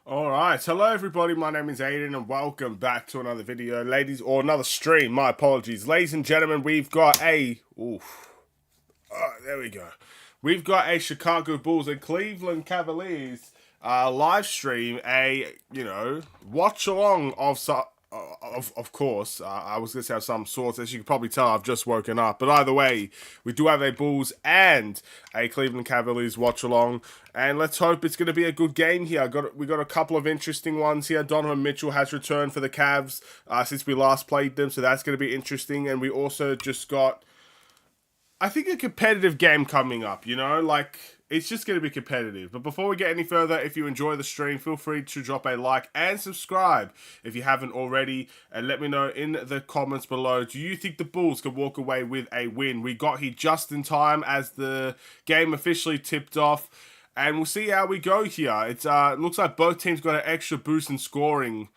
Alright, hello everybody, my name is Aiden and welcome back to another video, ladies, or another stream, my apologies. Ladies and gentlemen, we've got a, there we go. We've got a Chicago Bulls and Cleveland Cavaliers live stream, watch along of course. I was going to say of some sorts. As you can probably tell, I've just woken up. But either way, we do have a Bulls and a Cleveland Cavaliers watch along. And let's hope it's going to be a good game here. We got a couple of interesting ones here. Donovan Mitchell has returned for the Cavs since we last played them. So that's going to be interesting. And we also just got, I think, a competitive game coming up, it's just going to be competitive. But before we get any further, if you enjoy the stream, feel free to drop a like and subscribe if you haven't already. And let me know in the comments below, do you think the Bulls can walk away with a win? We got here just in time as the game officially tipped off. And we'll see how we go here. It looks like both teams got an extra boost in scoring,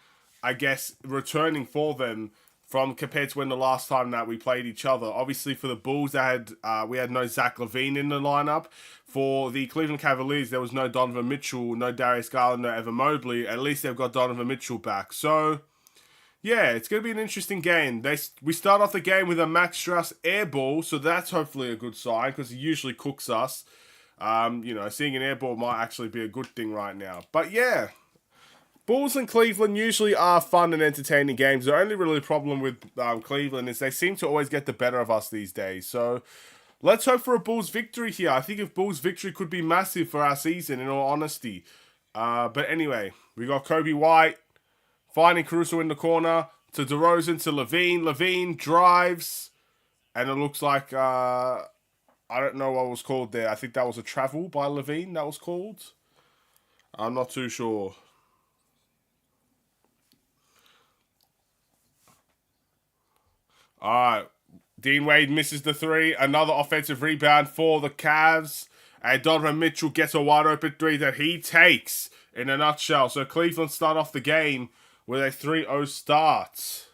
I guess, returning for them from compared to when the last time that we played each other. Obviously, for the Bulls, we had no Zach LaVine in the lineup. For the Cleveland Cavaliers, there was no Donovan Mitchell, no Darius Garland, no Evan Mobley. At least they've got Donovan Mitchell back. So, yeah, it's going to be an interesting game. We start off the game with a Max Strus air ball, so that's hopefully a good sign because he usually cooks us. Seeing an air ball might actually be a good thing right now. But yeah, Bulls and Cleveland usually are fun and entertaining games. The only really problem with Cleveland is they seem to always get the better of us these days. So let's hope for a Bulls victory here. I think if Bulls victory could be massive for our season, in all honesty. But anyway, we got Kobe White finding Caruso in the corner to DeRozan to LaVine. LaVine drives, and it looks like I don't know what was called there. I think that was a travel by LaVine that was called. I'm not too sure. Alright, Dean Wade misses the three. Another offensive rebound for the Cavs. And Donovan Mitchell gets a wide open three that he takes in a nutshell. So Cleveland start off the game with a 3-0 start.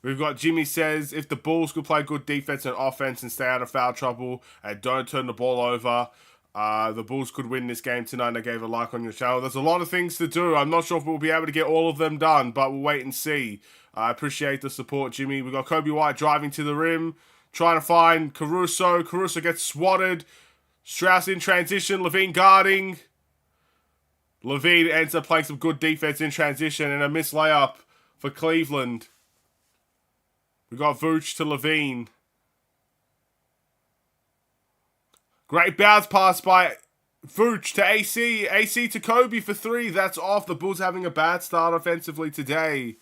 We've got Jimmy says, if the Bulls could play good defense and offense and stay out of foul trouble and don't turn the ball over, the Bulls could win this game tonight. And I gave a like on your channel. There's a lot of things to do. I'm not sure if we'll be able to get all of them done, but we'll wait and see. I appreciate the support, Jimmy. We've got Kobe White driving to the rim, trying to find Caruso. Caruso gets swatted. Strus in transition. LaVine guarding. LaVine ends up playing some good defense in transition and a missed layup for Cleveland. We got Vooch to LaVine. Great bounce pass by Vooch to AC. AC to Kobe for three. That's off. The Bulls having a bad start offensively today.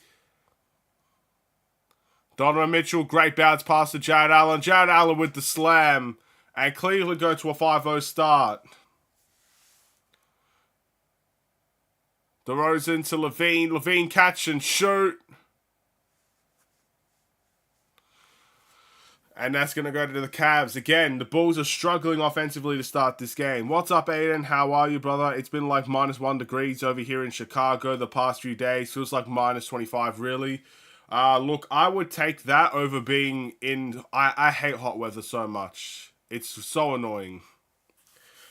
Donovan Mitchell, great bounce pass to Jared Allen. Jared Allen with the slam. And Cleveland go to a 5-0 start. DeRozan to LaVine. LaVine catch and shoot. And that's going to go to the Cavs. Again, the Bulls are struggling offensively to start this game. What's up, Aiden? How are you, brother? It's been like -1 degrees over here in Chicago the past few days. Feels like -25, really. Look, I would take that over being in... I hate hot weather so much. It's so annoying.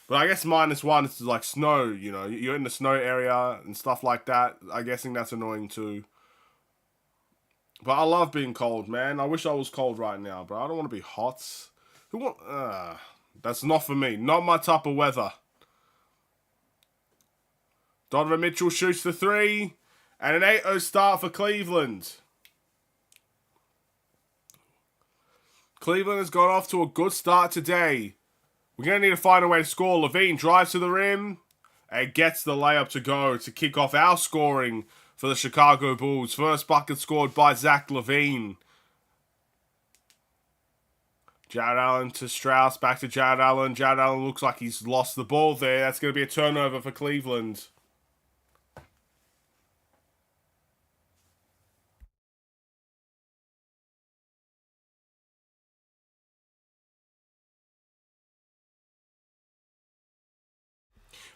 But I guess -1 is like snow, You're in the snow area and stuff like that. I'm guessing that's annoying too. But I love being cold, man. I wish I was cold right now, bro. I don't want to be hot. That's not for me. Not my type of weather. Donovan Mitchell shoots the three. And an 8-0 start for Cleveland. Cleveland has got off to a good start today. We're going to need to find a way to score. LaVine drives to the rim and gets the layup to go to kick off our scoring for the Chicago Bulls. First bucket scored by Zach LaVine. Jared Allen to Strus. Back to Jared Allen. Jared Allen looks like he's lost the ball there. That's going to be a turnover for Cleveland.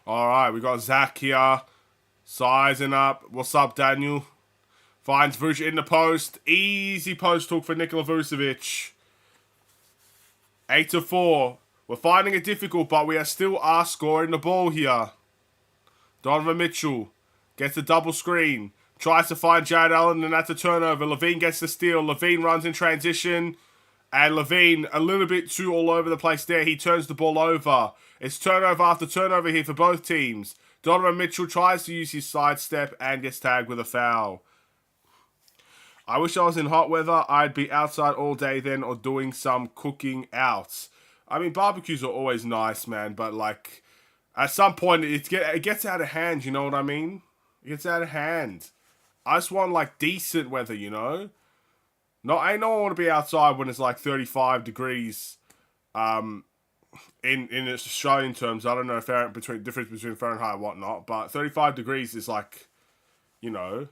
Alright, we got Zach here. Sizing up. What's up, Daniel? Finds Vooch in the post. Easy post hook for Nikola Vucevic. 8-4. We're finding it difficult, but we are scoring the ball here. Donovan Mitchell gets a double screen. Tries to find Jared Allen, and that's a turnover. Levine gets the steal. Levine runs in transition. And Levine, a little bit too all over the place there. He turns the ball over. It's turnover after turnover here for both teams. Donovan Mitchell tries to use his sidestep and gets tagged with a foul. I wish I was in hot weather. I'd be outside all day then or doing some cooking out. I mean, barbecues are always nice, man. But, like, at some point, it gets out of hand, you know what I mean? It gets out of hand. I just want, like, decent weather, you know? I don't want to be outside when it's, like, 35 degrees in Australian terms. I don't know difference between Fahrenheit and whatnot. But 35 degrees is, like, you know,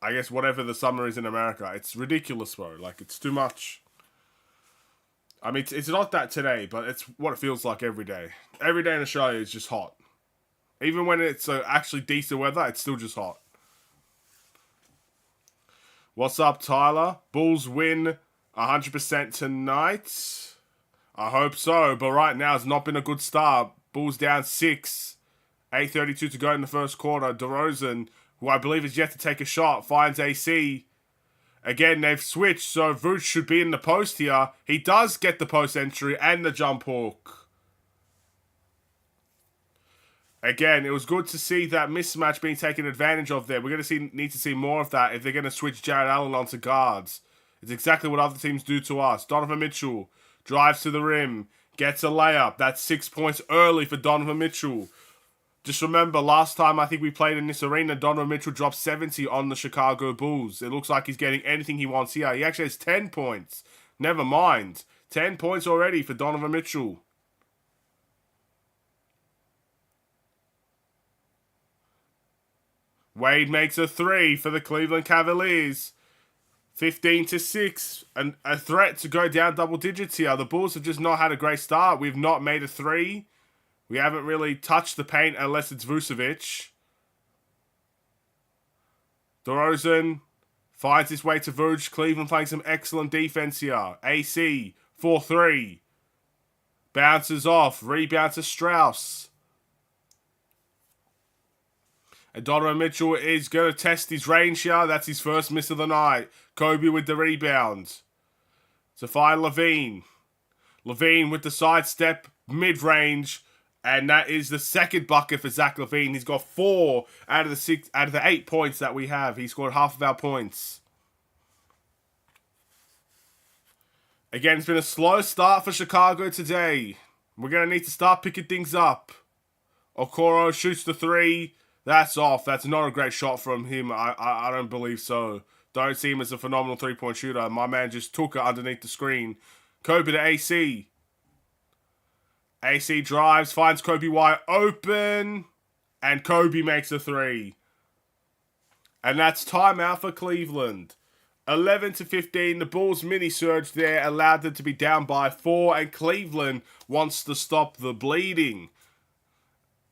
I guess whatever the summer is in America. It's ridiculous, bro. Like, it's too much. I mean, it's not that today, but it's what it feels like every day. Every day in Australia is just hot. Even when it's actually decent weather, it's still just hot. What's up, Tyler? Bulls win 100% tonight. I hope so, but right now it's not been a good start. Bulls down 6. 8:32 to go in the first quarter. DeRozan, who I believe is yet to take a shot, finds AC. Again, they've switched, so Vooch should be in the post here. He does get the post entry and the jump hook. Again, it was good to see that mismatch being taken advantage of there. We're going to need to see more of that if they're going to switch Jared Allen onto guards. It's exactly what other teams do to us. Donovan Mitchell drives to the rim, gets a layup. That's 6 points early for Donovan Mitchell. Just remember, last time I think we played in this arena, Donovan Mitchell dropped 70 on the Chicago Bulls. It looks like he's getting anything he wants here. He actually has 10 points. Never mind. 10 points already for Donovan Mitchell. Wade makes a 3 for the Cleveland Cavaliers. 15-6. And a threat to go down double digits here. The Bulls have just not had a great start. We've not made a 3. We haven't really touched the paint unless it's Vucevic. DeRozan finds his way to Vooch. Cleveland playing some excellent defense here. AC, 4-3. Bounces off. Rebound to Strauss. And Donovan Mitchell is going to test his range here. That's his first miss of the night. Kobe with the rebound. To find Levine. Levine with the sidestep, mid-range. And that is the second bucket for Zach Levine. He's got 4 out of the 8 points that we have. He scored half of our points. Again, it's been a slow start for Chicago today. We're going to need to start picking things up. Okoro shoots the 3. That's off. That's not a great shot from him. I don't believe so. Don't see him as a phenomenal 3-point shooter. My man just took it underneath the screen. Kobe to AC. AC drives, finds Kobe wide open, and Kobe makes a 3. And that's timeout for Cleveland. 11-15, the Bulls mini surge there allowed them to be down by 4, and Cleveland wants to stop the bleeding.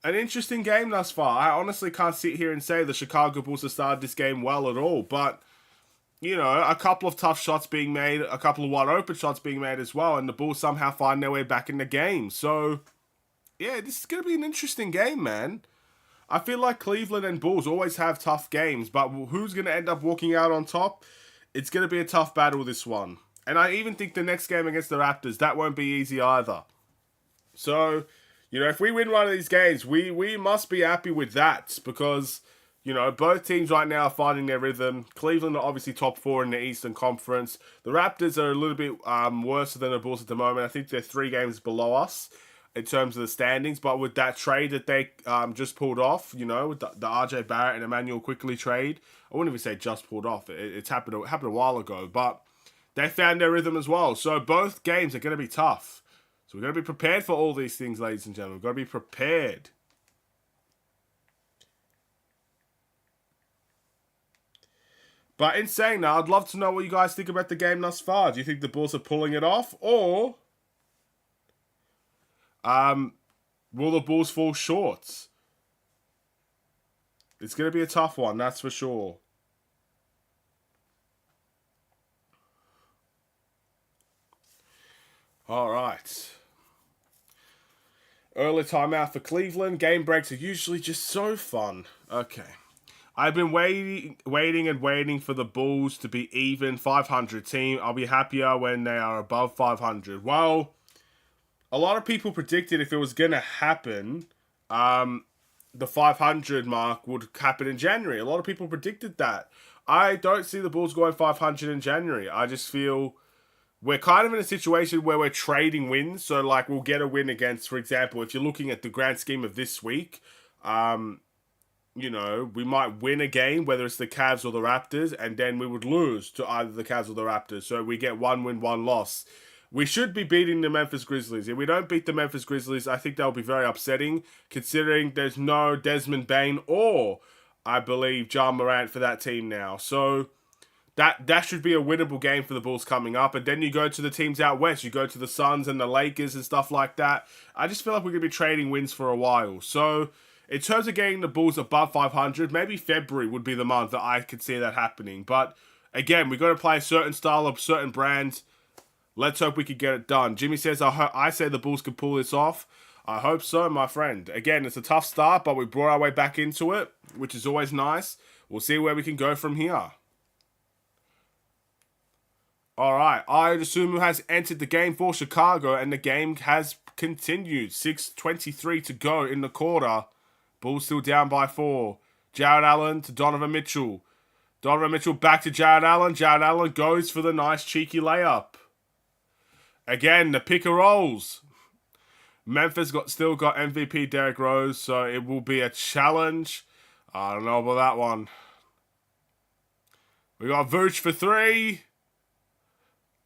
An interesting game thus far. I honestly can't sit here and say the Chicago Bulls have started this game well at all, but you know, a couple of tough shots being made, a couple of wide open shots being made as well, and the Bulls somehow find their way back in the game. So, yeah, this is going to be an interesting game, man. I feel like Cleveland and Bulls always have tough games, but who's going to end up walking out on top? It's going to be a tough battle, this one. And I even think the next game against the Raptors, that won't be easy either. So, you know, if we win one of these games, we must be happy with that, because you know, both teams right now are finding their rhythm. Cleveland are obviously top 4 in the Eastern Conference. The Raptors are a little bit worse than the Bulls at the moment. I think they're 3 games below us in terms of the standings. But with that trade that they just pulled off, you know, with the RJ Barrett and Emmanuel Quickly trade, I wouldn't even say just pulled off. It's happened a while ago. But they found their rhythm as well. So both games are going to be tough. So we've got to be prepared for all these things, ladies and gentlemen. We've got to be prepared. But in saying that, I'd love to know what you guys think about the game thus far. Do you think the Bulls are pulling it off? Or will the Bulls fall short? It's going to be a tough one, that's for sure. All right. Early timeout for Cleveland. Game breaks are usually just so fun. Okay. I've been waiting for the Bulls to be even 500 team. I'll be happier when they are above 500. Well, a lot of people predicted if it was going to happen, the 500 mark would happen in January. A lot of people predicted that. I don't see the Bulls going 500 in January. I just feel we're kind of in a situation where we're trading wins. So, like, we'll get a win against, for example, if you're looking at the grand scheme of this week, you know, we might win a game, whether it's the Cavs or the Raptors, and then we would lose to either the Cavs or the Raptors. So we get 1 win, 1 loss. We should be beating the Memphis Grizzlies. If we don't beat the Memphis Grizzlies, I think that'll be very upsetting, considering there's no Desmond Bane or, I believe, Ja Morant for that team now. So that should be a winnable game for the Bulls coming up. And then you go to the teams out west. You go to the Suns and the Lakers and stuff like that. I just feel like we're going to be trading wins for a while. So in terms of getting the Bulls above 500, maybe February would be the month that I could see that happening. But again, we got to play a certain style of certain brands. Let's hope we can get it done. Jimmy says, I say the Bulls can pull this off. I hope so, my friend. Again, it's a tough start, but we brought our way back into it, which is always nice. We'll see where we can go from here. All right, Ayo Dosunmu has entered the game for Chicago, and the game has continued. 6:23 to go in the quarter. Bulls still down by 4. Jared Allen to Donovan Mitchell. Donovan Mitchell back to Jared Allen. Jared Allen goes for the nice cheeky layup. Again, the pick and rolls. Memphis still got MVP Derrick Rose, so it will be a challenge. I don't know about that one. We got Vooch for 3.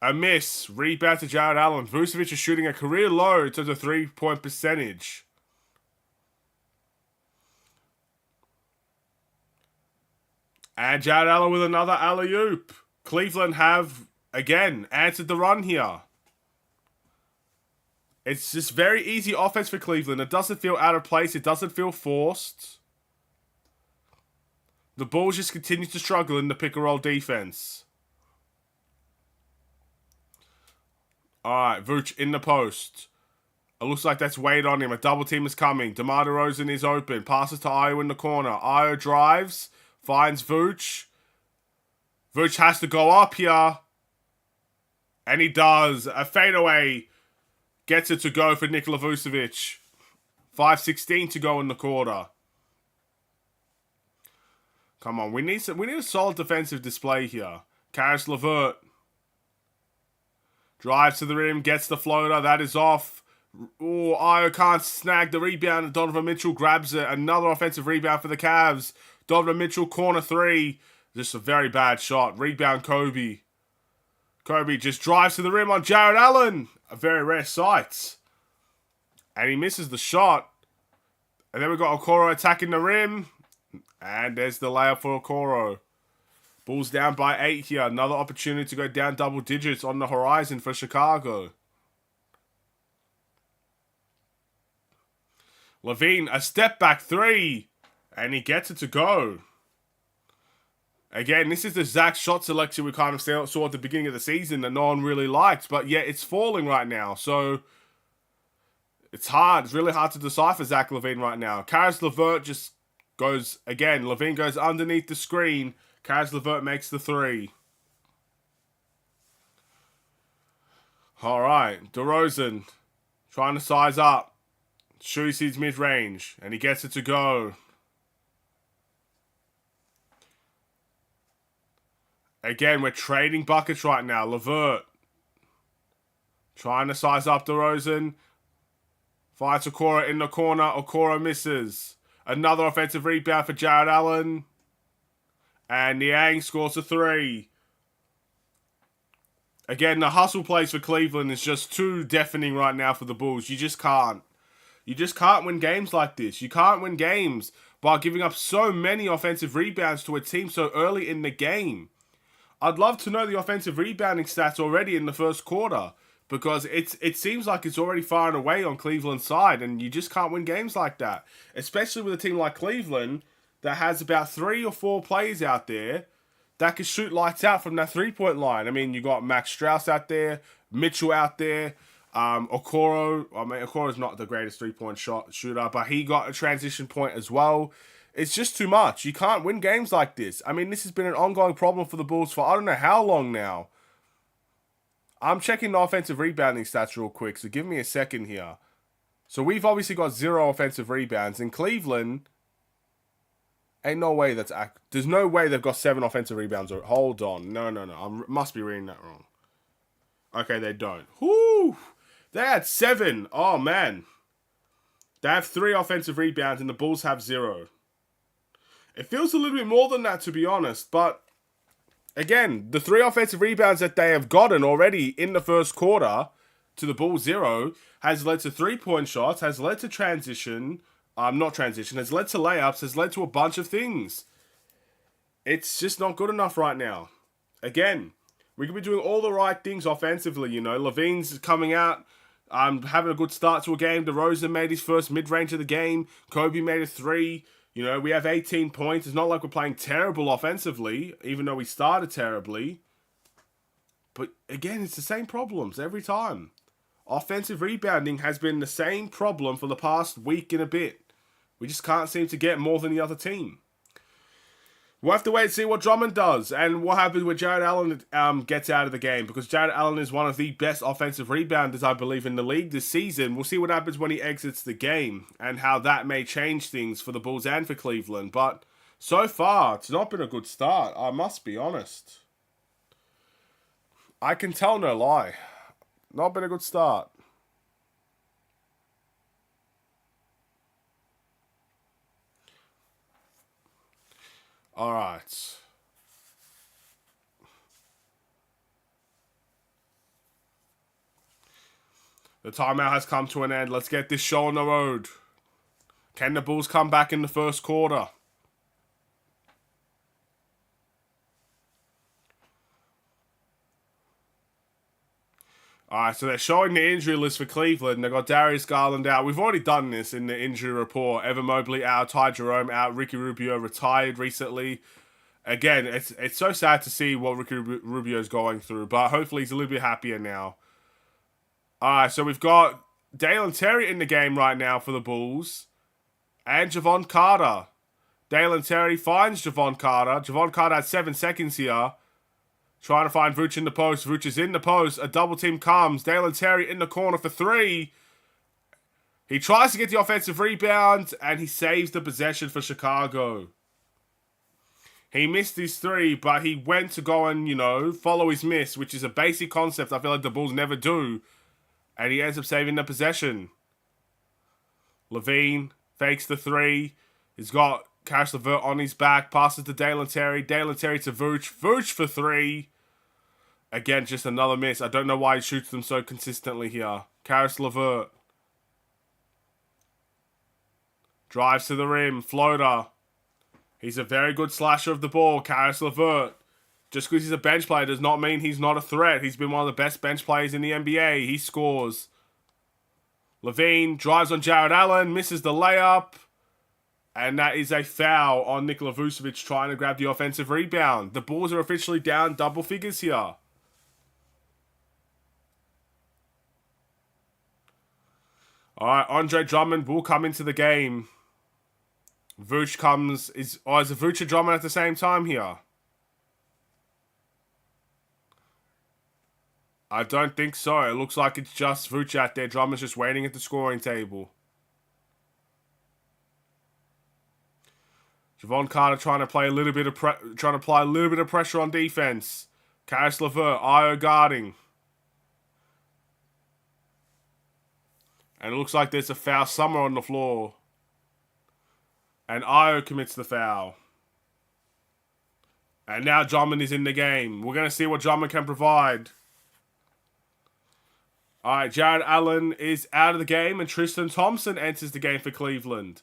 A miss. Rebound to Jared Allen. Vucevic is shooting a career low in terms of 3-point percentage. And Jared Allen with another alley-oop. Cleveland have, again, answered the run here. It's just very easy offense for Cleveland. It doesn't feel out of place. It doesn't feel forced. The Bulls just continue to struggle in the pick-and-roll defense. Alright, Vooch in the post. It looks like that's weighed on him. A double team is coming. DeMar DeRozan is open. Passes to Ayo in the corner. Ayo drives. Finds Vooch. Vooch has to go up here. And he does. A fadeaway. Gets it to go for Nikola Vucevic. 5:16 to go in the quarter. Come on, we need a solid defensive display here. Caris LeVert. Drives to the rim, gets the floater. That is off. Oh, Ayo can't snag the rebound. Donovan Mitchell grabs it. Another offensive rebound for the Cavs. Donovan Mitchell, corner 3. Just a very bad shot. Rebound, Kobe. Kobe just drives to the rim on Jared Allen. A very rare sight. And he misses the shot. And then we've got Okoro attacking the rim. And there's the layup for Okoro. Bulls down by 8 here. Another opportunity to go down double digits on the horizon for Chicago. Levine, a step back 3. And he gets it to go. Again, this is the exact shot selection we kind of saw at the beginning of the season that no one really liked. But yet it's falling right now. So it's hard. It's really hard to decipher Zach LaVine right now. Caris LeVert just goes, again, LaVine goes underneath the screen. Caris LeVert makes the 3. All right, DeRozan trying to size up. Shoots his mid-range, and he gets it to go. Again, we're trading buckets right now. LeVert trying to size up DeRozan. Fights Okoro in the corner. Okoro misses. Another offensive rebound for Jared Allen. And Niang scores a 3. Again, the hustle plays for Cleveland is just too deafening right now for the Bulls. You just can't. You just can't win games like this. You can't win games by giving up so many offensive rebounds to a team so early in the game. I'd love to know the offensive rebounding stats already in the first quarter, because it seems like it's already far and away on Cleveland's side, and you just can't win games like that. Especially with a team like Cleveland that has about 3 or 4 players out there that can shoot lights out from that 3-point line. I mean, you got Max Strus out there, Mitchell out there. Okoro's not the greatest three-point shooter, but he got a transition point as well. It's just too much. You can't win games like this. I mean, this has been an ongoing problem for the Bulls for I don't know how long now. I'm checking the offensive rebounding stats real quick, so give me a second here. So we've obviously got 0 offensive rebounds. In Cleveland, ain't no way there's no way they've got 7 offensive rebounds. Hold on. No. I must be reading that wrong. Okay, they don't. Whoo! They had 7. Oh, man. They have 3 offensive rebounds and the Bulls have 0. It feels a little bit more than that, to be honest. But, again, the 3 offensive rebounds that they have gotten already in the first quarter to the Bulls 0 has led to 3-point shots, has led to transition, has led to layups, has led to a bunch of things. It's just not good enough right now. Again, we could be doing all the right things offensively, you know. Levine's coming out, having a good start to a game. DeRozan made his first mid-range of the game. Kobe made a 3. You know, we have 18 points. It's not like we're playing terrible offensively, even though we started terribly. But again, it's the same problems every time. Offensive rebounding has been the same problem for the past week and a bit. We just can't seem to get more than the other team. We'll have to wait and see what Drummond does and what happens when Jared Allen gets out of the game, because Jared Allen is one of the best offensive rebounders, I believe, in the league this season. We'll see what happens when he exits the game and how that may change things for the Bulls and for Cleveland. But so far, it's not been a good start, I must be honest. I can tell no lie. Not been a good start. Alright. The timeout has come to an end. Let's get this show on the road. Can the Bulls come back in the first quarter? Alright, so they're showing the injury list for Cleveland. They've got Darius Garland out. We've already done this in the injury report. Evan Mobley out, Ty Jerome out, Ricky Rubio retired recently. Again, it's so sad to see what Ricky Rubio's going through, but hopefully he's a little bit happier now. Alright, so we've got Dalen Terry in the game right now for the Bulls. And Javon Carter. Dalen Terry finds Javon Carter. Javon Carter had 7 seconds here. Trying to find Vooch in the post. Vooch is in the post. A double team comes. Dalen Terry in the corner for 3. He tries to get the offensive rebound, and he saves the possession for Chicago. He missed his 3, but he went to go and, you know, follow his miss, which is a basic concept I feel like the Bulls never do. And he ends up saving the possession. Levine fakes the 3. He's got Caris LeVert on his back. Passes to Dalen Terry. Dalen Terry to Vooch. Vooch for 3. Again, just another miss. I don't know why he shoots them so consistently here. Caris LeVert. Drives to the rim. Floater. He's a very good slasher of the ball. Caris LeVert. Just because he's a bench player does not mean he's not a threat. He's been one of the best bench players in the NBA. He scores. Levine drives on Jared Allen. Misses the layup. And that is a foul on Nikola Vucevic trying to grab the offensive rebound. The Bulls are officially down double figures here. Alright, Andre Drummond will come into the game. Vooch comes... Is it Vooch and Drummond at the same time here? I don't think so. It looks like it's just Vooch out there. Drummond's just waiting at the scoring table. Javon Carter trying to apply a little bit of pressure on defense. Caris LeVert, Io guarding. And it looks like there's a foul somewhere on the floor. And Io commits the foul. And now Drummond is in the game. We're going to see what Drummond can provide. Alright, Jared Allen is out of the game and Tristan Thompson enters the game for Cleveland.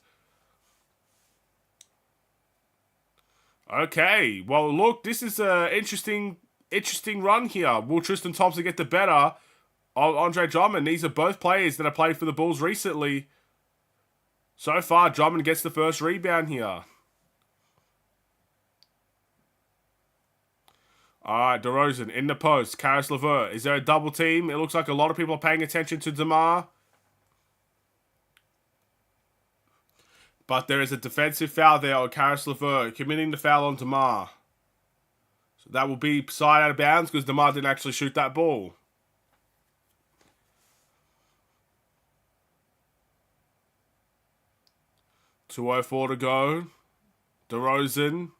Okay, well look, this is an interesting run here. Will Tristan Thompson get the better of Andre Drummond? These are both players that have played for the Bulls recently. So far, Drummond gets the first rebound here. Alright, DeRozan in the post. Karis LeVert. Is there a double team? It looks like a lot of people are paying attention to DeMar. But there is a defensive foul there on Karis LeVert, committing the foul on DeMar. So that will be side out of bounds because DeMar didn't actually shoot that ball. .204 to go. DeRozan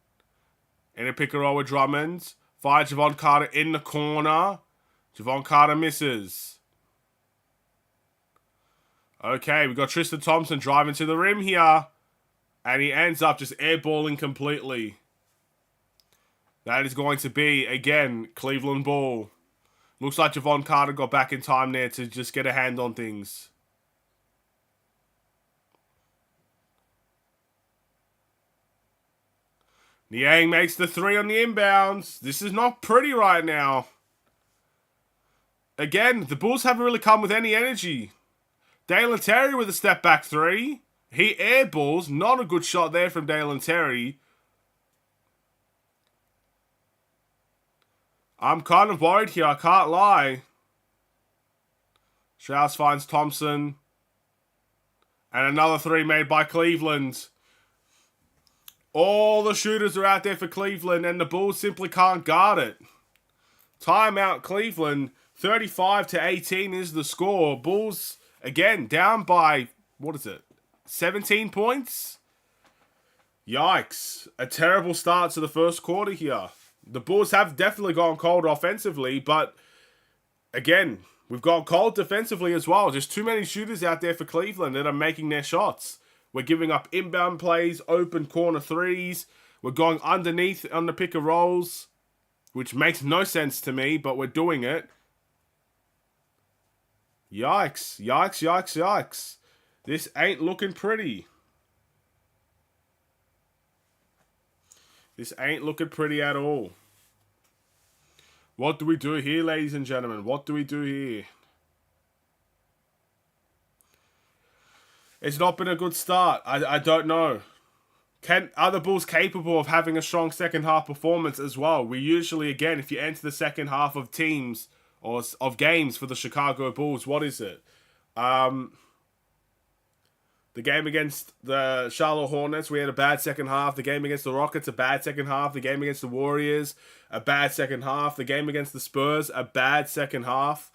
in a pick and roll with Drummond. Finds Javon Carter in the corner. Javon Carter misses. Okay, we've got Tristan Thompson driving to the rim here. And he ends up just airballing completely. That is going to be, again, Cleveland ball. Looks like Javon Carter got back in time there to just get a hand on things. Niang makes the three on the inbounds. This is not pretty right now. Again, the Bulls haven't really come with any energy. Dalen Terry with a step back three. He airballs. Not a good shot there from Dalen Terry. I'm kind of worried here. I can't lie. Strauss finds Thompson. And another three made by Cleveland. All the shooters are out there for Cleveland, and the Bulls simply can't guard it. Timeout, Cleveland. 35-18 is the score. Bulls, again, down by, 17 points? Yikes. A terrible start to the first quarter here. The Bulls have definitely gone cold offensively, but, again, we've gone cold defensively as well. Just too many shooters out there for Cleveland that are making their shots. We're giving up inbound plays, open corner threes. We're going underneath on the pick and rolls, which makes no sense to me, but we're doing it. Yikes, yikes, yikes, yikes. This ain't looking pretty. This ain't looking pretty at all. What do we do here, ladies and gentlemen? What do we do here? It's not been a good start. I don't know. Are the Bulls capable of having a strong second half performance as well? We usually, again, if you enter the second half of teams or of games for the Chicago Bulls, what is it? The game against the Charlotte Hornets, we had a bad second half. The game against the Rockets, a bad second half. The game against the Warriors, a bad second half. The game against the Spurs, a bad second half.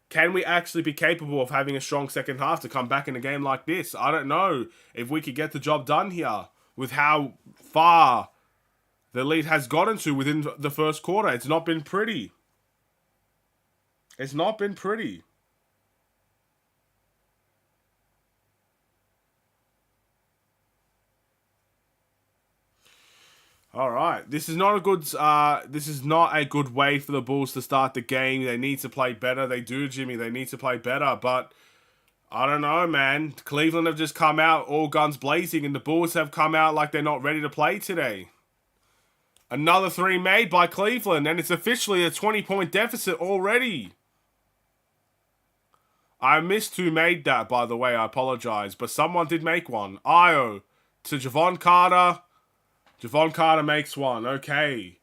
Can we actually be capable of having a strong second half to come back in a game like this? I don't know if we could get the job done here with how far the lead has gotten to within the first quarter. It's not been pretty. It's not been pretty. All right, this is not a good. This is not a good way for the Bulls to start the game. They need to play better. They do, Jimmy. They need to play better. But I don't know, man. Cleveland have just come out all guns blazing, and the Bulls have come out like they're not ready to play today. Another three made by Cleveland, and it's officially a 20-point deficit already. I missed who made that, by the way. I apologize, but someone did make one. Io to Javon Carter. Javon Carter makes one. Okay.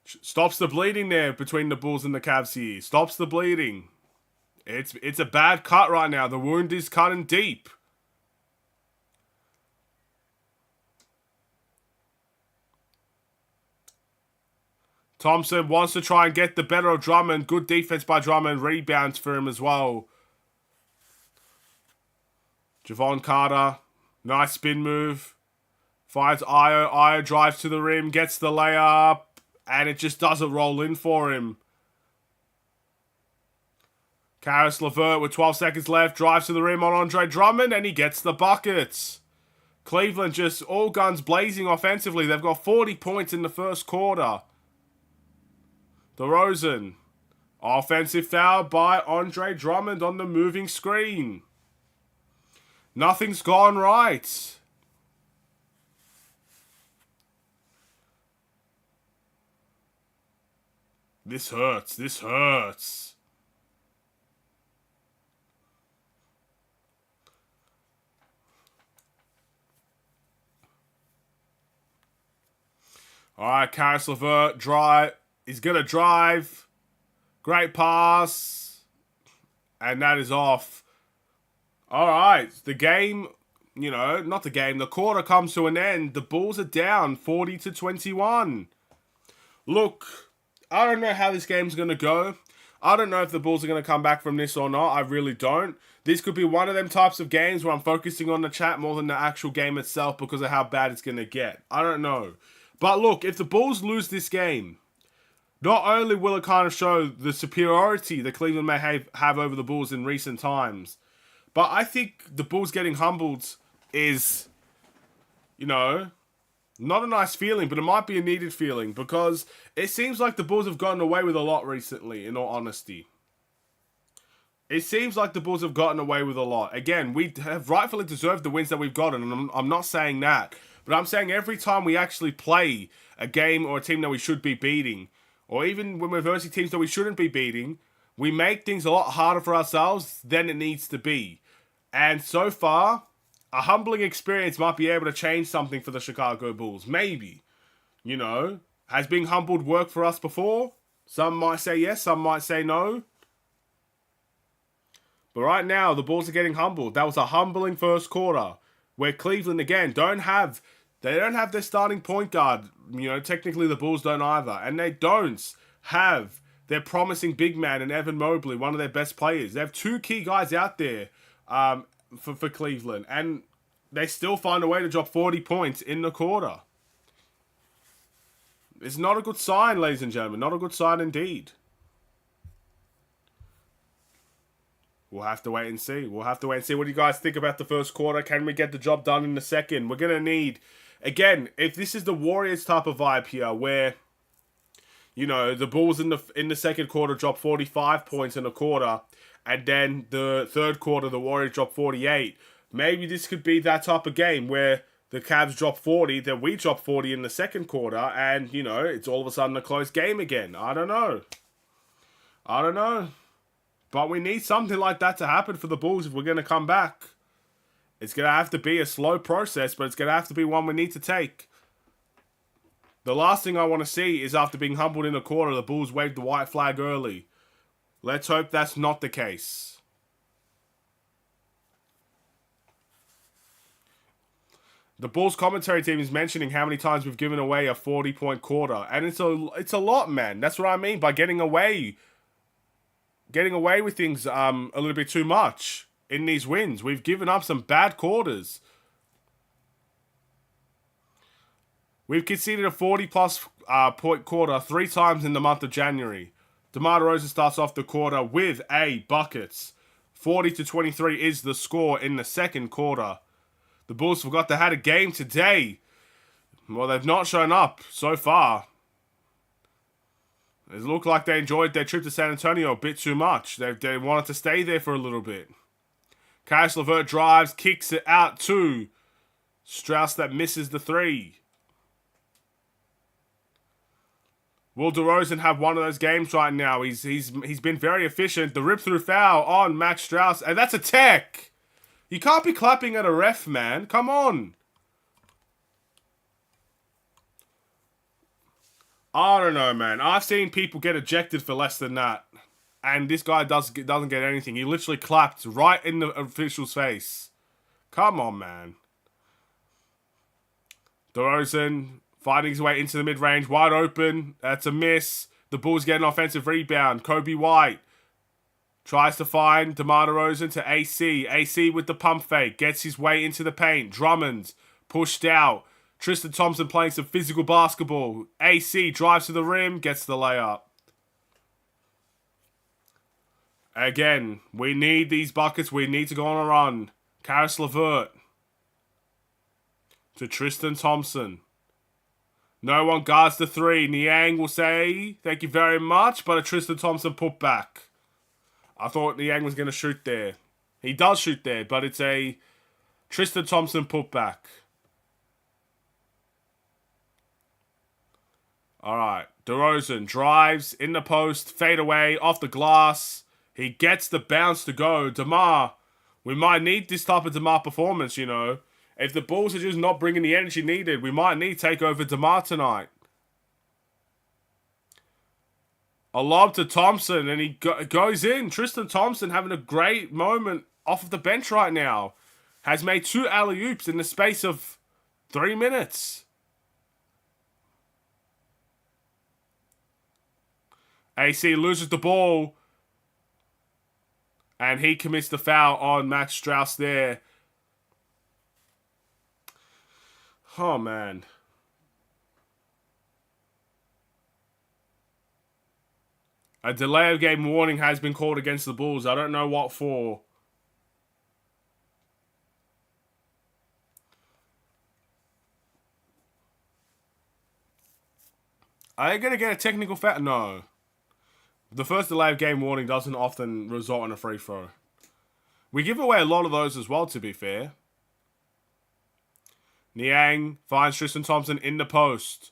Stops the bleeding there between the Bulls and the Cavs here. Stops the bleeding. It's a bad cut right now. The wound is cutting deep. Thompson wants to try and get the better of Drummond. Good defense by Drummond. Rebounds for him as well. Javon Carter. Nice spin move. Finds Io. Io drives to the rim. Gets the layup. And it just doesn't roll in for him. Karis LeVert with 12 seconds left. Drives to the rim on Andre Drummond. And he gets the buckets. Cleveland just all guns blazing offensively. They've got 40 points in the first quarter. DeRozan. Offensive foul by Andre Drummond on the moving screen. Nothing's gone right. This hurts. This hurts. All right, Karis LeVert, drive. He's going to drive. Great pass. And that is off. All right, the game, not the game. The quarter comes to an end. The Bulls are down 40-21. Look, I don't know how this game's going to go. I don't know if the Bulls are going to come back from this or not. I really don't. This could be one of them types of games where I'm focusing on the chat more than the actual game itself because of how bad it's going to get. I don't know. But look, if the Bulls lose this game, not only will it kind of show the superiority that Cleveland may have over the Bulls in recent times, but I think the Bulls getting humbled is, not a nice feeling, but it might be a needed feeling because it seems like the Bulls have gotten away with a lot recently, in all honesty. It seems like the Bulls have gotten away with a lot. Again, we have rightfully deserved the wins that we've gotten, and I'm not saying that. But I'm saying every time we actually play a game or a team that we should be beating, or even when we're versing teams that we shouldn't be beating, we make things a lot harder for ourselves than it needs to be. And so far, a humbling experience might be able to change something for the Chicago Bulls. Maybe. Has being humbled worked for us before? Some might say yes, some might say no. But right now, the Bulls are getting humbled. That was a humbling first quarter, where Cleveland, again, don't have their starting point guard. Technically the Bulls don't either. And they don't have their promising big man in Evan Mobley, one of their best players. They have two key guys out there for Cleveland. And they still find a way to drop 40 points in the quarter. It's not a good sign, ladies and gentlemen. Not a good sign indeed. We'll have to wait and see. What do you guys think about the first quarter? Can we get the job done in the second? We're going to need, again, if this is the Warriors type of vibe here, where, the Bulls in the second quarter drop 45 points in a quarter, and then the third quarter, the Warriors drop 48. Maybe this could be that type of game where the Cavs drop 40, then we drop 40 in the second quarter, and, it's all of a sudden a close game again. I don't know. But we need something like that to happen for the Bulls if we're going to come back. It's going to have to be a slow process, but it's going to have to be one we need to take. The last thing I want to see is after being humbled in a quarter, the Bulls wave the white flag early. Let's hope that's not the case. The Bulls commentary team is mentioning how many times we've given away a 40-point quarter. And it's a lot, man. That's what I mean by getting away with things a little bit too much in these wins. We've given up some bad quarters. We've conceded a 40-plus point quarter 3 times in the month of January. DeMar DeRozan starts off the quarter with a bucket. 40-23 is the score in the second quarter. The Bulls forgot they had a game today. Well, they've not shown up so far. It looked like they enjoyed their trip to San Antonio a bit too much. They wanted to stay there for a little bit. Karis LeVert drives, kicks it out to Strauss that misses the 3. Will DeRozan have one of those games right now? He's been very efficient. The rip-through foul on Max Strauss, and that's a tech. You can't be clapping at a ref, man. Come on. I don't know, man. I've seen people get ejected for less than that. And this guy doesn't get anything. He literally clapped right in the official's face. Come on, man. DeRozan fighting his way into the mid-range. Wide open. That's a miss. The Bulls get an offensive rebound. Kobe White tries to find DeMar DeRozan to AC. AC with the pump fake. Gets his way into the paint. Drummond pushed out. Tristan Thompson playing some physical basketball. AC drives to the rim. Gets the layup. Again, we need these buckets. We need to go on a run. Karis LeVert to Tristan Thompson. No one guards the 3. Niang will say, thank you very much, but a Tristan Thompson put back. I thought Niang was going to shoot there. He does shoot there, but it's a Tristan Thompson put back. Alright, DeRozan drives in the post, fade away, off the glass. He gets the bounce to go. DeMar, we might need this type of DeMar performance, If the Bulls are just not bringing the energy needed, we might need takeover DeMar tonight. A lob to Thompson, and he goes in. Tristan Thompson having a great moment off of the bench right now. Has made 2 alley-oops in the space of 3 minutes. AC loses the ball. And he commits the foul on Max Strauss there. Oh, man. A delay of game warning has been called against the Bulls. I don't know what for. Are they going to get a technical foul? No. The first delay of game warning doesn't often result in a free throw. We give away a lot of those as well, to be fair. Niang finds Tristan Thompson in the post.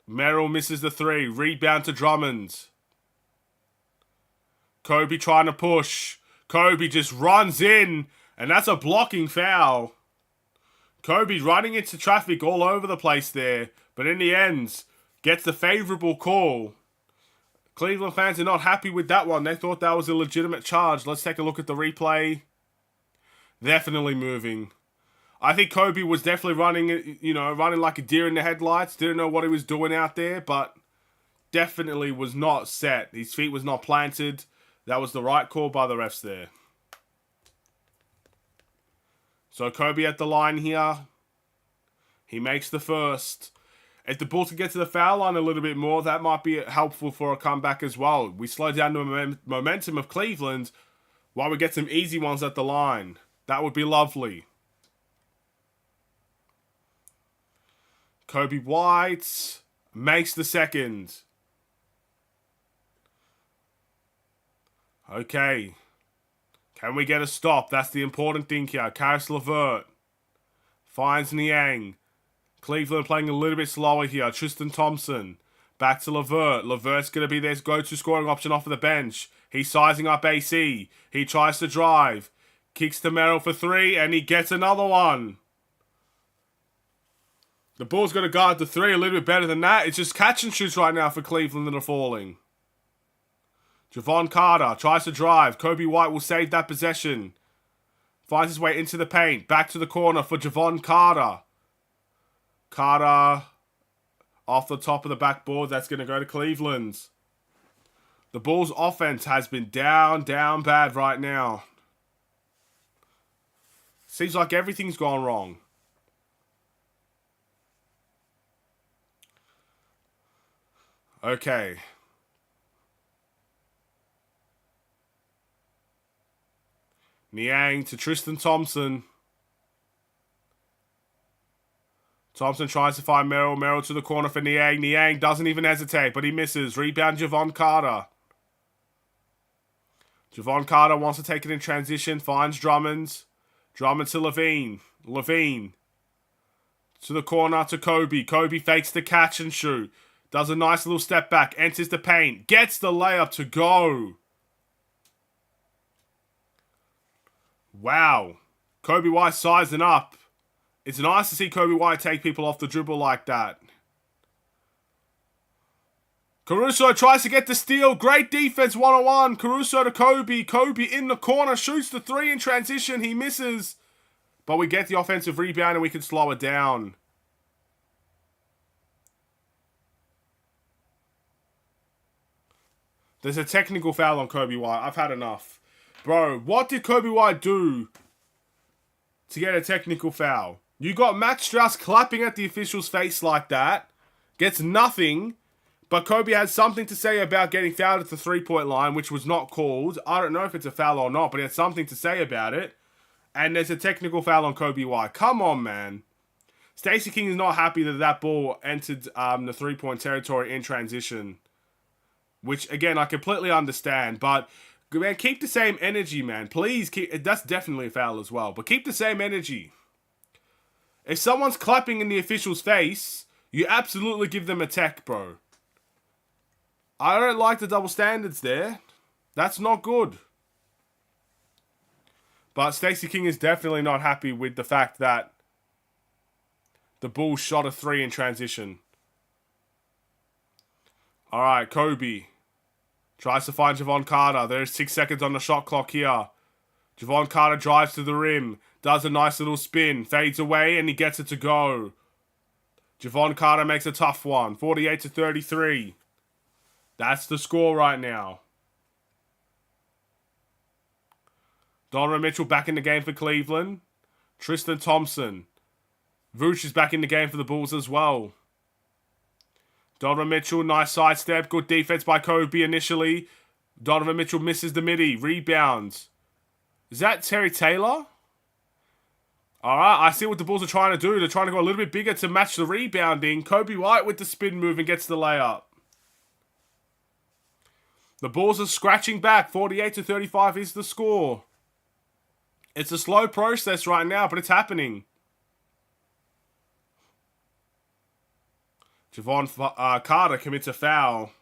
Merrill misses the 3. Rebound to Drummond. Kobe trying to push. Kobe just runs in. And that's a blocking foul. Kobe running into traffic all over the place there. But in the end, gets the favourable call. Cleveland fans are not happy with that one. They thought that was a legitimate charge. Let's take a look at the replay. Definitely moving. I think Kobe was definitely running like a deer in the headlights. Didn't know what he was doing out there, but definitely was not set. His feet was not planted. That was the right call by the refs there. So Kobe at the line here. He makes the first. If the Bulls can get to the foul line a little bit more, that might be helpful for a comeback as well. We slow down the momentum of Cleveland while we get some easy ones at the line. That would be lovely. Kobe White makes the second. Okay. Can we get a stop? That's the important thing here. Karis LeVert finds Niang. Cleveland playing a little bit slower here. Tristan Thompson. Back to LeVert. LeVert's going to be their go-to scoring option off of the bench. He's sizing up AC. He tries to drive. Kicks to Merrill for 3, and he gets another one. The Bulls got to guard the 3 a little bit better than that. It's just catch and shoots right now for Cleveland that are falling. Javon Carter tries to drive. Kobe White will save that possession. Finds his way into the paint. Back to the corner for Javon Carter. Carter off the top of the backboard. That's going to go to Cleveland. The Bulls' offense has been down bad right now. Seems like everything's gone wrong. Okay. Niang to Tristan Thompson. Thompson tries to find Merrill. Merrill to the corner for Niang. Niang doesn't even hesitate, but he misses. Rebound Javon Carter. Javon Carter wants to take it in transition. Finds Drummond. Drummond to Levine. Levine to the corner to Kobe. Kobe fakes the catch and shoot. Does a nice little step back. Enters the paint. Gets the layup to go. Wow. Kobe White sizing up. It's nice to see Kobe White take people off the dribble like that. Caruso tries to get the steal. Great defense, 1-on-1. Caruso to Kobe. Kobe in the corner. Shoots the 3 in transition. He misses. But we get the offensive rebound and we can slow it down. There's a technical foul on Kobe White. I've had enough. Bro, what did Kobe White do to get a technical foul? You got Max Strauss clapping at the official's face like that. Gets nothing. But Kobe has something to say about getting fouled at the 3-point line, which was not called. I don't know if it's a foul or not, but he had something to say about it. And there's a technical foul on Kobe White. Come on, man. Stacey King is not happy that that ball entered the 3-point territory in transition. Which, again, I completely understand. But, man, keep the same energy, man. Please keep... That's definitely a foul as well. But keep the same energy. If someone's clapping in the official's face, you absolutely give them a tech, bro. I don't like the double standards there. That's not good. But Stacey King is definitely not happy with the fact that the Bulls shot a 3 in transition. All right, Kobe tries to find Javon Carter. There's 6 seconds on the shot clock here. Javon Carter drives to the rim, does a nice little spin, fades away, and he gets it to go. Javon Carter makes a tough one, 48-33. That's the score right now. Donovan Mitchell back in the game for Cleveland. Tristan Thompson. Vooch is back in the game for the Bulls as well. Donovan Mitchell, nice sidestep. Good defense by Kobe initially. Donovan Mitchell misses the midi. Rebounds. Is that Terry Taylor? Alright, I see what the Bulls are trying to do. They're trying to go a little bit bigger to match the rebounding. Kobe White with the spin move and gets the layup. The Bulls are scratching back. 48-35 is the score. It's a slow process right now, but it's happening. Javon Carter commits a foul.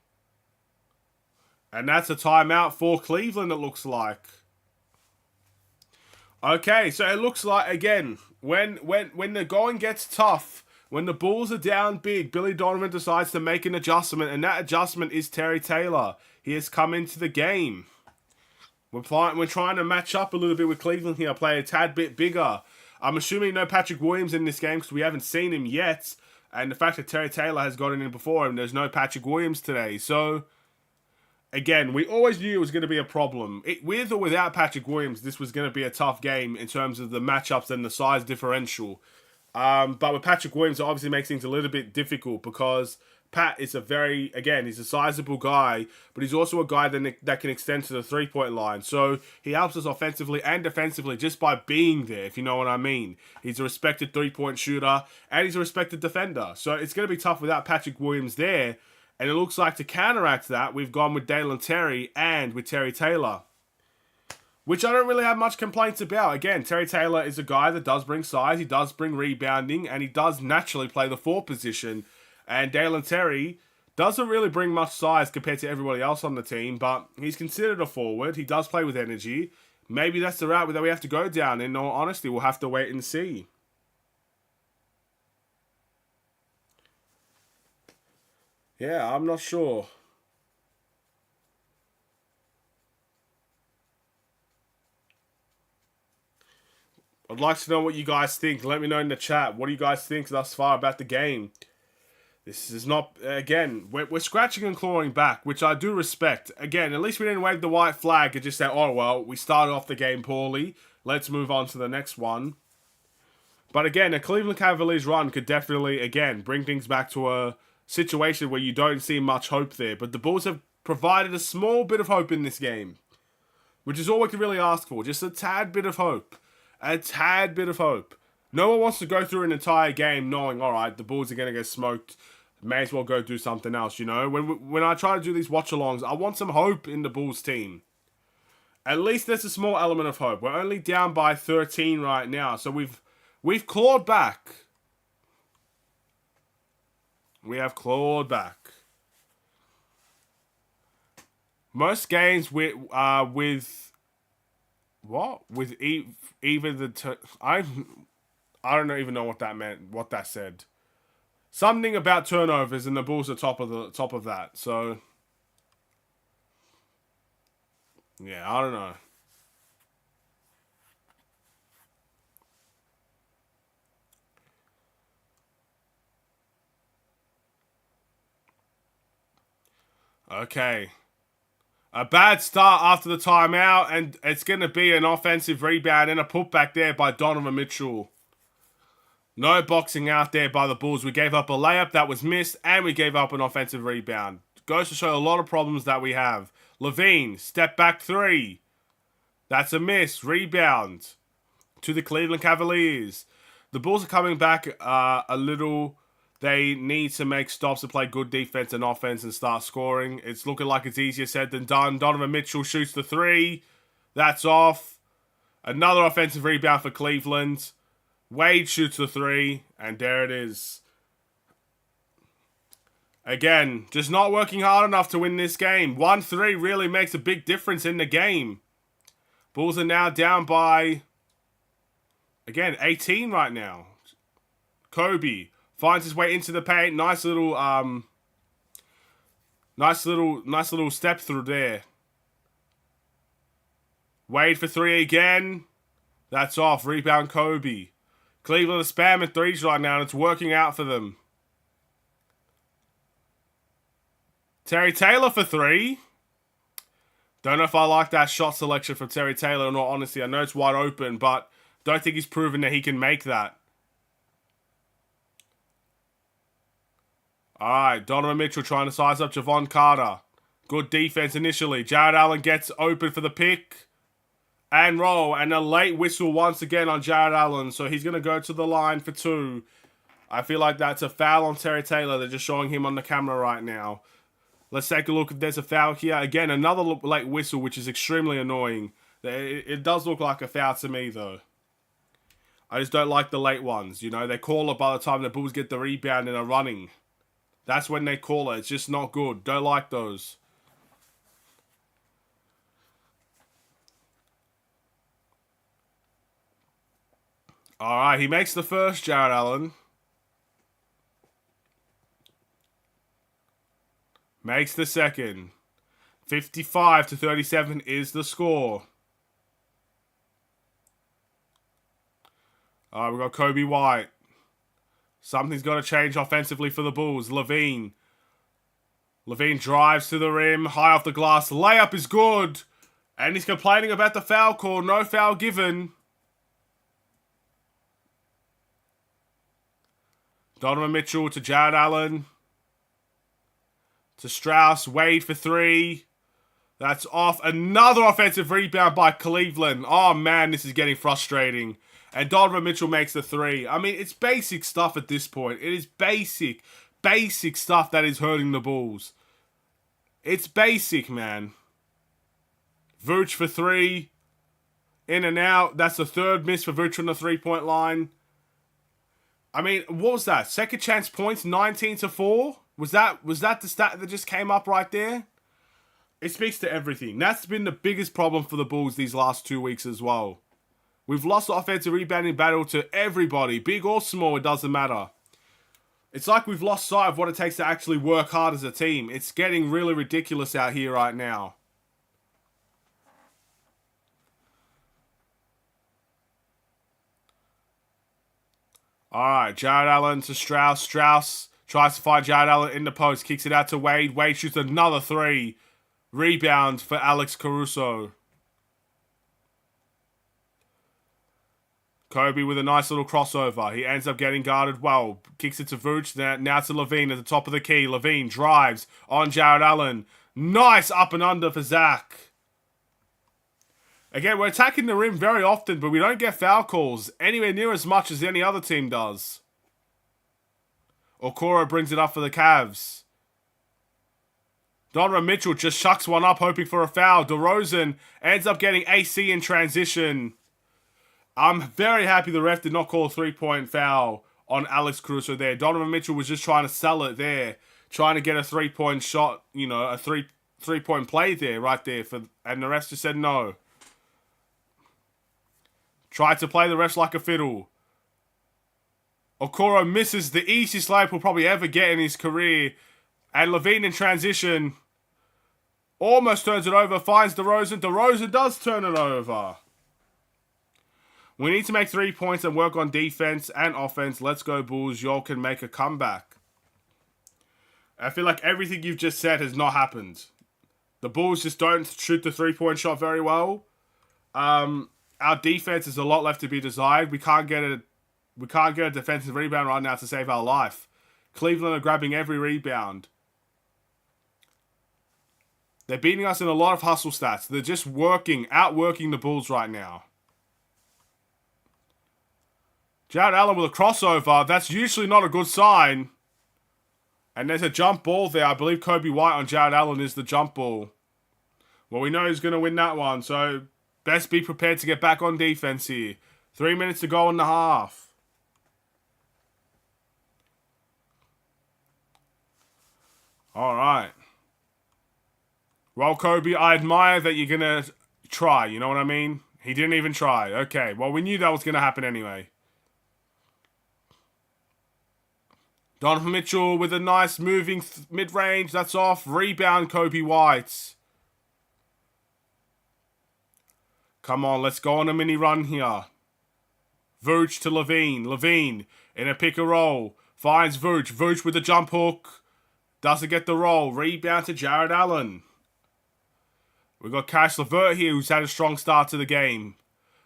And that's a timeout for Cleveland, it looks like. Okay, so it looks like, again, when the going gets tough, when the Bulls are down big, Billy Donovan decides to make an adjustment, and that adjustment is Terry Taylor. He has come into the game. We're trying to match up a little bit with Cleveland here, play a tad bit bigger. I'm assuming no Patrick Williams in this game because we haven't seen him yet. And the fact that Terry Taylor has gotten in before him, there's no Patrick Williams today. So, again, we always knew it was going to be a problem. With or without Patrick Williams, this was going to be a tough game in terms of the matchups and the size differential. But with Patrick Williams, it obviously makes things a little bit difficult because Pat is he's a sizable guy, but he's also a guy that can extend to the three-point line. So he helps us offensively and defensively just by being there, if you know what I mean. He's a respected three-point shooter, and he's a respected defender. So it's going to be tough without Patrick Williams there. And it looks like to counteract that, we've gone with Dalen Terry and with Terry Taylor, which I don't really have much complaints about. Again, Terry Taylor is a guy that does bring size, he does bring rebounding, and he does naturally play the 4 position. And Dalen Terry doesn't really bring much size compared to everybody else on the team, but he's considered a forward. He does play with energy. Maybe that's the route that we have to go down. In all honesty, we'll have to wait and see. Yeah, I'm not sure. I'd like to know what you guys think. Let me know in the chat. What do you guys think thus far about the game? This is not, again, we're scratching and clawing back, which I do respect. Again, at least we didn't wave the white flag and just say, oh, well, we started off the game poorly. Let's move on to the next one. But again, a Cleveland Cavaliers run could definitely, again, bring things back to a situation where you don't see much hope there. But the Bulls have provided a small bit of hope in this game, which is all we can really ask for. Just a tad bit of hope. A tad bit of hope. No one wants to go through an entire game knowing, all right, the Bulls are going to get smoked. May as well go do something else, you know? When I try to do these watch-alongs, I want some hope in the Bulls team. At least there's a small element of hope. We're only down by 13 right now, so we've clawed back. We have clawed back. Most games with what? With either the... I don't even know what that meant, what that said. Something about turnovers, and the Bulls are top of that. So, yeah, I don't know. Okay. A bad start after the timeout, and it's going to be an offensive rebound and a putback there by Donovan Mitchell. No boxing out there by the Bulls. We gave up a layup that was missed, and we gave up an offensive rebound. Goes to show a lot of problems that we have. Levine, step back 3. That's a miss. Rebound to the Cleveland Cavaliers. The Bulls are coming back a little. They need to make stops to play good defense and offense and start scoring. It's looking like it's easier said than done. Donovan Mitchell shoots the 3. That's off. Another offensive rebound for Cleveland. Wade shoots the 3, and there it is. Again, just not working hard enough to win this game. 1-3 really makes a big difference in the game. Bulls are now down by, again, 18 right now. Kobe finds his way into the paint. Nice little Nice little step through there. Wade for three again. That's off. Rebound Kobe. Cleveland are spamming threes right now, and it's working out for them. Terry Taylor for three. Don't know if I like that shot selection from Terry Taylor, in all honesty. I know it's wide open, but don't think he's proven that he can make that. Alright, Donovan Mitchell trying to size up Javon Carter. Good defense initially. Jared Allen gets open for the pick. And roll. And a late whistle once again on Jared Allen. So he's going to go to the line for two. I feel like that's a foul on Terry Taylor. They're just showing him on the camera right now. Let's take a look if there's a foul here. Again, another late whistle, which is extremely annoying. It does look like a foul to me, though. I just don't like the late ones. You know, they call it by the time the Bulls get the rebound and are running. That's when they call it. It's just not good. Don't like those. Alright, he makes the first, Jared Allen. Makes the second. 55-37 is the score. Alright, we've got Kobe White. Something's got to change offensively for the Bulls. Levine drives to the rim. High off the glass. Layup is good. And he's complaining about the foul call. No foul given. Donovan Mitchell to Jared Allen. To Strauss. Wade for three. That's off. Another offensive rebound by Cleveland. Oh, man, this is getting frustrating. And Donovan Mitchell makes the three. I mean, it's basic stuff at this point. It is basic stuff that is hurting the Bulls. It's basic, man. Vooch for three. In and out. That's the third miss for Vooch on the three-point line. I mean, what was that? Second chance points, 19-4? Was that the stat that just came up right there? It speaks to everything. That's been the biggest problem for the Bulls these last 2 weeks as well. We've lost the offensive rebounding battle to everybody. Big or small, it doesn't matter. It's like we've lost sight of what it takes to actually work hard as a team. It's getting really ridiculous out here right now. Alright, Jared Allen to Strauss. Strauss tries to find Jared Allen in the post. Kicks it out to Wade. Wade shoots another three. Rebound for Alex Caruso. Kobe with a nice little crossover. He ends up getting guarded well. Kicks it to Vooch. Now to Levine at the top of the key. Levine drives on Jared Allen. Nice up and under for Zach. Again, we're attacking the rim very often, but we don't get foul calls anywhere near as much as any other team does. Okoro brings it up for the Cavs. Donovan Mitchell just shucks one up, hoping for a foul. DeRozan ends up getting AC in transition. I'm very happy the ref did not call a three-point foul on Alex Caruso there. Donovan Mitchell was just trying to sell it there. Trying to get a three-point shot, you know, a three-point play there, right there. And the refs just said no. Tried to play the refs like a fiddle. Okoro misses the easiest layup he'll probably ever get in his career. And Levine in transition almost turns it over. Finds DeRozan. DeRozan does turn it over. We need to make 3 points and work on defense and offense. Let's go, Bulls. Y'all can make a comeback. I feel like everything you've just said has not happened. The Bulls just don't shoot the three-point shot very well. Our defense is a lot left to be desired. We can't get a defensive rebound right now to save our life. Cleveland are grabbing every rebound. They're beating us in a lot of hustle stats. They're just outworking the Bulls right now. Jared Allen with a crossover. That's usually not a good sign. And there's a jump ball there. I believe Kobe White on Jared Allen is the jump ball. Well, we know he's going to win that one. So, best be prepared to get back on defense here. 3 minutes to go in the half. Alright. Well, Kobe, I admire that you're going to try. You know what I mean? He didn't even try. Okay, well, we knew that was going to happen anyway. Donovan Mitchell with a nice moving mid-range. That's off. Rebound, Kobe White. Come on, let's go on a mini run here. Vooch to Levine. Levine in a pick and roll. Finds Vooch. Vooch with a jump hook. Doesn't get the roll. Rebound to Jared Allen. We've got Cash LeVert here, who's had a strong start to the game.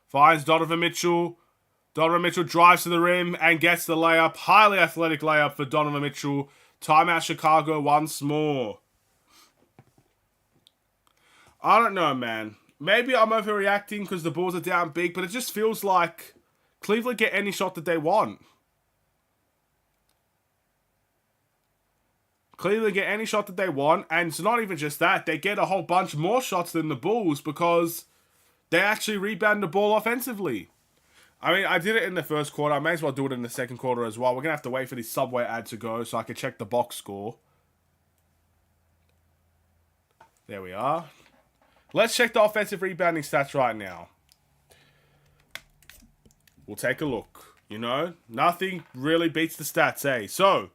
Finds Donovan Mitchell. Donovan Mitchell drives to the rim and gets the layup. Highly athletic layup for Donovan Mitchell. Timeout Chicago once more. I don't know, man. Maybe I'm overreacting because the Bulls are down big, but it just feels like Cleveland get any shot that they want. Cleveland get any shot that they want, and it's not even just that. They get a whole bunch more shots than the Bulls because they actually rebound the ball offensively. I mean, I did it in the first quarter. I may as well do it in the second quarter as well. We're going to have to wait for this Subway ad to go so I can check the box score. There we are. Let's check the offensive rebounding stats right now. We'll take a look. You know, nothing really beats the stats, eh? So,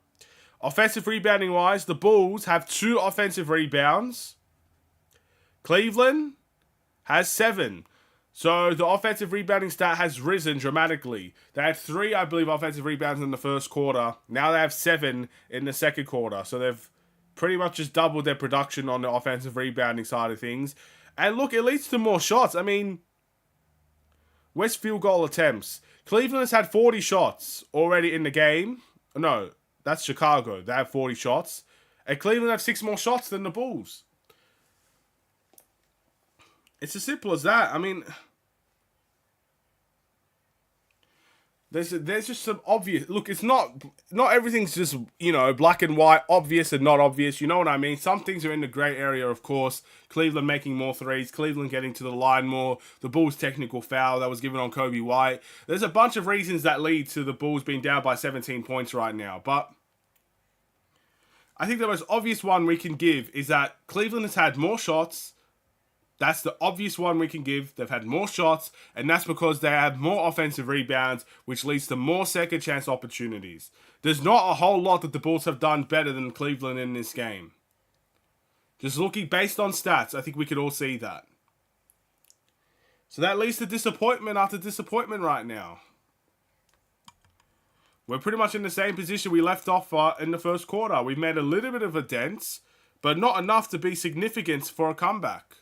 offensive rebounding wise, the Bulls have 2 offensive rebounds. Cleveland has 7. So the offensive rebounding stat has risen dramatically. They had 3, I believe, offensive rebounds in the first quarter. Now they have 7 in the second quarter. So they've pretty much just doubled their production on the offensive rebounding side of things. And look, it leads to more shots. I mean, where's field goal attempts? Cleveland has had 40 shots already in the game. No, that's Chicago. They have 40 shots. And Cleveland have 6 more shots than the Bulls. It's as simple as that. I mean, there's just some obvious... Look, it's not everything's just, you know, black and white, obvious and not obvious. You know what I mean? Some things are in the grey area, of course. Cleveland making more threes. Cleveland getting to the line more. The Bulls' technical foul that was given on Kobe White. There's a bunch of reasons that lead to the Bulls being down by 17 points right now. But I think the most obvious one we can give is that Cleveland has had more shots. That's the obvious one we can give. They've had more shots, and that's because they have more offensive rebounds, which leads to more second chance opportunities. There's not a whole lot that the Bulls have done better than Cleveland in this game. Just looking based on stats, I think we could all see that. So that leads to disappointment after disappointment right now. We're pretty much in the same position we left off in the first quarter. We've made a little bit of a dent, but not enough to be significant for a comeback.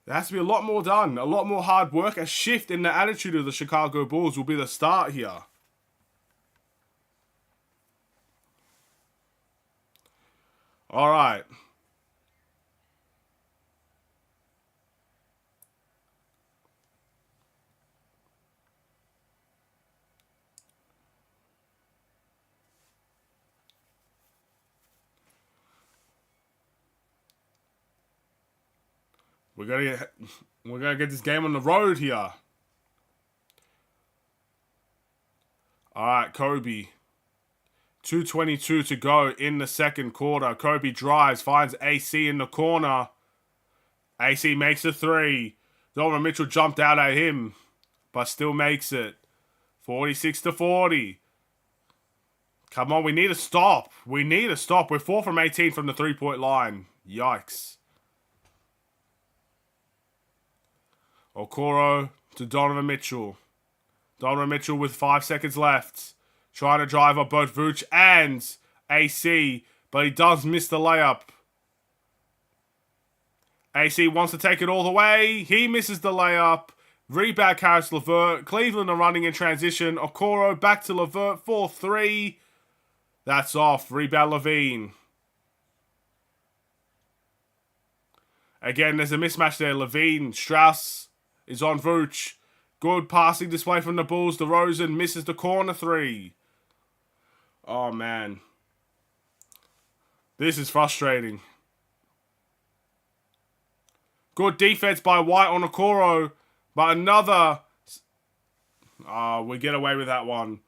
There has to be a lot more done, a lot more hard work. A shift in the attitude of the Chicago Bulls will be the start here. All right. We're gonna get this game on the road here. Alright, Kobe. 2:22 to go in the second quarter. Kobe drives, finds AC in the corner. AC makes a 3. Donovan Mitchell jumped out at him, but still makes it. 46-40. Come on, we need to stop. We need to stop. We're 4 from 18 from the 3-point line. Yikes. Okoro to Donovan Mitchell. Donovan Mitchell with 5 seconds left. Trying to drive up both Vooch and AC, but he does miss the layup. AC wants to take it all the way. He misses the layup. Rebound Caris LeVert. Cleveland are running in transition. Okoro back to LeVert. 4-3. That's off. Rebound Levine. Again, there's a mismatch there. Levine, Strauss is on Vooch. Good passing display from the Bulls. DeRozan misses the corner 3. Oh, man. This is frustrating. Good defense by White on Okoro. But another... we get away with that one.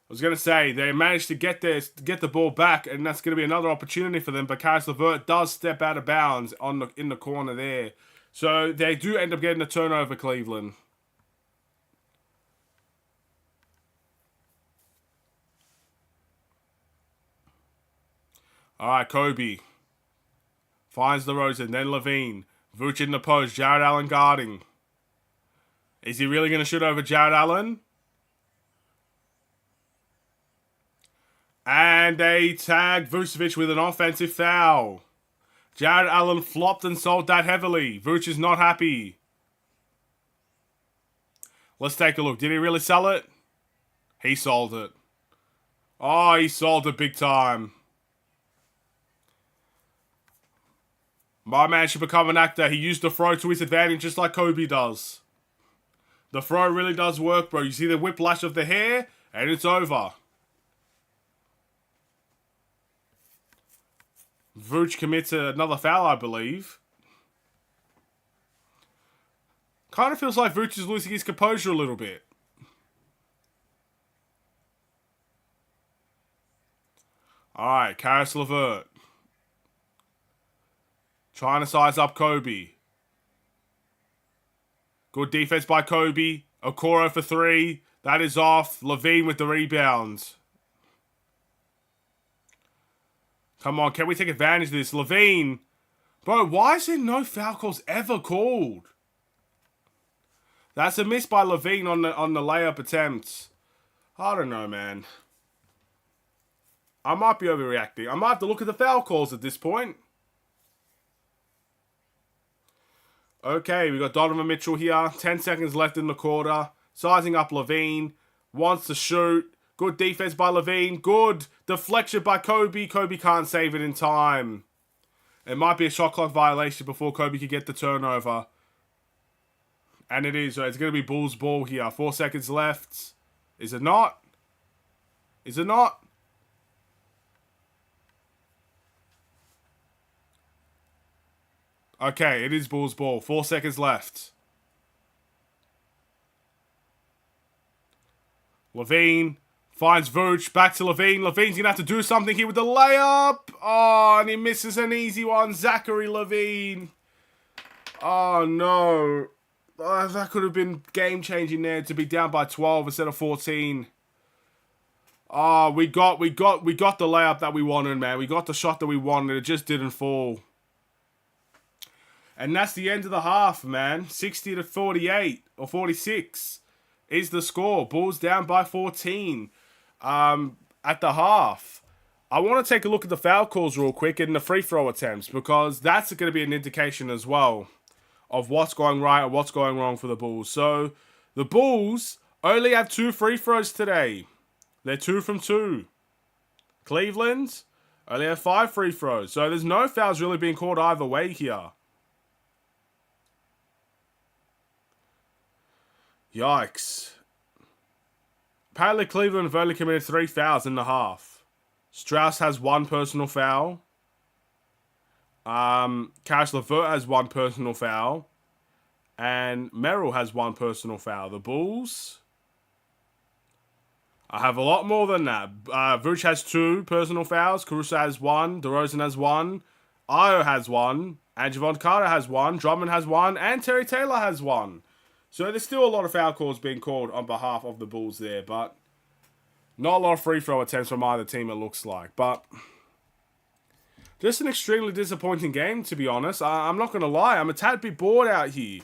I was going to say, they managed to get the ball back, and that's going to be another opportunity for them. But Caris LeVert does step out of bounds in the corner there. So they do end up getting a turnover, Cleveland. Alright, Kobe. Finds DeRozan, then Levine. Vooch in the post, Jared Allen guarding. Is he really going to shoot over Jared Allen? And they tag Vucevic with an offensive foul. Jared Allen flopped and sold that heavily. Vooch is not happy. Let's take a look. Did he really sell it? He sold it. Oh, he sold it big time. My man should become an actor. He used the throw to his advantage just like Kobe does. The throw really does work, bro. You see the whiplash of the hair, and it's over. Vooch commits another foul, I believe. Kind of feels like Vooch is losing his composure a little bit. Alright, Karis LeVert. Trying to size up Kobe. Good defense by Kobe. Okoro for three. That is off. Levine with the rebounds. Come on, can we take advantage of this? Levine. Bro, why is there no foul calls ever called? That's a miss by Levine on the layup attempts. I don't know, man. I might be overreacting. I might have to look at the foul calls at this point. Okay, we got Donovan Mitchell here. 10 seconds left in the quarter. Sizing up Levine. Wants to shoot. Good defense by Levine. Good deflection by Kobe. Kobe can't save it in time. It might be a shot clock violation before Kobe could get the turnover. And it is. So it's going to be Bulls ball here. 4 seconds left. Is it not? Is it not? Okay, it is Bulls ball. 4 seconds left. Levine finds Vooch. Back to Levine. Levine's going to have to do something here with the layup. Oh, and he misses an easy one. Zachary Levine. Oh, no. Oh, that could have been game-changing there to be down by 12 instead of 14. Oh, we got the layup that we wanted, man. We got the shot that we wanted. It just didn't fall. And that's the end of the half, man. 60 to 48 or 46 is the score. Bulls down by 14 at the half. I want to take a look at the foul calls real quick and the free throw attempts because that's going to be an indication as well of what's going right and what's going wrong for the Bulls. So the Bulls only have 2 free throws today. They're 2 from 2. Cleveland only have 5 free throws. So there's no fouls really being called either way here. Yikes. Apparently Cleveland have only committed 3 fouls in the half. Strauss has 1 personal foul. Karis LeVert has 1 personal foul. And Merrill has 1 personal foul. The Bulls, I have a lot more than that. Vooch has 2 personal fouls. Caruso has 1. DeRozan has 1. Ayo has 1. And Javon Carter has 1. Drummond has 1. And Terry Taylor has 1. So there's still a lot of foul calls being called on behalf of the Bulls there, but not a lot of free throw attempts from either team, it looks like. But just an extremely disappointing game, to be honest. I'm not going to lie. I'm a tad bit bored out here.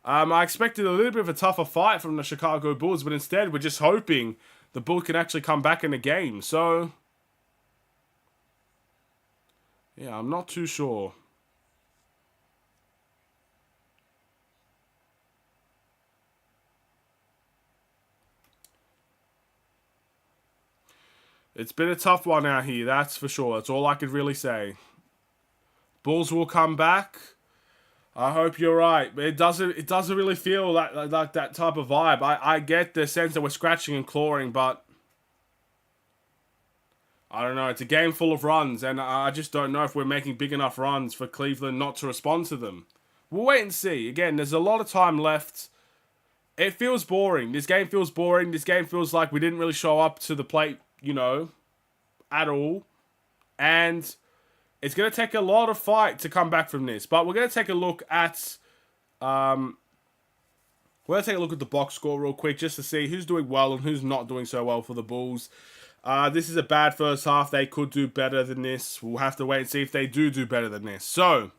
I expected a little bit of a tougher fight from the Chicago Bulls, but instead we're just hoping the Bulls can actually come back in the game. So, yeah, I'm not too sure. It's been a tough one out here, that's for sure. That's all I could really say. Bulls will come back. I hope you're right. But it doesn't really feel like that type of vibe. I get the sense that we're scratching and clawing, but I don't know. It's a game full of runs, and I just don't know if we're making big enough runs for Cleveland not to respond to them. We'll wait and see. Again, there's a lot of time left. It feels boring. This game feels boring. This game feels like we didn't really show up to the plate, at all. And it's going to take a lot of fight to come back from this. But we're going to take a look at the box score real quick just to see who's doing well and who's not doing so well for the Bulls. This is a bad first half. They could do better than this. We'll have to wait and see if they do better than this. So,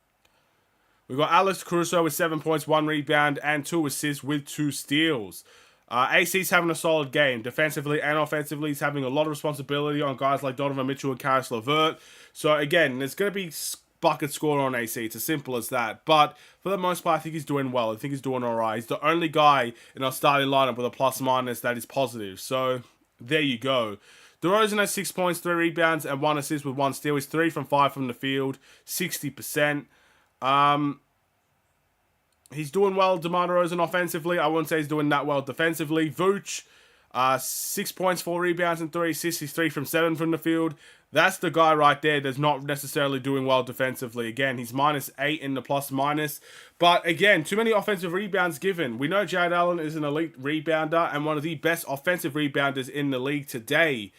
we've got Alex Caruso with 7 points, 1 rebound, and 2 assists with 2 steals. AC's having a solid game. Defensively and offensively, he's having a lot of responsibility on guys like Donovan Mitchell and Karis LeVert. So, again, there's going to be bucket scorer on AC. It's as simple as that. But for the most part, I think he's doing well. I think he's doing alright. He's the only guy in our starting lineup with a plus-minus that is positive. So, there you go. DeRozan has 6 points, 3 rebounds, and 1 assist with 1 steal. He's 3 from 5 from the field, 60%. He's doing well, DeMar DeRozan, offensively. I wouldn't say he's doing that well defensively. Vooch, 6 points, 4 rebounds, and 3 assists. He's 3 from 7 from the field. That's the guy right there that's not necessarily doing well defensively. Again, he's -8 in the plus-minus. But again, too many offensive rebounds given. We know Jared Allen is an elite rebounder and one of the best offensive rebounders in the league today.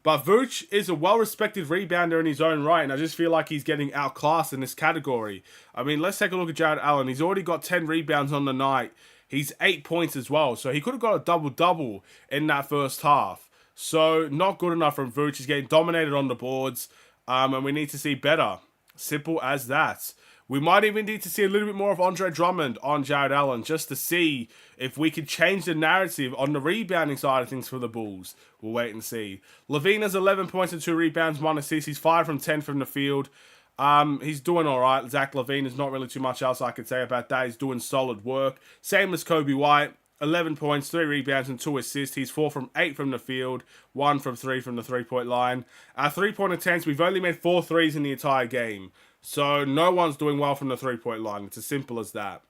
But Vooch is a well-respected rebounder in his own right, and I just feel like he's getting outclassed in this category. I mean, let's take a look at Jared Allen. He's already got 10 rebounds on the night. He's 8 points as well, so he could have got a double-double in that first half. So, not good enough from Vooch. He's getting dominated on the boards, and we need to see better. Simple as that. We might even need to see a little bit more of Andre Drummond on Jared Allen just to see if we can change the narrative on the rebounding side of things for the Bulls. We'll wait and see. LaVine has 11 points and 2 rebounds, 1 assist. He's 5 from 10 from the field. He's doing all right. Zach LaVine, there's not really too much else I could say about that. He's doing solid work. Same as Kobe White. 11 points, 3 rebounds, and 2 assists. He's 4 from 8 from the field, 1 from 3 from the three-point line. Our three-point attempts, we've only made 4 threes in the entire game. So no one's doing well from the three-point line. It's as simple as that.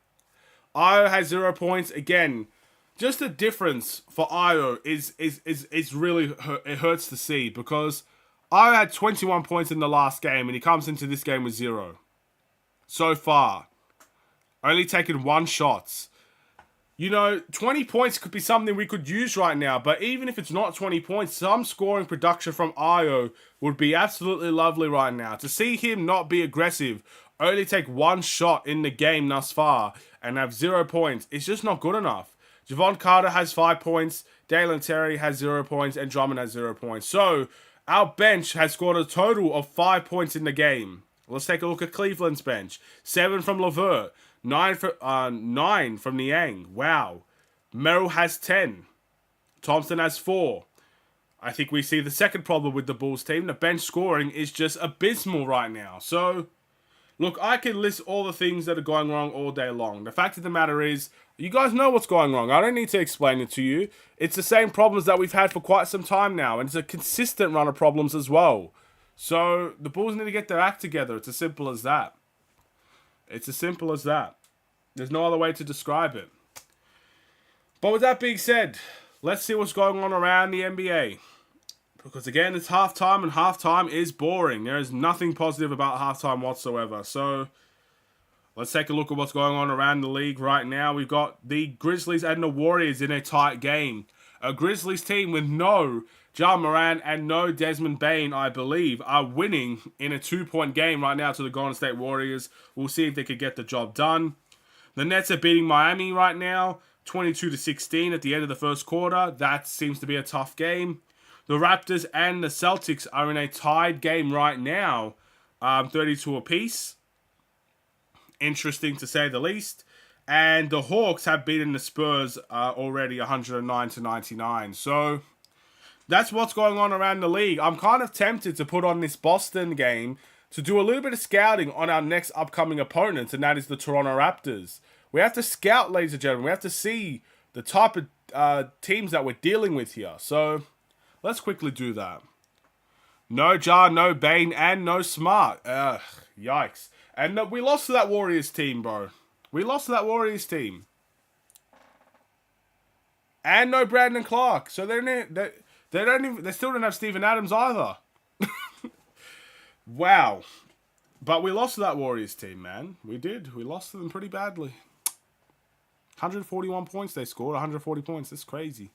Io has 0 points. Again, just the difference for Io is really, it hurts to see because Io had 21 points in the last game and he comes into this game with 0. So far. Only taken 1 shot. You know, 20 points could be something we could use right now, but even if it's not 20 points, some scoring production from Io would be absolutely lovely right now. To see him not be aggressive, only take 1 shot in the game thus far, and have 0 points, it's just not good enough. Javon Carter has 5 points, Dalen Terry has 0 points, and Drummond has 0 points. So, our bench has scored a total of 5 points in the game. Let's take a look at Cleveland's bench. 7 from LeVert. 9 from Niang. Wow. Merrill has 10. Thompson has 4. I think we see the second problem with the Bulls team. The bench scoring is just abysmal right now. So, look, I can list all the things that are going wrong all day long. The fact of the matter is, you guys know what's going wrong. I don't need to explain it to you. It's the same problems that we've had for quite some time now. And it's a consistent run of problems as well. So, the Bulls need to get their act together. It's as simple as that. It's as simple as that. There's no other way to describe it. But with that being said, let's see what's going on around the NBA. Because again, it's halftime and halftime is boring. There is nothing positive about halftime whatsoever. So, let's take a look at what's going on around the league right now. We've got the Grizzlies and the Warriors in a tight game. A Grizzlies team with no Ja Morant and no Desmond Bane, I believe, are winning in a 2-point game right now to the Golden State Warriors. We'll see if they could get the job done. The Nets are beating Miami right now, 22-16 at the end of the first quarter. That seems to be a tough game. The Raptors and the Celtics are in a tied game right now, 32 apiece. Interesting to say the least. And the Hawks have beaten the Spurs already 109-99. So, that's what's going on around the league. I'm kind of tempted to put on this Boston game to do a little bit of scouting on our next upcoming opponent, and that is the Toronto Raptors. We have to scout, ladies and gentlemen. We have to see the type of teams that we're dealing with here. So, let's quickly do that. No Ja, no Bane, and no Smart. Ugh, yikes. And we lost to that Warriors team, bro. We lost to that Warriors team. And no Brandon Clark. So they still don't have Steven Adams either. Wow. But we lost to that Warriors team, man. We did. We lost to them pretty badly. 141 points they scored. 140 points. That's crazy.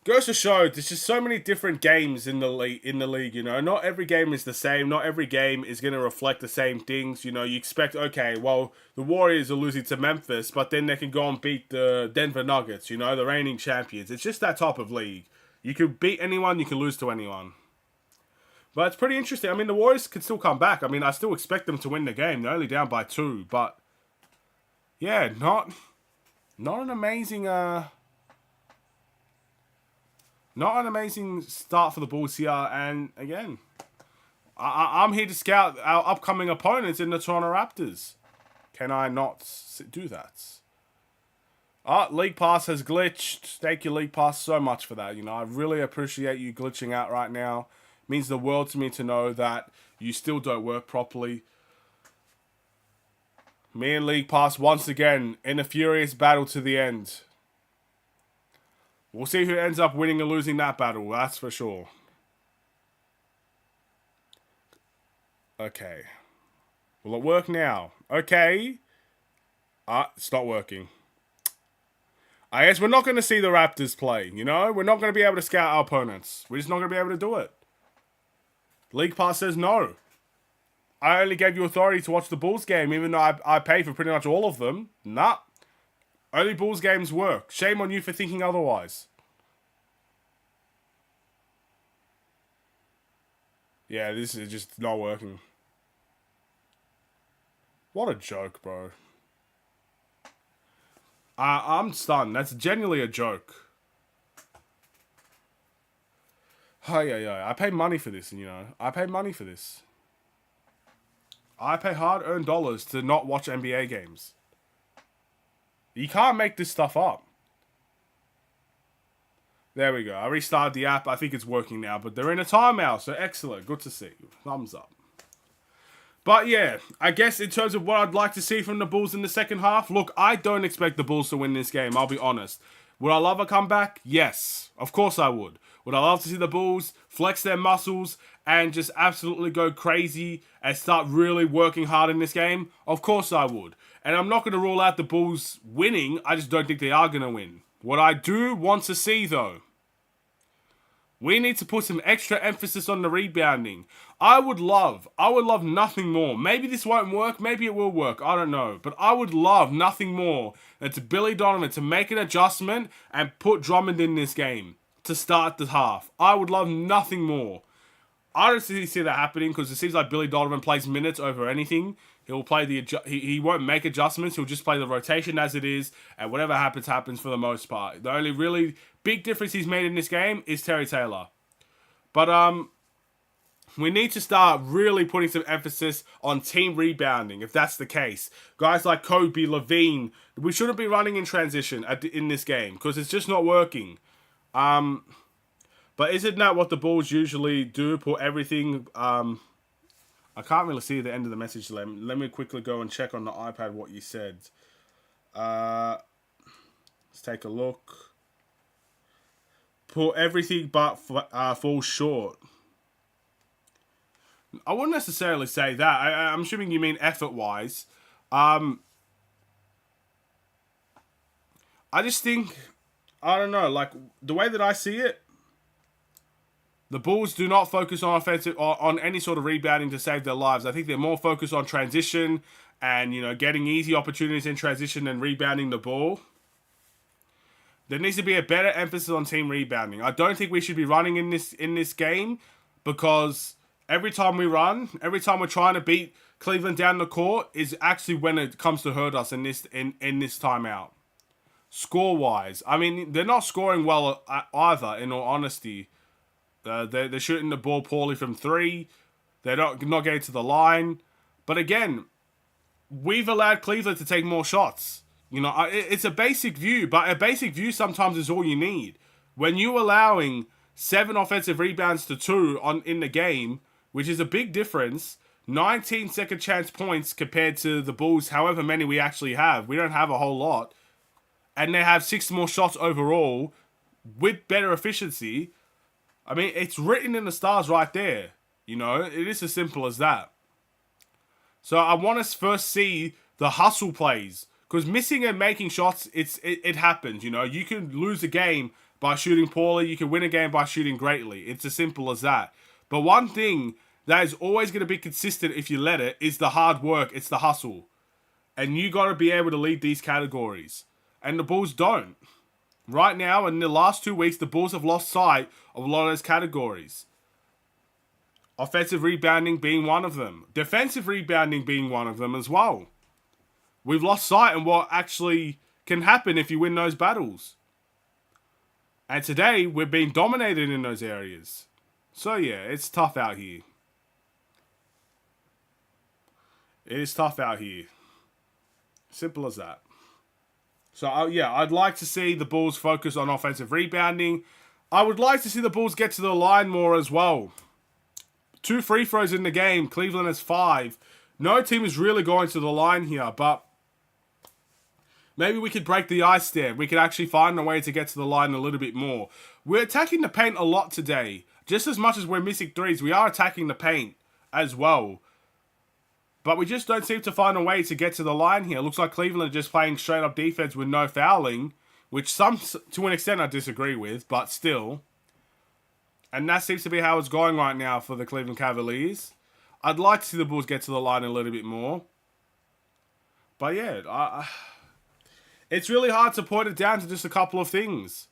Goes to show, there's just so many different games in the league, you know. Not every game is the same. Not every game is going to reflect the same things. You know, you expect, okay, well, the Warriors are losing to Memphis, but then they can go and beat the Denver Nuggets, you know, the reigning champions. It's just that type of league. You could beat anyone, you can lose to anyone. But it's pretty interesting. I mean, the Warriors could still come back. I mean, I still expect them to win the game. They're only down by 2, but yeah, not an amazing not an amazing start for the Bulls here. And again, I'm here to scout our upcoming opponents in the Toronto Raptors. Can I not do that? League Pass has glitched. Thank you, League Pass, so much for that. You know, I really appreciate you glitching out right now. It means the world to me to know that you still don't work properly. Me and League Pass once again in a furious battle to the end. We'll see who ends up winning and losing that battle, that's for sure. Okay. Will it work now? Okay. It's not working. I guess we're not going to see the Raptors play, you know? We're not going to be able to scout our opponents. We're just not going to be able to do it. League Pass says no. I only gave you authority to watch the Bulls game, even though I pay for pretty much all of them. Nah. Only Bulls games work. Shame on you for thinking otherwise. Yeah, this is just not working. What a joke, bro. I'm stunned. That's genuinely a joke. Oh, yeah. I pay money for this, you know. I pay money for this. I pay hard-earned dollars to not watch NBA games. You can't make this stuff up. There we go. I restarted the app. I think it's working now, but they're in a timeout, so excellent. Good to see. Thumbs up. But yeah, I guess in terms of what I'd like to see from the Bulls in the second half, look, I don't expect the Bulls to win this game, I'll be honest. Would I love a comeback? Yes. Of course I would. Would I love to see the Bulls flex their muscles and just absolutely go crazy and start really working hard in this game? Of course I would. And I'm not going to rule out the Bulls winning, I just don't think they are going to win. What I do want to see, though, we need to put some extra emphasis on the rebounding. I would love nothing more. Maybe this won't work, maybe it will work, I don't know. But I would love nothing more than to Billy Donovan to make an adjustment and put Drummond in this game to start the half. I would love nothing more. I don't see that happening because it seems like Billy Donovan plays minutes over anything. He'll play he won't make adjustments. He'll just play the rotation as it is, and whatever happens, happens for the most part. The only really big difference he's made in this game is Terry Taylor. But we need to start really putting some emphasis on team rebounding, if that's the case. Guys like Kobe, Levine, we shouldn't be running in transition in this game because it's just not working. But isn't that what the Bulls usually do? Put everything... I can't really see the end of the message. Let me quickly go and check on the iPad what you said. Let's take a look. Put everything but fall short. I wouldn't necessarily say that. I'm assuming you mean effort-wise. I just think... I don't know. Like, the way that I see it, the Bulls do not focus on offensive or on any sort of rebounding to save their lives. I think they're more focused on transition and, you know, getting easy opportunities in transition and rebounding the ball. There needs to be a better emphasis on team rebounding. I don't think we should be running in this game because every time we run, every time we're trying to beat Cleveland down the court is actually when it comes to hurt us in this timeout. Score-wise, I mean, they're not scoring well either, in all honesty. They're shooting the ball poorly from 3. They're not getting to the line. But again, we've allowed Cleveland to take more shots. You know, it's a basic view, but a basic view sometimes is all you need. When you're allowing 7 offensive rebounds to 2 in the game, which is a big difference, 19 second chance points compared to the Bulls, however many we actually have. We don't have a whole lot. And they have 6 more shots overall with better efficiency. I mean, it's written in the stars right there. You know, it is as simple as that. So I want to first see the hustle plays. Because missing and making shots, it happens, you know. You can lose a game by shooting poorly. You can win a game by shooting greatly. It's as simple as that. But one thing that is always going to be consistent if you let it is the hard work. It's the hustle. And you got to be able to lead these categories. And the Bulls don't. Right now, in the last 2 weeks, the Bulls have lost sight of a lot of those categories. Offensive rebounding being one of them. Defensive rebounding being one of them as well. We've lost sight of what actually can happen if you win those battles. And today, we're being dominated in those areas. So yeah, it's tough out here. It is tough out here. Simple as that. So yeah, I'd like to see the Bulls focus on offensive rebounding. I would like to see the Bulls get to the line more as well. 2 free throws in the game. Cleveland has 5. No team is really going to the line here, but maybe we could break the ice there. We could actually find a way to get to the line a little bit more. We're attacking the paint a lot today. Just as much as we're missing threes, we are attacking the paint as well. But we just don't seem to find a way to get to the line here. It looks like Cleveland are just playing straight up defense with no fouling, which to an extent I disagree with, but still. And that seems to be how it's going right now for the Cleveland Cavaliers. I'd like to see the Bulls get to the line a little bit more. But yeah, it's really hard to point it down to just a couple of things.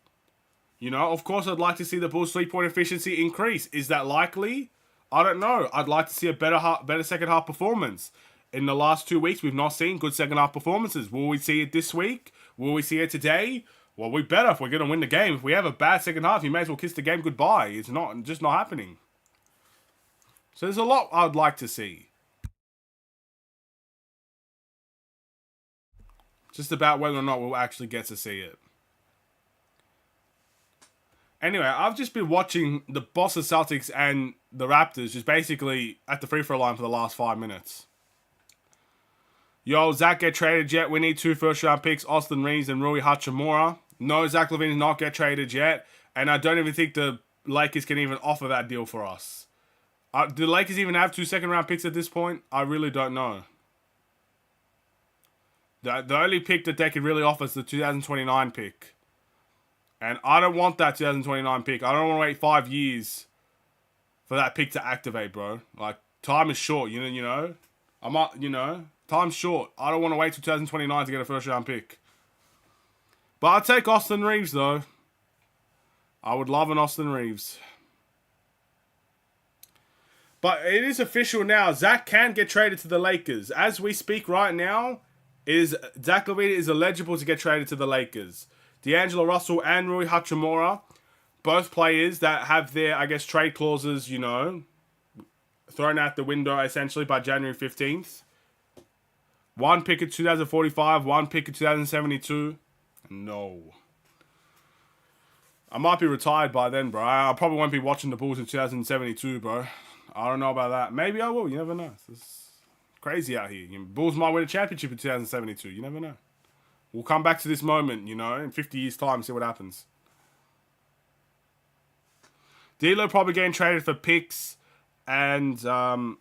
You know, of course I'd like to see the Bulls' three-point efficiency increase. Is that likely? I don't know. I'd like to see a better second half performance. In the last 2 weeks, we've not seen good second half performances. Will we see it this week? Will we see it today? Well, we better if we're going to win the game. If we have a bad second half, you may as well kiss the game goodbye. It's just not happening. So there's a lot I'd like to see. Just about whether or not we'll actually get to see it. Anyway, I've just been watching the Boston Celtics and the Raptors just basically at the free throw line for the last 5 minutes. Yo, Zach get traded yet? We need 2 first-round picks, Austin Reeves and Rui Hachimura. No, Zach LaVine is not get traded yet, and I don't even think the Lakers can even offer that deal for us. Do the Lakers even have 2 second-round picks at this point? I really don't know. The only pick that they could really offer is the 2029 pick. And I don't want that 2029 pick. I don't want to wait 5 years for that pick to activate, bro. Like, time is short, you know? Time's short. I don't want to wait till 2029 to get a first-round pick. But I'll take Austin Reeves, though. I would love an Austin Reeves. But it is official now. Zach can get traded to the Lakers. As we speak right now, Zach LaVine is eligible to get traded to the Lakers. D'Angelo Russell and Rui Hachimura, both players that have their, I guess, trade clauses, thrown out the window essentially by January 15th. 1 pick in 2045, 1 pick in 2072. No. I might be retired by then, bro. I probably won't be watching the Bulls in 2072, bro. I don't know about that. Maybe I will. You never know. It's crazy out here. Bulls might win a championship in 2072. You never know. We'll come back to this moment, in 50 years' time, see what happens. D'Lo probably getting traded for picks and hold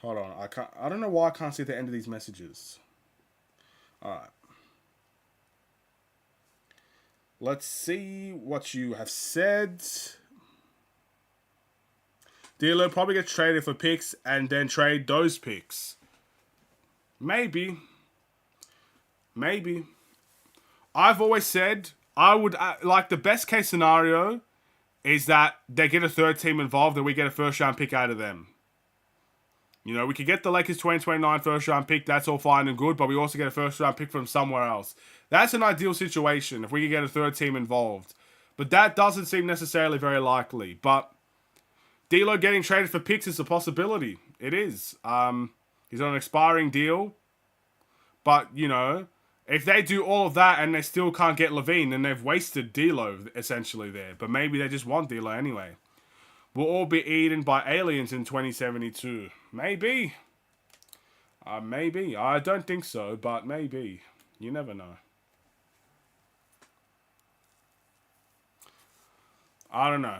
on, I don't know why I can't see the end of these messages. Alright. Let's see what you have said. D'Lo probably gets traded for picks and then trade those picks. Maybe. I've always said I would like the best case scenario is that they get a third team involved and we get a first round pick out of them. We could get the Lakers 2029 first round pick, that's all fine and good, but we also get a first round pick from somewhere else. That's an ideal situation if we could get a third team involved. But that doesn't seem necessarily very likely. But D'Lo getting traded for picks is a possibility. It is. He's on an expiring deal. But, if they do all of that and they still can't get LaVine, then they've wasted D'Lo essentially there. But maybe they just want D'Lo anyway. We'll all be eaten by aliens in 2072. Maybe. Maybe. I don't think so, but maybe. You never know. I don't know.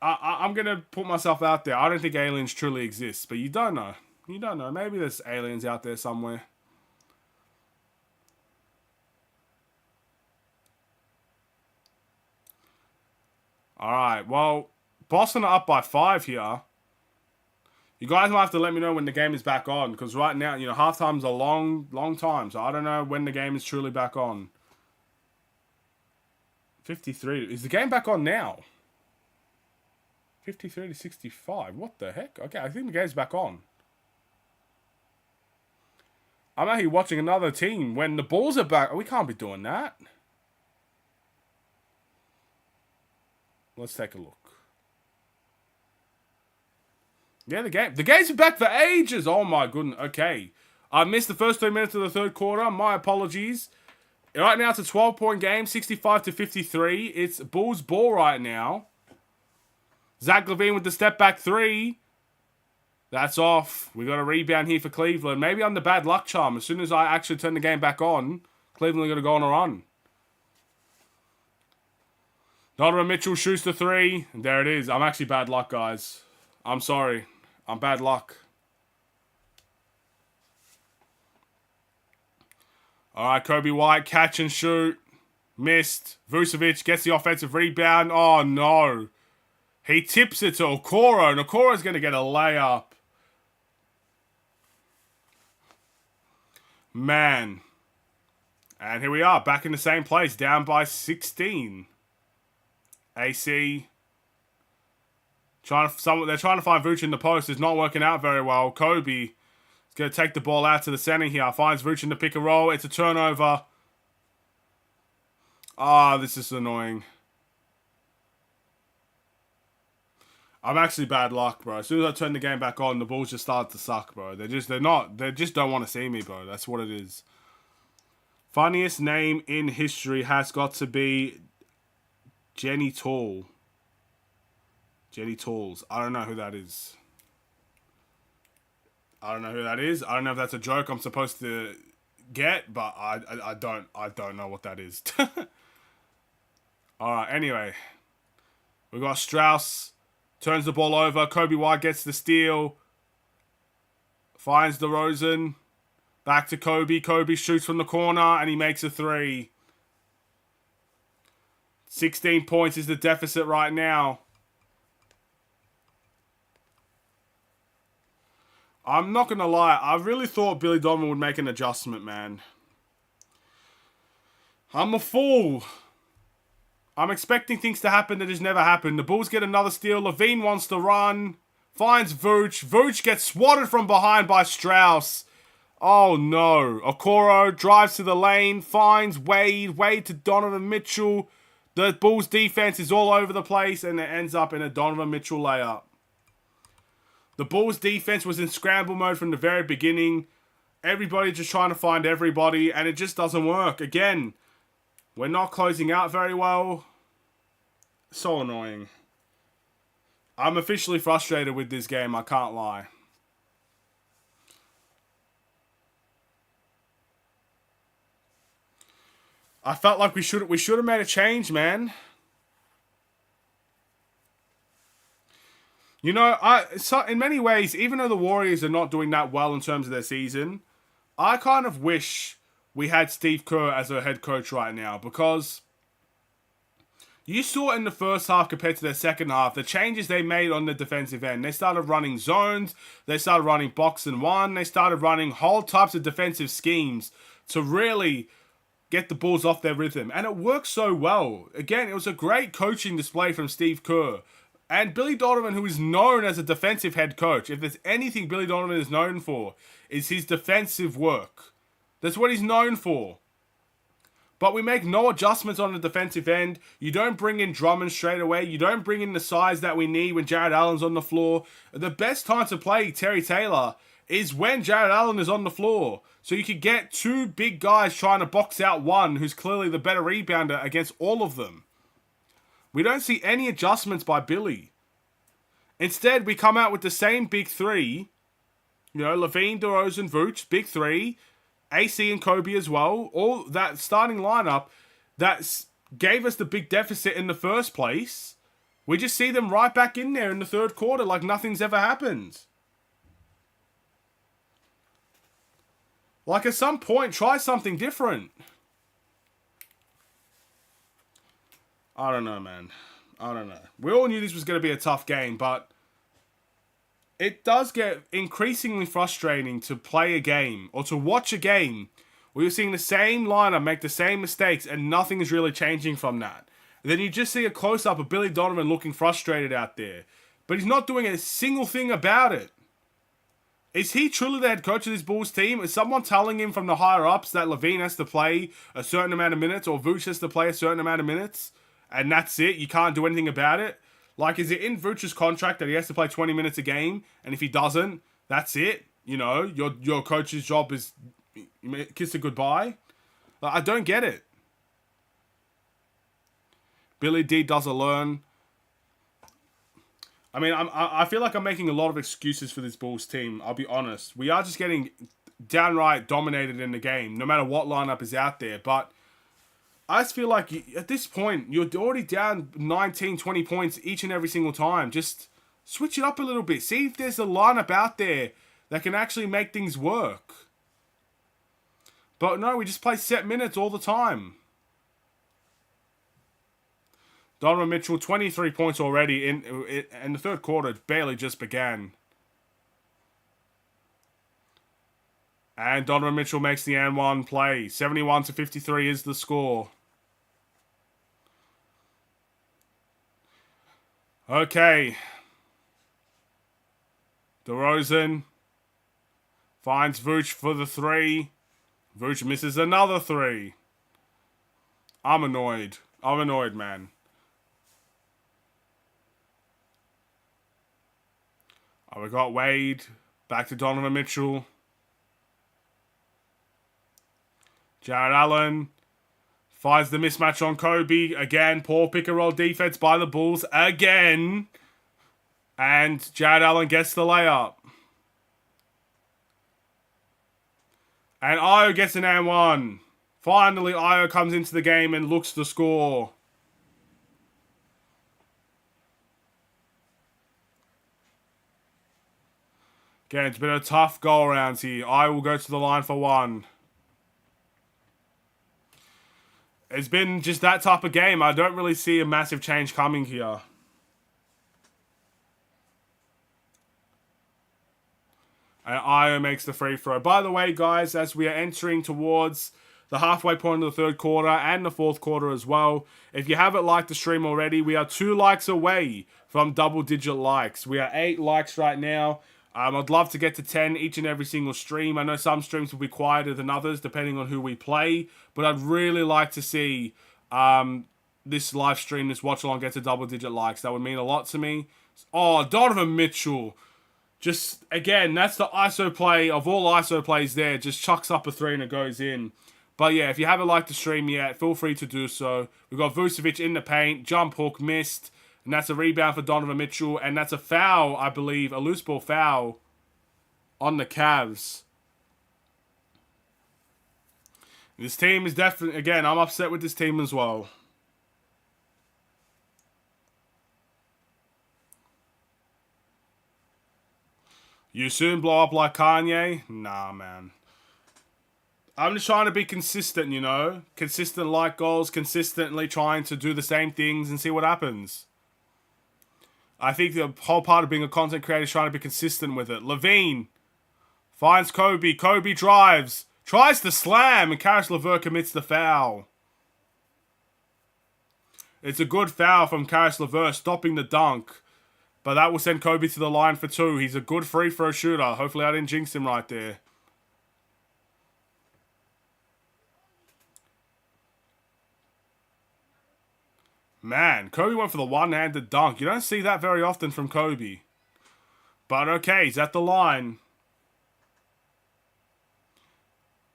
I'm going to put myself out there. I don't think aliens truly exist, but you don't know. You don't know. Maybe there's aliens out there somewhere. Alright, well, Boston are up by 5 here. You guys might have to let me know when the game is back on, because right now, halftime's a long time, so I don't know when the game is truly back on. 53. Is the game back on now? 53 to 65. What the heck? Okay, I think the game's back on. I'm out here watching another team when the Bulls are back. We can't be doing that. Let's take a look. Yeah, the game's been back for ages. Oh my goodness. Okay. I missed the first 2 minutes of the third quarter. My apologies. Right now it's a 12-point game, 65 to 53. It's Bulls ball right now. Zach LaVine with the step back three. That's off. We got a rebound here for Cleveland. Maybe I'm the bad luck charm. As soon as I actually turn the game back on, Cleveland are going to go on a run. Donovan Mitchell shoots the three. And there it is. I'm actually bad luck, guys. I'm sorry. I'm bad luck. All right, Kobe White, catch and shoot. Missed. Vucevic gets the offensive rebound. Oh, no. He tips it to Okoro, and Okoro's going to get a layup. Man. And here we are, back in the same place, down by 16. AC. They're trying to find Vooch in the post. It's not working out very well. Kobe is going to take the ball out to the center here. Finds Vooch in the pick and roll. It's a turnover. Ah, this is annoying. I'm actually bad luck, bro. As soon as I turn the game back on, the Bulls just start to suck, bro. They just don't want to see me, bro. That's what it is. Funniest name in history has got to be Jenny Tall. Jenny Talls. I don't know who that is. I don't know who that is. I don't know if that's a joke I'm supposed to get, but I don't know what that is. Alright, anyway. We got Strauss. Turns the ball over. Kobe White gets the steal. Finds DeRozan. Back to Kobe. Kobe shoots from the corner and he makes a three. 16 points is the deficit right now. I'm not going to lie. I really thought Billy Donovan would make an adjustment, man. I'm a fool. I'm expecting things to happen that has never happened. The Bulls get another steal. LaVine wants to run. Finds Vooch. Vooch gets swatted from behind by Strauss. Oh, no. Okoro drives to the lane. Finds Wade. Wade to Donovan Mitchell. The Bulls defense is all over the place. And it ends up in a Donovan Mitchell layup. The Bulls defense was in scramble mode from the very beginning. Everybody just trying to find everybody. And it just doesn't work. Again, we're not closing out very well. So annoying. I'm officially frustrated with this game. I can't lie. I felt like we should have made a change, man. You know, in many ways, even though the Warriors are not doing that well in terms of their season, I kind of wish we had Steve Kerr as a head coach right now, because you saw in the first half compared to their second half, the changes they made on the defensive end. They started running zones, they started running box and one, they started running whole types of defensive schemes to really get the Bulls off their rhythm. And it worked so well. Again, it was a great coaching display from Steve Kerr. And Billy Donovan, who is known as a defensive head coach, if there's anything Billy Donovan is known for, is his defensive work. That's what he's known for. But we make no adjustments on the defensive end. You don't bring in Drummond straight away. You don't bring in the size that we need when Jared Allen's on the floor. The best time to play Terry Taylor is when Jared Allen is on the floor. So you could get two big guys trying to box out one who's clearly the better rebounder against all of them. We don't see any adjustments by Billy. Instead, we come out with the same big three. You know, LaVine, DeRozan, Vooch, big three. AC and Kobe as well. All that starting lineup that gave us the big deficit in the first place. We just see them right back in there in the third quarter like nothing's ever happened. Like, at some point, try something different. I don't know, man. I don't know. We all knew this was going to be a tough game, but it does get increasingly frustrating to play a game or to watch a game where you're seeing the same lineup make the same mistakes and nothing is really changing from that. And then you just see a close-up of Billy Donovan looking frustrated out there. But he's not doing a single thing about it. Is he truly the head coach of this Bulls team? Is someone telling him from the higher-ups that Levine has to play a certain amount of minutes or Vooch has to play a certain amount of minutes? And that's it? You can't do anything about it? Like, is it in Vooch's contract that he has to play 20 minutes a game? And if he doesn't, that's it? You know, your coach's job is kiss it goodbye? Like, I don't get it. Billy D doesn't learn. I mean, I feel like I'm making a lot of excuses for this Bulls team. I'll be honest. We are just getting downright dominated in the game, no matter what lineup is out there. But I just feel like at this point, you're already down 19, 20 points each and every single time. Just switch it up a little bit. See if there's a lineup out there that can actually make things work. But no, we just play set minutes all the time. Donovan Mitchell, 23 points already in the third quarter. Barely just began. And Donovan Mitchell makes the and one play. 71-53 is the score. Okay. DeRozan finds Vooch for the three. Vooch misses another three. I'm annoyed. I'm annoyed, man. Oh, we got Wade. Back to Donovan Mitchell. Jared Allen finds the mismatch on Kobe. Again, poor pick-and-roll defense by the Bulls. Again. And Jared Allen gets the layup. And Io gets an and one. Finally, Io comes into the game and looks to score. Again, it's been a tough go-around here. I will go to the line for one. It's been just that type of game. I don't really see a massive change coming here. And Io makes the free throw. By the way, guys, as we are entering towards the halfway point of the third quarter and the fourth quarter as well, if you haven't liked the stream already, we are 2 likes away from double-digit likes. We are 8 likes right now. I'd love to get to 10 each and every single stream. I know some streams will be quieter than others, depending on who we play. But I'd really like to see this live stream, this watch-along, get to double-digit likes. That would mean a lot to me. Oh, Donovan Mitchell. Just, again, that's the ISO play of all ISO plays there. Just chucks up a three and it goes in. But yeah, if you haven't liked the stream yet, feel free to do so. We've got Vucevic in the paint. Jump hook, missed. And that's a rebound for Donovan Mitchell. And that's a foul, I believe. A loose ball foul on the Cavs. This team is definitely... Again, I'm upset with this team as well. You soon blow up like Kanye? Nah, man. I'm just trying to be consistent, you know? Consistent like goals, consistently trying to do the same things and see what happens. I think the whole part of being a content creator is trying to be consistent with it. Levine finds Kobe. Kobe drives. Tries to slam, and Karis LeVert commits the foul. It's a good foul from Karis LeVert, stopping the dunk. But that will send Kobe to the line for 2. He's a good free throw shooter. Hopefully I didn't jinx him right there. Man, Kobe went for the one-handed dunk. You don't see that very often from Kobe. But okay, he's at the line.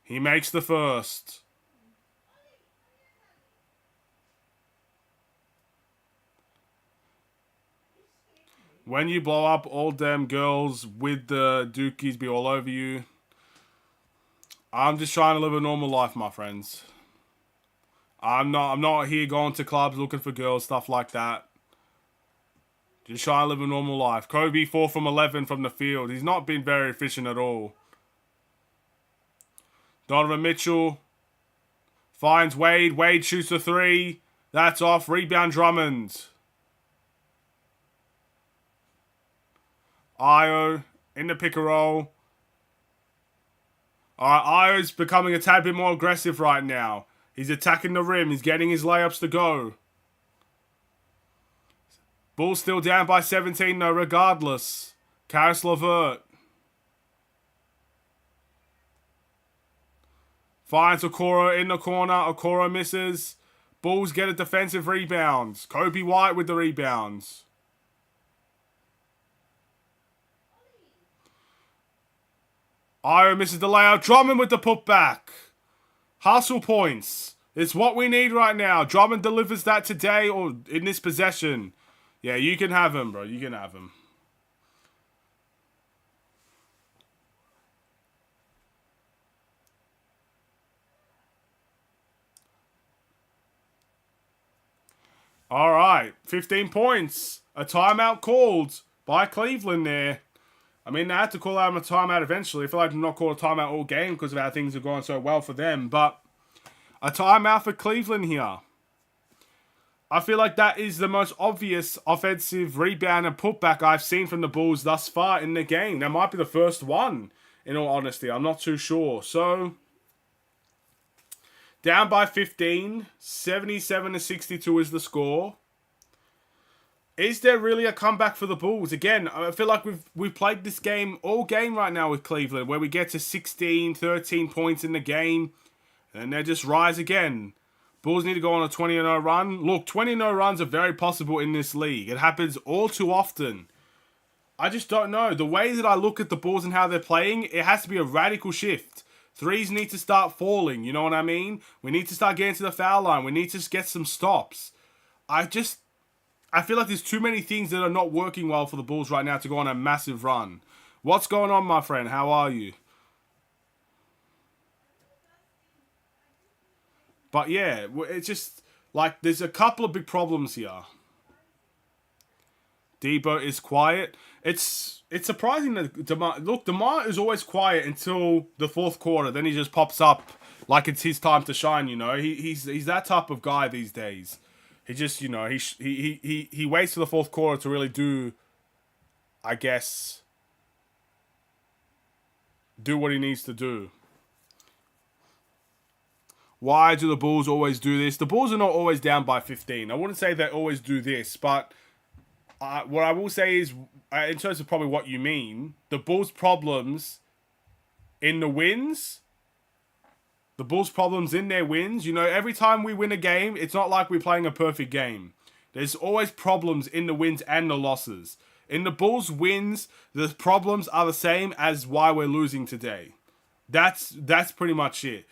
He makes the first. When you blow up, all them girls with the dookies be all over you. I'm just trying to live a normal life, my friends. I'm not here going to clubs looking for girls, stuff like that. Just trying to live a normal life. Kobe, 4 from 11 from the field. He's not been very efficient at all. Donovan Mitchell finds Wade. Wade shoots a 3. That's off. Rebound Drummond. Io in the pick and roll. Alright, Io's becoming a tad bit more aggressive right now. He's attacking the rim. He's getting his layups to go. Bulls still down by 17 though, regardless. Karis LeVert. Finds Okoro in the corner. Okoro misses. Bulls get a defensive rebound. Kobe White with the rebounds. Io misses the layout. Drummond with the putback. Hustle points. It's what we need right now. Drummond delivers that today or in this possession. Yeah, you can have him, bro. You can have him. All right, 15 points. A timeout called by Cleveland there. I mean, they had to call out a timeout eventually. I feel like they're not called a timeout all game because of how things are going so well for them. But a timeout for Cleveland here. I feel like that is the most obvious offensive rebound and putback I've seen from the Bulls thus far in the game. That might be the first one, in all honesty. I'm not too sure. So, down by 15. 77-62 is the score. Is there really a comeback for the Bulls? Again, I feel like we've played this game all game right now with Cleveland, where we get to 16, 13 points in the game, and they just rise again. Bulls need to go on a 20-0 run. Look, 20-0 runs are very possible in this league. It happens all too often. I just don't know. The way that I look at the Bulls and how they're playing, it has to be a radical shift. Threes need to start falling, you know what I mean? We need to start getting to the foul line. We need to get some stops. I feel like there's too many things that are not working well for the Bulls right now to go on a massive run. What's going on, my friend? How are you? But yeah, it's just like there's a couple of big problems here. Debo is quiet. It's surprising that DeMar is always quiet until the fourth quarter. Then he just pops up like it's his time to shine. You know, he's that type of guy these days. He just, you know, he waits for the fourth quarter to really do, I guess, do what he needs to do. Why do the Bulls always do this? The Bulls are not always down by 15. I wouldn't say they always do this, but what I will say is, in terms of probably what you mean, the Bulls' problems in the wins, the Bulls' problems in their wins, you know, every time we win a game, it's not like we're playing a perfect game. There's always problems in the wins and the losses. In the Bulls' wins, the problems are the same as why we're losing today. That's pretty much it.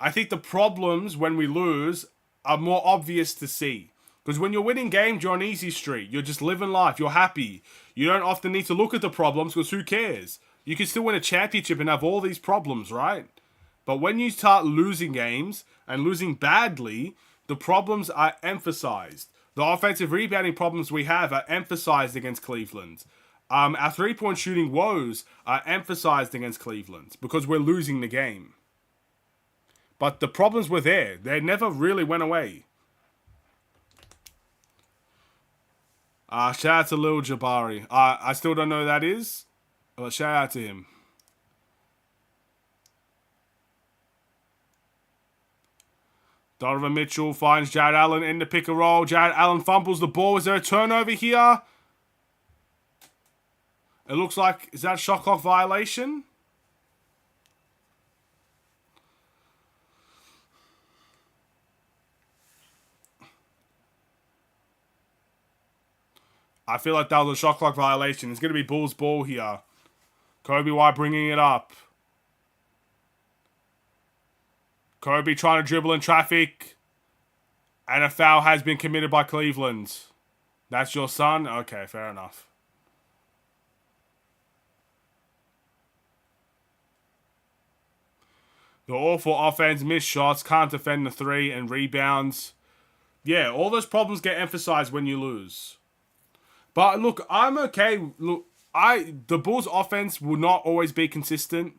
I think the problems when we lose are more obvious to see. Because when you're winning games, you're on easy street. You're just living life. You're happy. You don't often need to look at the problems because who cares? You can still win a championship and have all these problems, right? But when you start losing games and losing badly, the problems are emphasized. The offensive rebounding problems we have are emphasized against Cleveland. Our three-point shooting woes are emphasized against Cleveland because we're losing the game. But the problems were there. They never really went away. Shout out to Lil Jabari. I still don't know who that is. But shout out to him. Donovan Mitchell finds Jared Allen in the pick and roll. Jared Allen fumbles the ball. Is there a turnover here? It looks like, is that a shot clock violation? I feel like that was a shot clock violation. It's going to be Bulls ball here. Kobe White bringing it up. Kobe trying to dribble in traffic. And a foul has been committed by Cleveland. That's your son? Okay, fair enough. The awful offense, missed shots, can't defend the three, and rebounds. Yeah, all those problems get emphasized when you lose. But look, I'm okay. Look, the Bulls' offense will not always be consistent.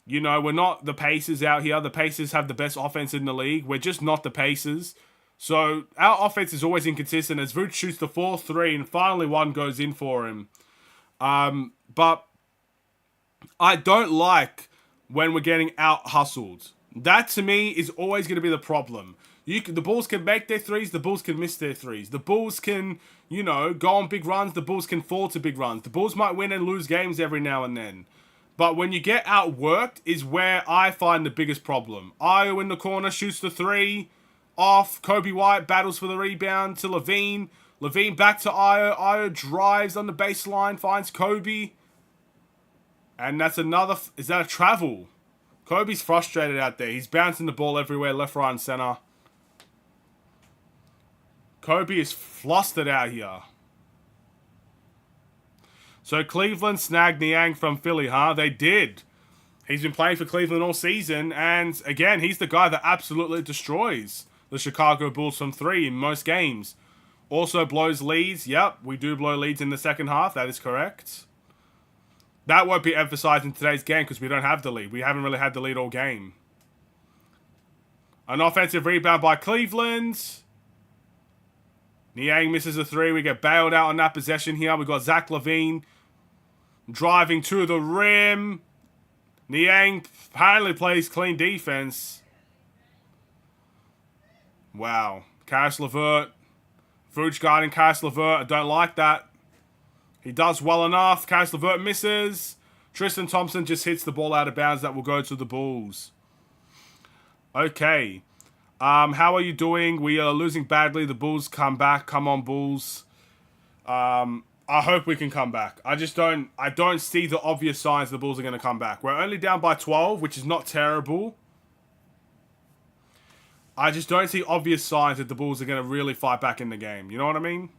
You know, we're not the Pacers out here. The Pacers have the best offense in the league. We're just not the Pacers. So our offense is always inconsistent as Vooch shoots the 4-3 and finally one goes in for him. But I don't like when we're getting out-hustled. That, to me, is always going to be the problem. The Bulls can make their threes, the Bulls can miss their threes. The Bulls can, you know, go on big runs, the Bulls can fall to big runs. The Bulls might win and lose games every now and then. But when you get outworked is where I find the biggest problem. Ayo in the corner shoots the three off. Kobe White battles for the rebound to Levine. Levine back to Ayo. Ayo drives on the baseline, finds Kobe. And that's another... Is that a travel? Kobe's frustrated out there. He's bouncing the ball everywhere, left, right, and center. Kobe is flustered out here. So Cleveland snagged Niang from Philly, huh? They did. He's been playing for Cleveland all season. And again, he's the guy that absolutely destroys the Chicago Bulls from three in most games. Also blows leads. Yep, we do blow leads in the second half. That is correct. That won't be emphasized in today's game because we don't have the lead. We haven't really had the lead all game. An offensive rebound by Cleveland. Niang misses a three. We get bailed out on that possession here. We've got Zach LaVine driving to the rim. Niang apparently plays clean defense. Wow. Karis LeVert. Vooch guarding Karis LeVert. I don't like that. He does well enough. Karis LeVert misses. Tristan Thompson just hits the ball out of bounds. That will go to the Bulls. Okay. How are you doing? We are losing badly. The Bulls come back. Come on, Bulls. I hope we can come back. I don't see the obvious signs the Bulls are going to come back. We're only down by 12, which is not terrible. I just don't see obvious signs that the Bulls are going to really fight back in the game. You know what I mean?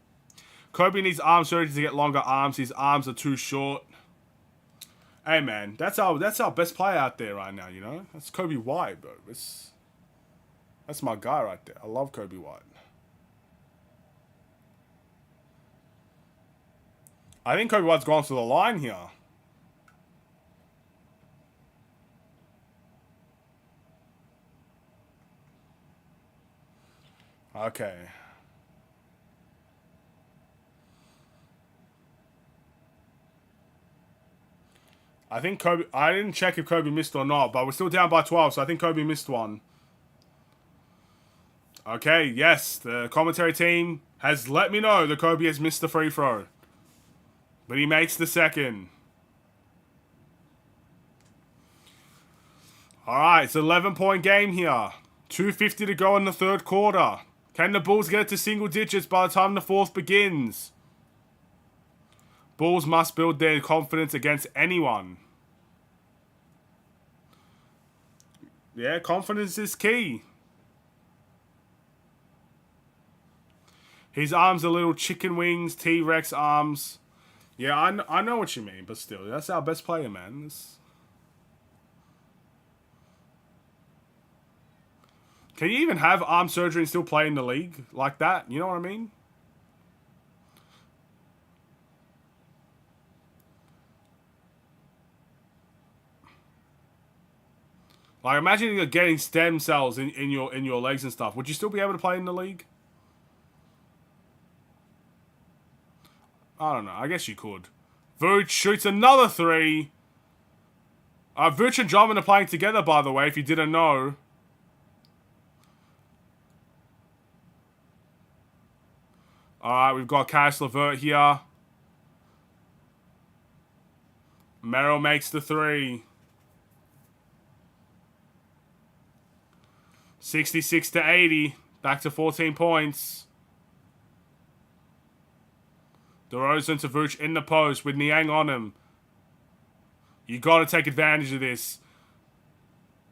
Kobe needs arm surgery to get longer arms. His arms are too short. Hey, man. That's our best player out there right now, you know? That's Kobe White, bro. That's my guy right there. I love Kobe White. I think Kobe White's gone to the line here. Okay. I think Kobe... I didn't check if Kobe missed or not, but we're still down by 12, so I think Kobe missed one. Okay, yes, the commentary team has let me know that Kobe has missed the free throw. But he makes the second. Alright, it's an 11-point game here. 2:50 to go in the third quarter. Can the Bulls get it to single digits by the time the fourth begins? Bulls must build their confidence against anyone. Yeah, confidence is key. His arms are little chicken wings, T-Rex arms. Yeah, I know what you mean, but still, that's our best player, man. Can you even have arm surgery and still play in the league like that? You know what I mean? Like, imagine you're getting stem cells in your legs and stuff. Would you still be able to play in the league? I don't know. I guess you could. Vooch shoots another three. Vooch and Drummond are playing together, by the way, if you didn't know. Alright, we've got Karis LeVert here. Merrill makes the three. 66 to 80. Back to 14 points. DeRozan to Vooch in the post with Niang on him. You got to take advantage of this.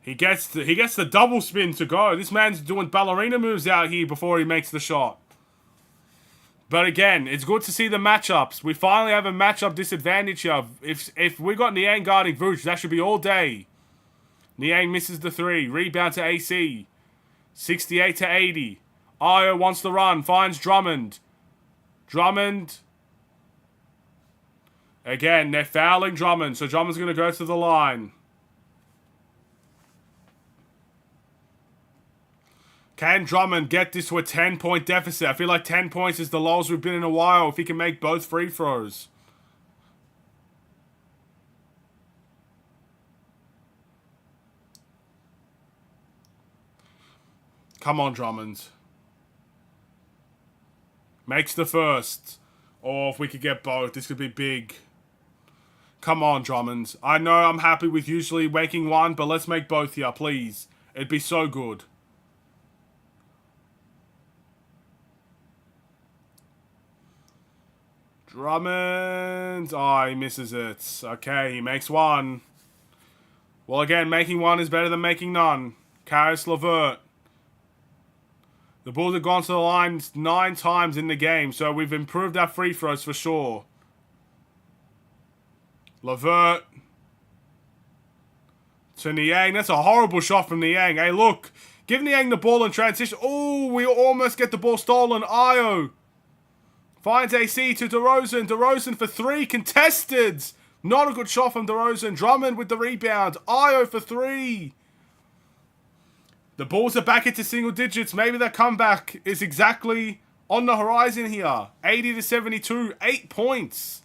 He gets the double spin to go. This man's doing ballerina moves out here before he makes the shot. But again, it's good to see the matchups. We finally have a matchup disadvantage here. If we got Niang guarding Vooch, that should be all day. Niang misses the three. Rebound to AC. 68 to 80. Ayo wants the run. Finds Drummond. Drummond. Again, they're fouling Drummond. So Drummond's going to go to the line. Can Drummond get this to a 10-point deficit? I feel like 10 points is the lowest we've been in a while if he can make both free throws. Come on, Drummond. Makes the first. Or if we could get both, this could be big. Come on, Drummond. I know I'm happy with usually making one, but let's make both here, please. It'd be so good. Drummond. Oh, he misses it. Okay, he makes one. Well, again, making one is better than making none. Caris LeVert. The Bulls have gone to the line 9 times in the game, so we've improved our free throws for sure. LeVert. To Niang. That's a horrible shot from Niang. Hey, look. Give Niang the ball in transition. Oh, we almost get the ball stolen. Ayo. Finds AC to DeRozan. DeRozan for 3. Contested. Not a good shot from DeRozan. Drummond with the rebound. Ayo for 3. The Bulls are back into single digits. Maybe their comeback is exactly on the horizon here. 80-72. 8 points.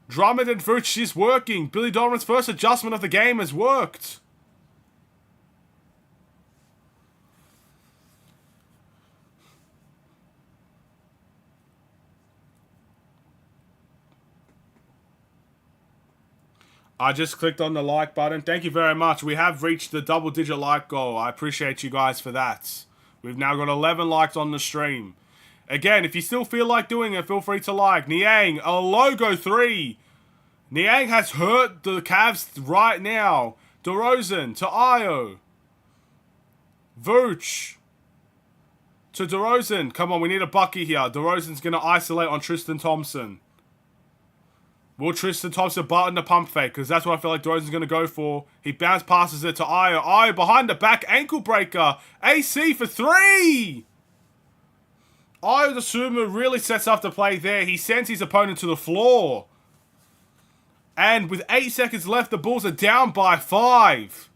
Drummond and Vooch is working. Billy Donovan's first adjustment of the game has worked. I just clicked on the like button. Thank you very much. We have reached the double-digit like goal. I appreciate you guys for that. We've now got 11 likes on the stream. Again, if you still feel like doing it, feel free to like. Niang, a logo 3. Niang has hurt the Cavs right now. DeRozan to Ayo. Vooch to DeRozan. Come on, we need a bucket here. DeRozan's going to isolate on Tristan Thompson. Will Tristan Thompson button the pump fake? Because that's what I feel like DeRozan's going to go for. He bounce passes it to Ayo. Ayo behind the back ankle breaker. AC for 3. Ayo Dosunmu really sets up the play there. He sends his opponent to the floor. And with 8 seconds left, the Bulls are down by 5.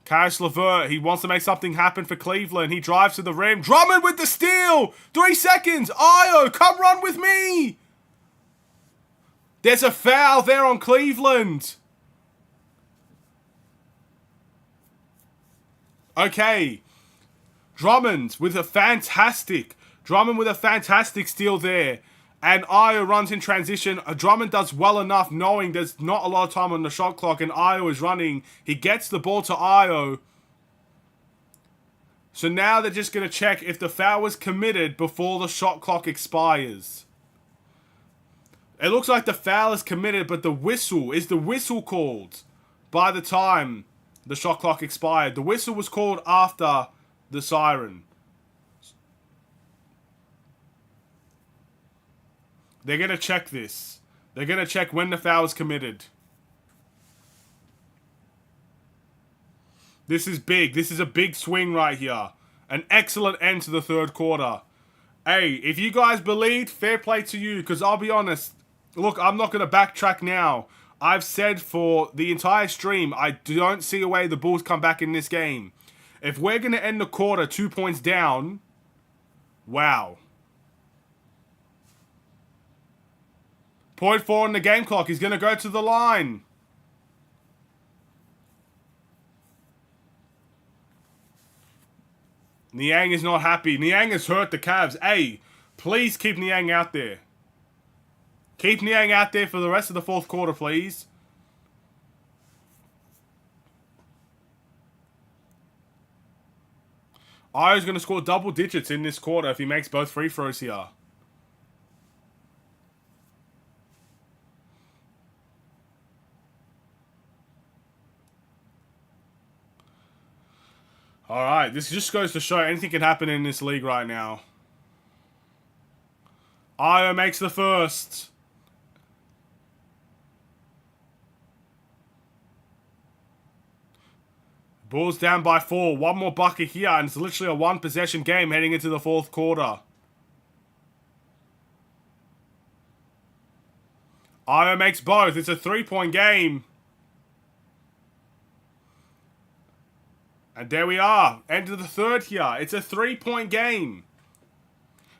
Caris LeVert, he wants to make something happen for Cleveland. He drives to the rim. Drummond with the steal. 3 seconds. Ayo, come run with me. There's a foul there on Cleveland. Okay. Drummond with a fantastic steal there. And Ayo runs in transition. Drummond does well enough knowing there's not a lot of time on the shot clock and Ayo is running. He gets the ball to Ayo. So now they're just going to check if the foul was committed before the shot clock expires. It looks like the foul is committed, but the whistle called by the time the shot clock expired? The whistle was called after the siren. They're going to check this. They're going to check when the foul is committed. This is big. This is a big swing right here. An excellent end to the third quarter. Hey, if you guys believed, fair play to you. Because I'll be honest. Look, I'm not going to backtrack now. I've said for the entire stream, I don't see a way the Bulls come back in this game. If we're going to end the quarter 2 points down, wow. 0.4 on the game clock. He's going to go to the line. Niang is not happy. Niang has hurt the Cavs. Hey, please keep Niang out there. Keep Niang out there for the rest of the fourth quarter, please. Ayo's going to score double digits in this quarter if he makes both free throws here. Alright, this just goes to show anything can happen in this league right now. Ayo makes the first. Bulls down by 4. One more bucket here, and it's literally a one-possession game heading into the fourth quarter. Ayo makes both. It's a 3-point game. And there we are. End of the third here. It's a 3-point game.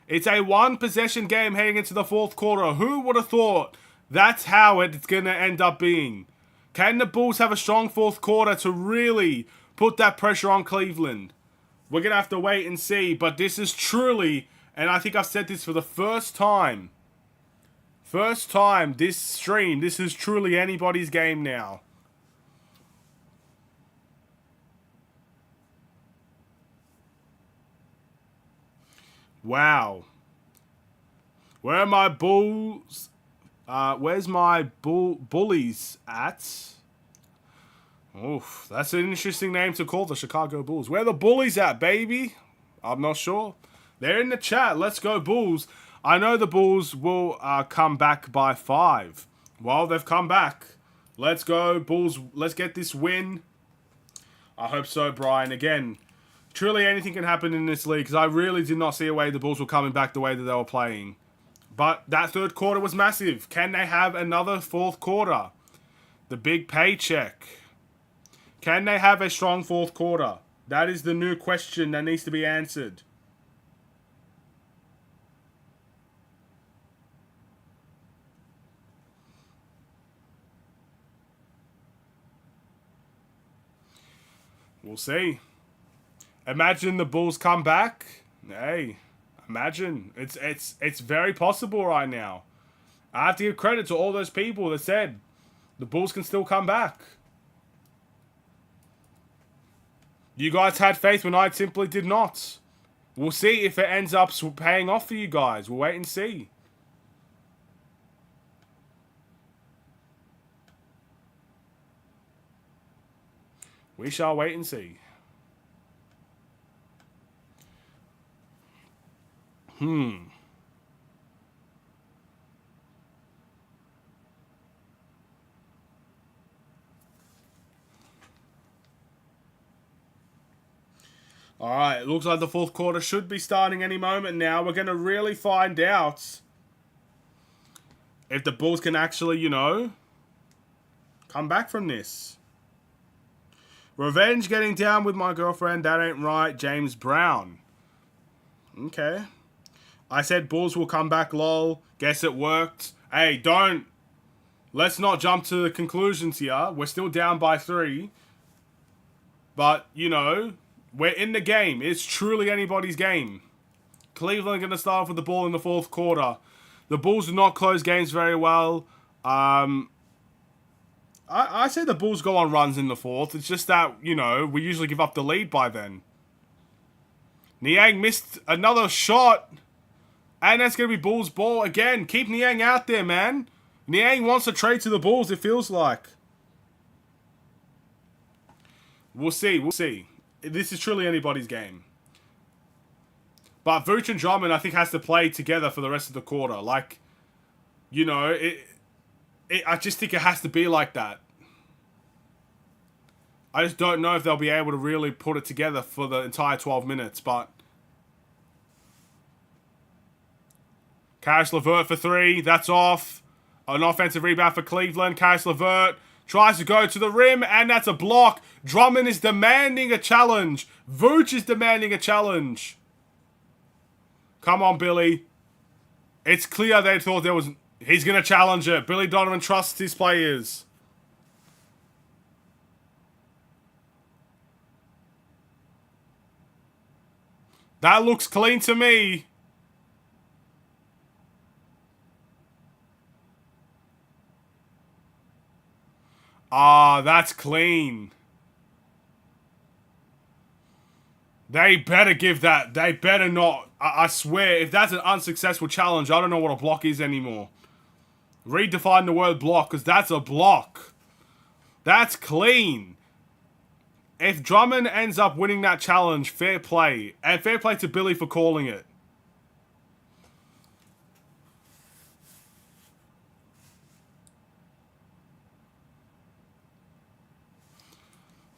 It's a one-possession game heading into the fourth quarter. Who would have thought that's how it's going to end up being? Can the Bulls have a strong fourth quarter to really put that pressure on Cleveland? We're going to have to wait and see. But this is truly, and I think I've said this for the first time this stream, this is truly anybody's game now. Wow. Where are my Bulls? Where's my bullies at? Oof, that's an interesting name to call the Chicago Bulls. Where are the bullies at, baby? I'm not sure. They're in the chat. Let's go, Bulls. I know the Bulls will come back by 5. Well, they've come back. Let's go, Bulls. Let's get this win. I hope so, Brian. Again, truly anything can happen in this league because I really did not see a way the Bulls were coming back the way that they were playing. But that third quarter was massive. Can they have another fourth quarter? The big paycheck. Can they have a strong fourth quarter? That is the new question that needs to be answered. We'll see. Imagine the Bulls come back. Hey, imagine. It's very possible right now. I have to give credit to all those people that said the Bulls can still come back. You guys had faith when I simply did not. We'll see if it ends up paying off for you guys. We'll wait and see. We shall wait and see. Alright, it looks like the fourth quarter should be starting any moment now. We're going to really find out if the Bulls can actually, you know, come back from this. Revenge getting down with my girlfriend. That ain't right. James Brown. Okay. I said Bulls will come back, lol. Guess it worked. Hey, don't. Let's not jump to the conclusions here. We're still down by 3. But, you know, we're in the game. It's truly anybody's game. Cleveland are going to start off with the ball in the fourth quarter. The Bulls do not close games very well. I say the Bulls go on runs in the fourth. It's just that, you know, we usually give up the lead by then. Niang missed another shot. And that's going to be Bulls ball again. Keep Niang out there, man. Niang wants to trade to the Bulls, it feels like. We'll see. We'll see. This is truly anybody's game. But Vooch and Drummond, I think, has to play together for the rest of the quarter. Like, you know, I just think it has to be like that. I just don't know if they'll be able to really put it together for the entire 12 minutes, but... Karis LeVert for 3. That's off. An offensive rebound for Cleveland. Karis LeVert tries to go to the rim, and that's a block. Drummond is demanding a challenge. Vooch is demanding a challenge. Come on, Billy. It's clear they thought there was... He's going to challenge it. Billy Donovan trusts his players. That looks clean to me. Ah, that's clean. They better give that. They better not. I swear, if that's an unsuccessful challenge, I don't know what a block is anymore. Redefine the word block, because that's a block. That's clean. If Drummond ends up winning that challenge, fair play. And fair play to Billy for calling it.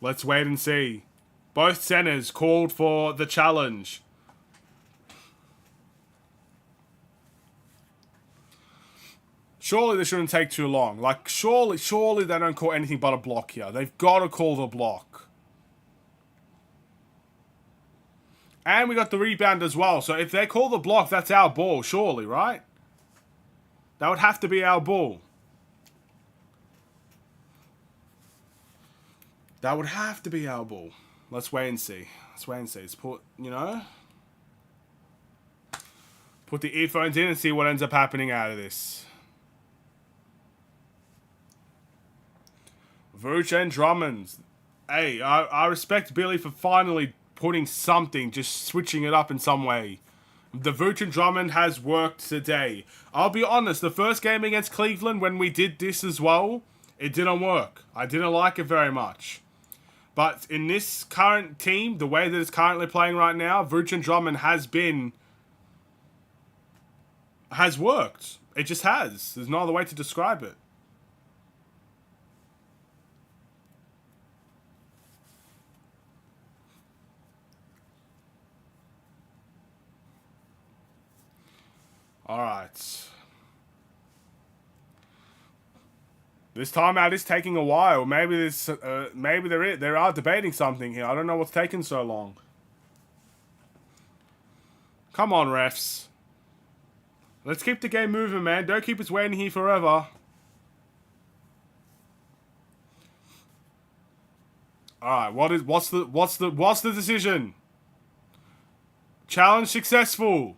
Let's wait and see. Both centers called for the challenge. Surely this shouldn't take too long. Like, surely they don't call anything but a block here. They've got to call the block. And we got the rebound as well. So if they call the block, that's our ball, surely, right? That would have to be our ball. That would have to be our ball. Let's wait and see. Let's put, put the earphones in and see what ends up happening out of this. Vooch and Drummond. Hey, I respect Billy for finally putting something, just switching it up in some way. The Vooch and Drummond has worked today. I'll be honest, the first game against Cleveland, when we did this as well, it didn't work. I didn't like it very much. But in this current team, the way that it's currently playing right now, Vooch and Drummond has worked. It just has. There's no other way to describe it. Alright. This timeout is taking a while. Maybe they are debating something here. I don't know what's taking so long. Come on, refs. Let's keep the game moving, man. Don't keep us waiting here forever. Alright, what's the decision? Challenge successful.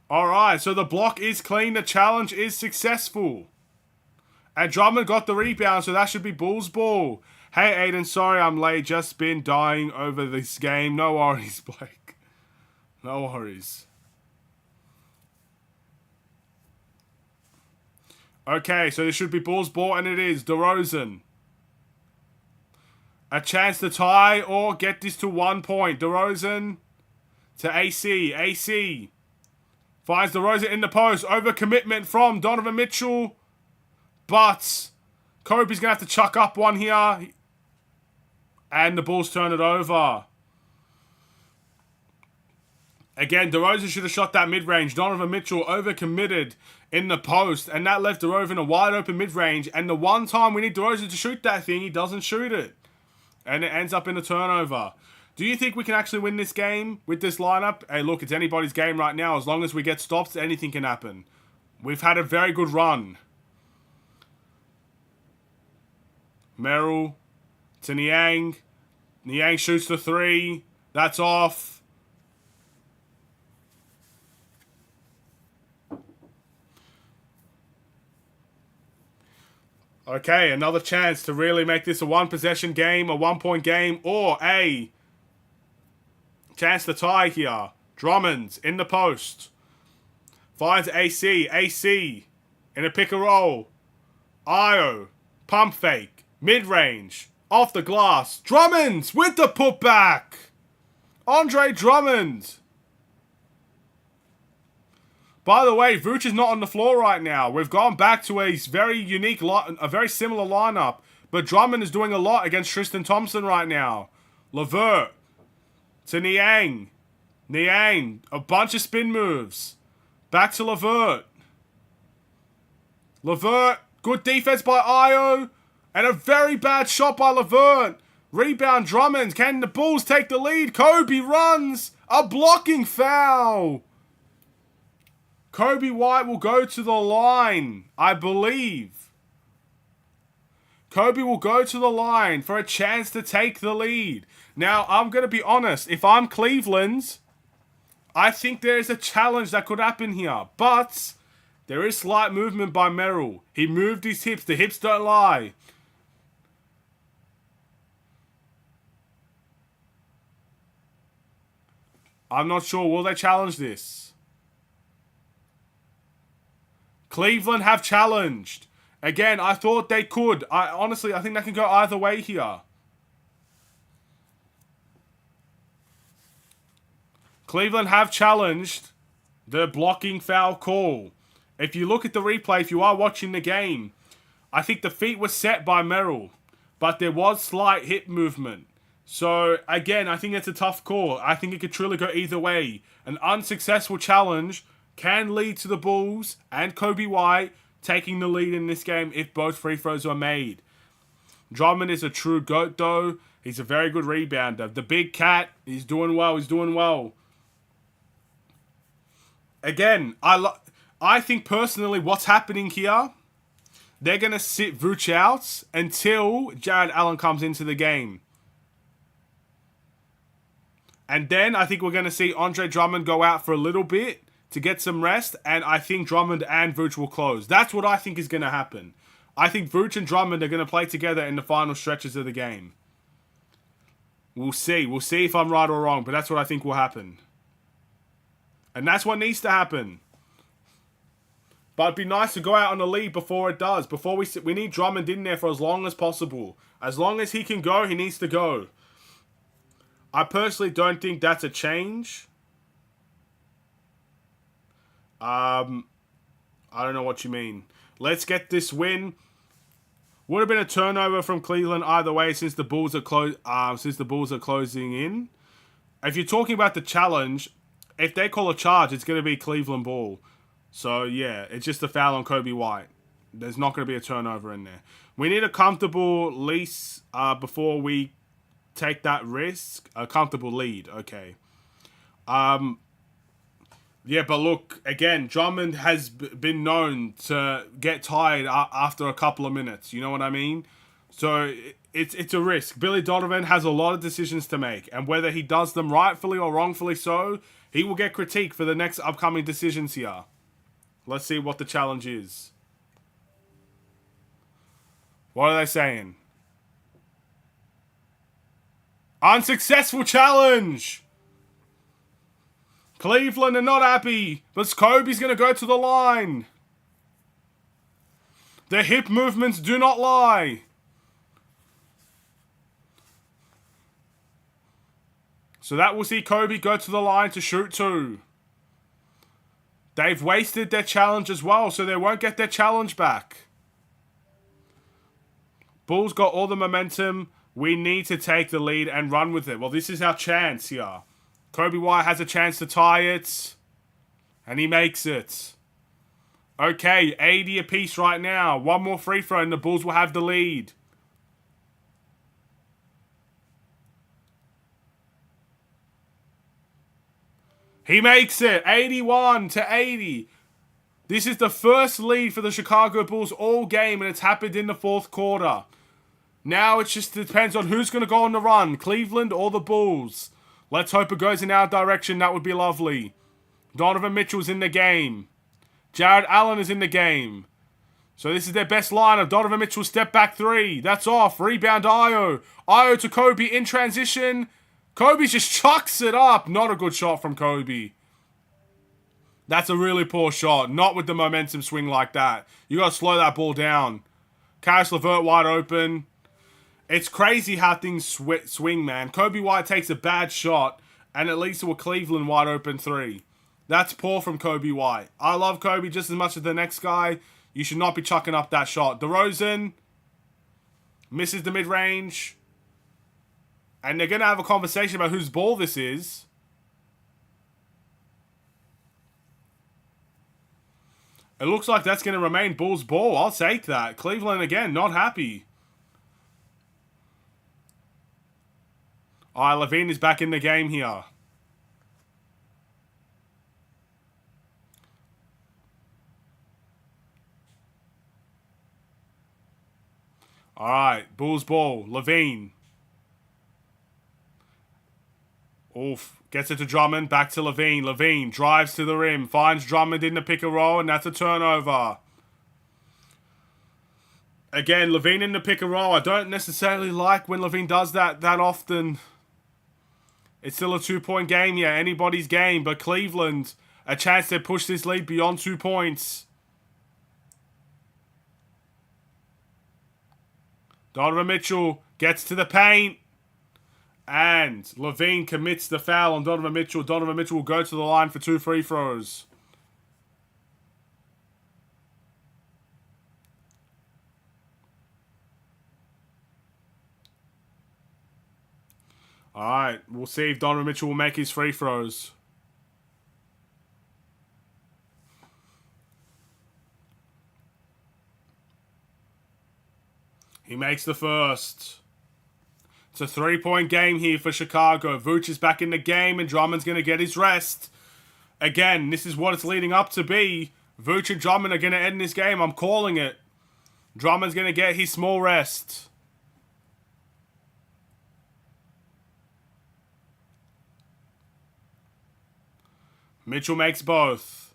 Alright, so the block is clean, the challenge is successful. And Drummond got the rebound, so that should be Bulls ball. Hey Aiden, sorry I'm late, just been dying over this game. No worries, Blake. No worries. Okay, so this should be Bulls ball, and it is DeRozan. A chance to tie or get this to 1 point. DeRozan to AC. AC. Finds DeRozan in the post. Overcommitment from Donovan Mitchell. But Kobe's going to have to chuck up one here. And the Bulls turn it over. Again, DeRozan should have shot that mid-range. Donovan Mitchell overcommitted in the post. And that left DeRozan a wide open mid-range. And the one time we need DeRozan to shoot that thing, he doesn't shoot it. And it ends up in a turnover. Do you think we can actually win this game with this lineup? Hey, look, it's anybody's game right now. As long as we get stops, anything can happen. We've had a very good run. Merrill to Niang. Niang shoots the 3. That's off. Okay, another chance to really make this a one-possession game, a one-point game, or a chance to tie here. Drummond in the post. Finds AC. AC in a pick and roll. Io. Pump fake. Mid-range. Off the glass. Drummond with the putback. Andre Drummond. By the way, Vooch is not on the floor right now. We've gone back to a very unique, a very similar lineup. But Drummond is doing a lot against Tristan Thompson right now. LeVert to Niang. Niang, a bunch of spin moves. Back to LeVert. LeVert, good defense by Io. And a very bad shot by LeVert. Rebound Drummond. Can the Bulls take the lead? Kobe runs. A blocking foul. Kobe White will go to the line, I believe. Kobe will go to the line for a chance to take the lead. Now, I'm going to be honest. If I'm Cleveland, I think there is a challenge that could happen here. But there is slight movement by Merrill. He moved his hips. The hips don't lie. I'm not sure. Will they challenge this? Cleveland have challenged. Again, I thought they could. Honestly, I think they can go either way here. Cleveland have challenged the blocking foul call. If you look at the replay, if you are watching the game, I think the feet were set by Merrill, but there was slight hip movement. So, again, I think it's a tough call. I think it could truly go either way. An unsuccessful challenge can lead to the Bulls and Kobe White taking the lead in this game if both free throws are made. Drummond is a true GOAT, though. He's a very good rebounder. The big cat, he's doing well. He's doing well. Again, I think personally what's happening here, they're going to sit Vooch out until Jared Allen comes into the game. And then I think we're going to see Andre Drummond go out for a little bit to get some rest. And I think Drummond and Vooch will close. That's what I think is going to happen. I think Vooch and Drummond are going to play together in the final stretches of the game. We'll see. We'll see if I'm right or wrong. But that's what I think will happen. And that's what needs to happen. But it'd be nice to go out on a lead before it does. Before we need Drummond in there for as long as possible. As long as he can go, he needs to go. I personally don't think that's a change. I don't know what you mean. Let's get this win. Would have been a turnover from Cleveland either way since the Bulls are closing in. If you're talking about the challenge, if they call a charge, it's going to be Cleveland ball. So yeah, it's just a foul on Kobe White. There's not going to be a turnover in there. We need a comfortable lease before we take that risk. A comfortable lead, okay. Yeah, but look, again, Drummond has been known to get tired after a couple of minutes. You know what I mean? So it's a risk. Billy Donovan has a lot of decisions to make. And whether he does them rightfully or wrongfully so, he will get critique for the next upcoming decisions here. Let's see what the challenge is. What are they saying? Unsuccessful challenge! Cleveland are not happy, but Kobe's going to go to the line. The hip movements do not lie. So that will see Kobe go to the line to shoot two. They've wasted their challenge as well, so they won't get their challenge back. Bulls got all the momentum. We need to take the lead and run with it. Well, this is our chance here. Kobe White has a chance to tie it. And he makes it. Okay, 80 apiece right now. One more free throw and the Bulls will have the lead. He makes it. 81-80. This is the first lead for the Chicago Bulls all game, and it's happened in the fourth quarter. Now it just depends on who's going to go on the run, Cleveland or the Bulls. Let's hope it goes in our direction. That would be lovely. Donovan Mitchell's in the game. Jared Allen is in the game. So this is their best lineup. Donovan Mitchell step back three. That's off. Rebound Ayo. Ayo to Kobe in transition. Kobe just chucks it up. Not a good shot from Kobe. That's a really poor shot. Not with the momentum swing like that. You got to slow that ball down. Karis LeVert wide open. It's crazy how things swing, man. Kobe White takes a bad shot, and it leads to a Cleveland wide open three. That's poor from Kobe White. I love Kobe just as much as the next guy. You should not be chucking up that shot. DeRozan misses the mid-range. And they're going to have a conversation about whose ball this is. It looks like that's going to remain Bulls' ball. I'll take that. Cleveland, again, not happy. Alright, Levine is back in the game here. Alright, Bulls ball. Levine. Oof. Gets it to Drummond. Back to Levine. Levine drives to the rim. Finds Drummond in the pick and roll. And that's a turnover. Again, Levine in the pick and roll. I don't necessarily like when Levine does that often. It's still a 2-point game. Yeah, anybody's game. But Cleveland, a chance to push this lead beyond 2 points. Donovan Mitchell gets to the paint. And Levine commits the foul on Donovan Mitchell. Donovan Mitchell will go to the line for 2 free throws. Alright, we'll see if Donovan Mitchell will make his free throws. He makes the first. It's a 3-point game here for Chicago. Vooch is back in the game and Drummond's going to get his rest. Again, this is what it's leading up to be. Vooch and Drummond are going to end this game. I'm calling it. Drummond's going to get his small rest. Mitchell makes both.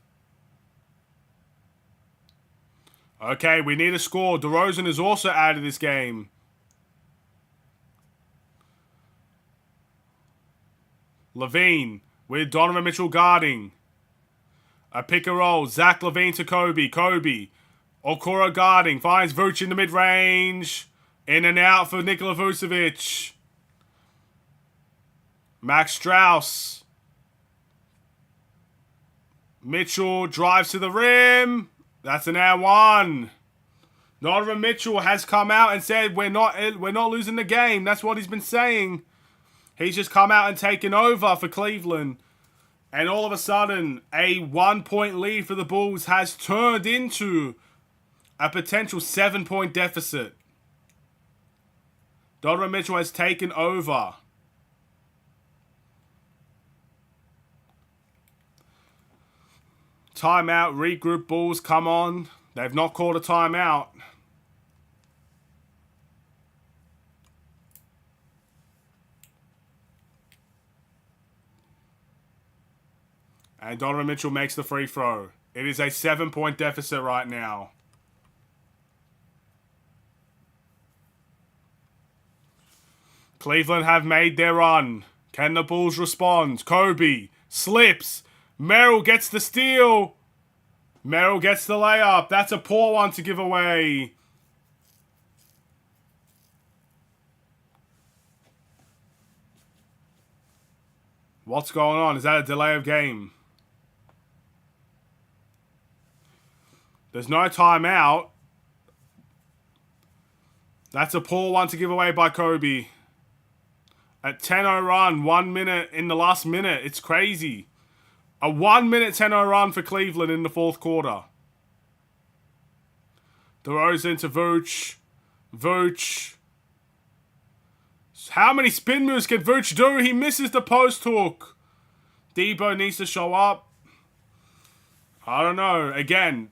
Okay, we need a score. DeRozan is also out of this game. Levine with Donovan Mitchell guarding. A pick and roll. Zach Levine to Kobe. Kobe. Okoro guarding. Finds Vooch in the mid-range. In and out for Nikola Vucevic. Max Strus. Mitchell drives to the rim. That's an air one. Donovan Mitchell has come out and said we're not losing the game. That's what he's been saying. He's just come out and taken over for Cleveland. And all of a sudden, a 1-point lead for the Bulls has turned into a potential 7-point deficit. Donovan Mitchell has taken over. Timeout, regroup, Bulls, come on. They've not called a timeout. And Donovan Mitchell makes the free throw. It is a 7-point deficit right now. Cleveland have made their run. Can the Bulls respond? Kobe slips. Merrill gets the steal. Merrill gets the layup. That's a poor one to give away. What's going on? Is that a delay of game? There's no timeout. That's a poor one to give away by Kobe. At 10-0 run, 1 minute in the last minute. It's crazy. A 1 minute 10-0 run for Cleveland in the fourth quarter. DeRozan to Vooch. Vooch. How many spin moves can Vooch do? He misses the post hook. Debo needs to show up. I don't know. Again,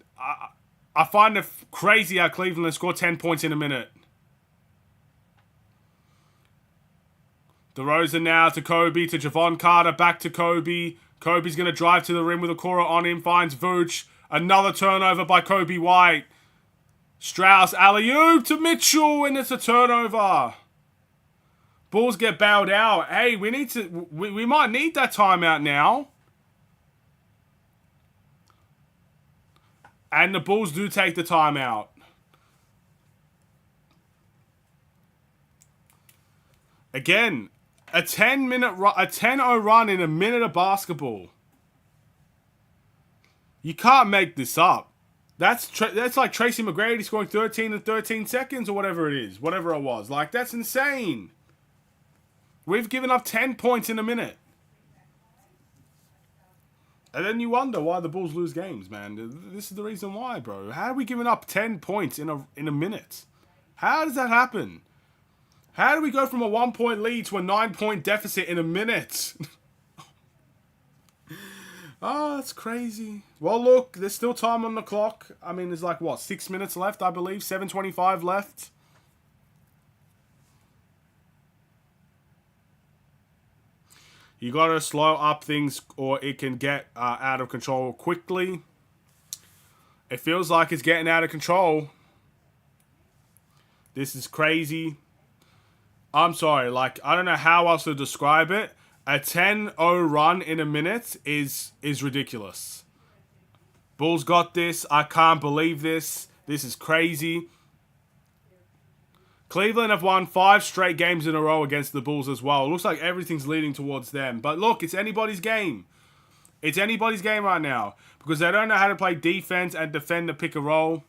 I find it crazy how Cleveland scored 10 points in a minute. DeRozan now to Kobe, to Javon Carter, back to Kobe. Kobe's going to drive to the rim with Okoro on him, finds Vooch. Another turnover by Kobe White. Strus alley-oop to Mitchell, and it's a turnover. Bulls get bailed out. Hey, we might need that timeout now. And the Bulls do take the timeout. Again, a 10-0 run in a minute of basketball. You can't make this up. That's like Tracy McGrady scoring 13 in 13 seconds or whatever it is. Whatever it was. Like, that's insane. We've given up 10 points in a minute. And then you wonder why the Bulls lose games, man. This is the reason why, bro. How are we giving up 10 points in a minute? How does that happen? How do we go from a 1-point lead to a 9-point deficit in a minute? Oh, that's crazy. Well, look, there's still time on the clock. I mean, there's like, what, 6 minutes left, I believe? 7:25 left. You got to slow up things or it can get out of control quickly. It feels like it's getting out of control. This is crazy. I'm sorry, like, I don't know how else to describe it. A 10-0 run in a minute is ridiculous. Bulls got this. I can't believe this. This is crazy. Cleveland have won 5 straight games in a row against the Bulls as well. It looks like everything's leading towards them. But look, it's anybody's game. It's anybody's game right now. Because they don't know how to play defense and defend the pick and roll.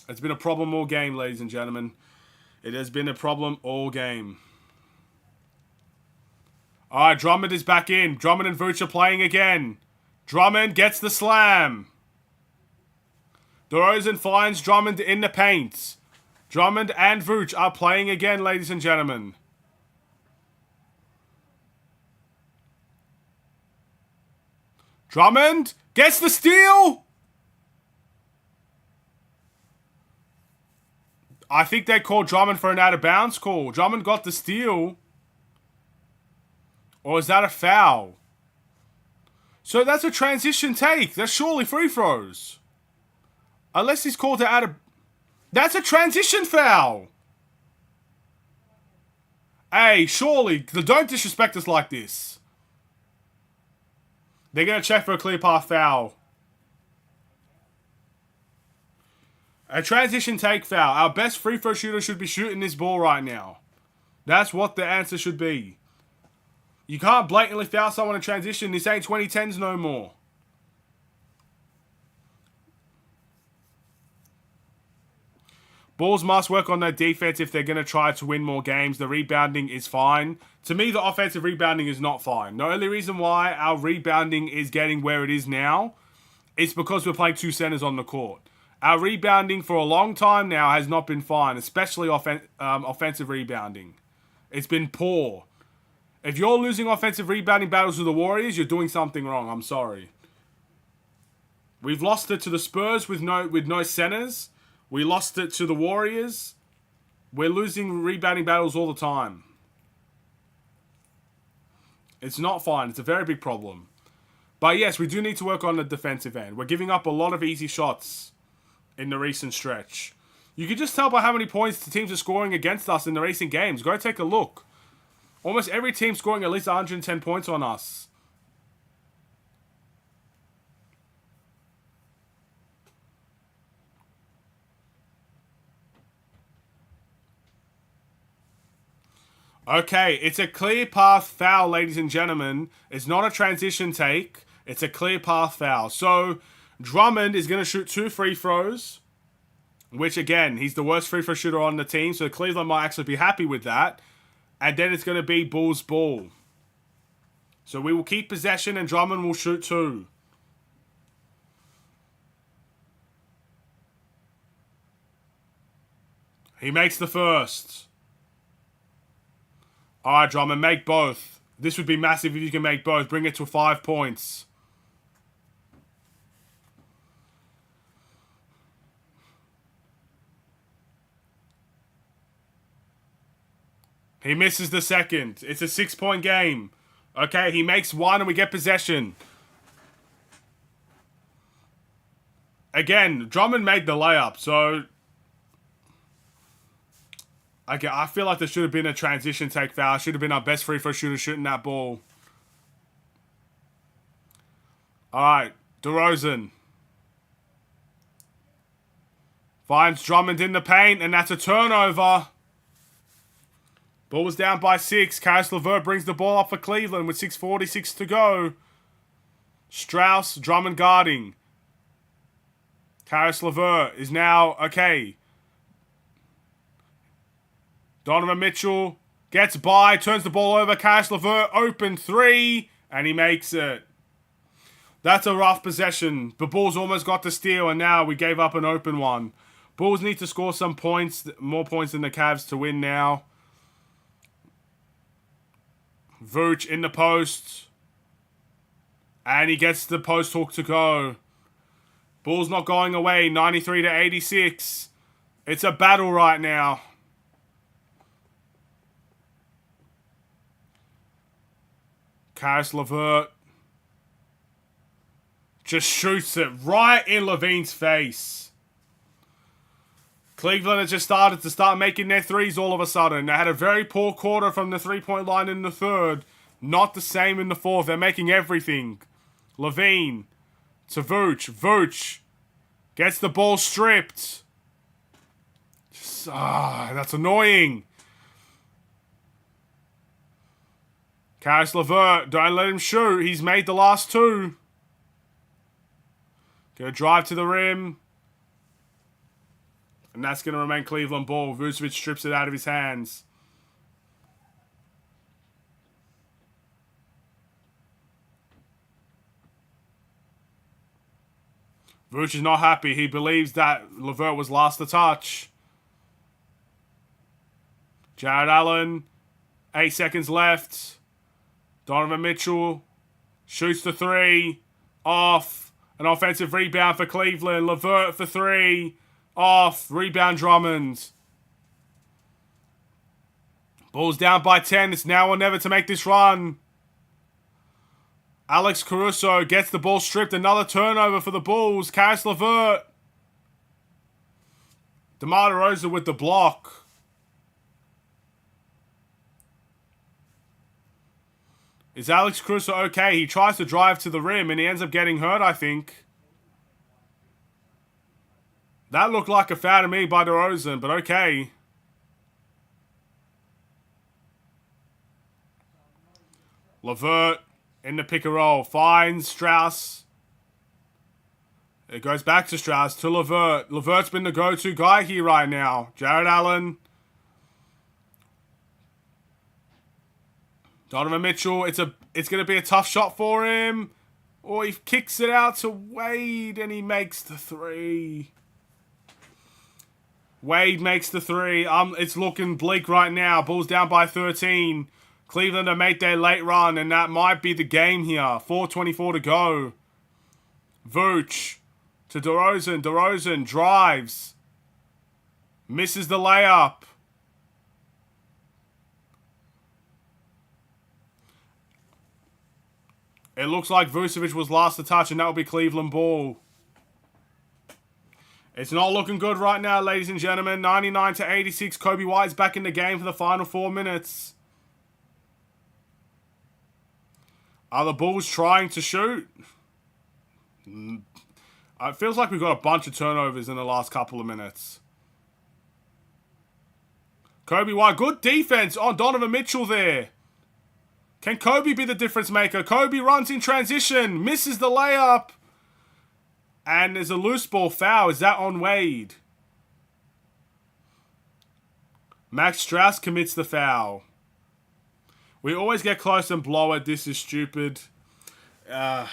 It's been a problem all game, ladies and gentlemen. It has been a problem all game. Alright, Drummond is back in. Drummond and Vooch are playing again. Drummond gets the slam. DeRozan finds Drummond in the paint. Drummond and Vooch are playing again, ladies and gentlemen. Drummond gets the steal. I think they called Drummond for an out-of-bounds call. Drummond got the steal. Or is that a foul? So that's a transition take. That's surely free throws. Unless he's called it out of... That's a transition foul. Hey, surely, don't disrespect us like this. They're going to check for a clear path foul. A transition take foul. Our best free throw shooter should be shooting this ball right now. That's what the answer should be. You can't blatantly foul someone in transition. This ain't 2010s no more. Bulls must work on their defense if they're going to try to win more games. The rebounding is fine. To me, the offensive rebounding is not fine. The only reason why our rebounding is getting where it is now is because we're playing two centers on the court. Our rebounding for a long time now has not been fine, especially offensive rebounding. It's been poor. If you're losing offensive rebounding battles to the Warriors, you're doing something wrong. I'm sorry. We've lost it to the Spurs with no centers. We lost it to the Warriors. We're losing rebounding battles all the time. It's not fine. It's a very big problem. But yes, we do need to work on the defensive end. We're giving up a lot of easy shots in the recent stretch. You can just tell by how many points the teams are scoring against us in the recent games. Go take a look. Almost every team scoring at least 110 points on us. Okay, it's a clear path foul, ladies and gentlemen. It's not a transition take. It's a clear path foul. So, Drummond is going to shoot 2 free throws. Which, again, he's the worst free throw shooter on the team. So, Cleveland might actually be happy with that. And then it's going to be Bulls ball. So, we will keep possession and Drummond will shoot 2. He makes the first. Alright, Drummond, make both. This would be massive if you can make both. Bring it to 5 points. He misses the second. It's a 6-point game. Okay, he makes 1 and we get possession. Again, Drummond made the layup, so... Okay, I feel like there should have been a transition take foul. Should have been our best free throw shooter shooting that ball. Alright, DeRozan. Finds Drummond in the paint, and that's a turnover. Bulls down by 6. Caris LeVert brings the ball up for Cleveland with 6:46 to go. Strauss, Drummond guarding. Caris LeVert is now, okay. Donovan Mitchell gets by, turns the ball over. Caris LeVert, open 3, and he makes it. That's a rough possession. The Bulls almost got the steal, and now we gave up an open one. Bulls need to score some points, more points than the Cavs to win now. Vooch in the post. And he gets the post hook to go. Bulls not going away, 93-86. It's a battle right now. Caris LeVert just shoots it right in Levine's face. Cleveland has just started to making their threes all of a sudden. They had a very poor quarter from the three-point line in the third. Not the same in the fourth. They're making everything. Levine to Vooch. Vooch gets the ball stripped. That's annoying. Caris LeVert, don't let him shoot. He's made the last 2. Gonna drive to the rim. And that's going to remain Cleveland ball. Vucevic strips it out of his hands. Vooch is not happy. He believes that LeVert was last to touch. Jared Allen, 8 seconds left. Donovan Mitchell shoots the 3. Off. An offensive rebound for Cleveland. LeVert for 3. Off. Rebound Drummond. Bulls down by 10. It's now or never to make this run. Alex Caruso gets the ball stripped. Another turnover for the Bulls. Caris LeVert. DeMar DeRozan with the block. Is Alex Caruso okay? He tries to drive to the rim and he ends up getting hurt, I think. That looked like a foul to me by DeRozan, but okay. LeVert in the pick and roll. Finds Strauss. It goes back to Strauss to LeVert. LeVert's been the go-to guy here right now. Jared Allen. Donovan Mitchell. It's going to be a tough shot for him. Or he kicks it out to Wade and he makes the three. Wade makes the three. It's looking bleak right now. Bulls down by 13. Cleveland have made their late run, and that might be the game here. 4:24 to go. Vooch to DeRozan. DeRozan drives. Misses the layup. It looks like Vucevic was last to touch, and that will be Cleveland ball. It's not looking good right now, ladies and gentlemen. 99-86. Kobe White's back in the game for the final 4 minutes. Are the Bulls trying to shoot? It feels like we've got a bunch of turnovers in the last couple of minutes. Kobe White, good defense on Donovan Mitchell there. Can Kobe be the difference maker? Kobe runs in transition, misses the layup. And there's a loose ball foul. Is that on Wade? Max Strauss commits the foul. We always get close and blow it. This is stupid. I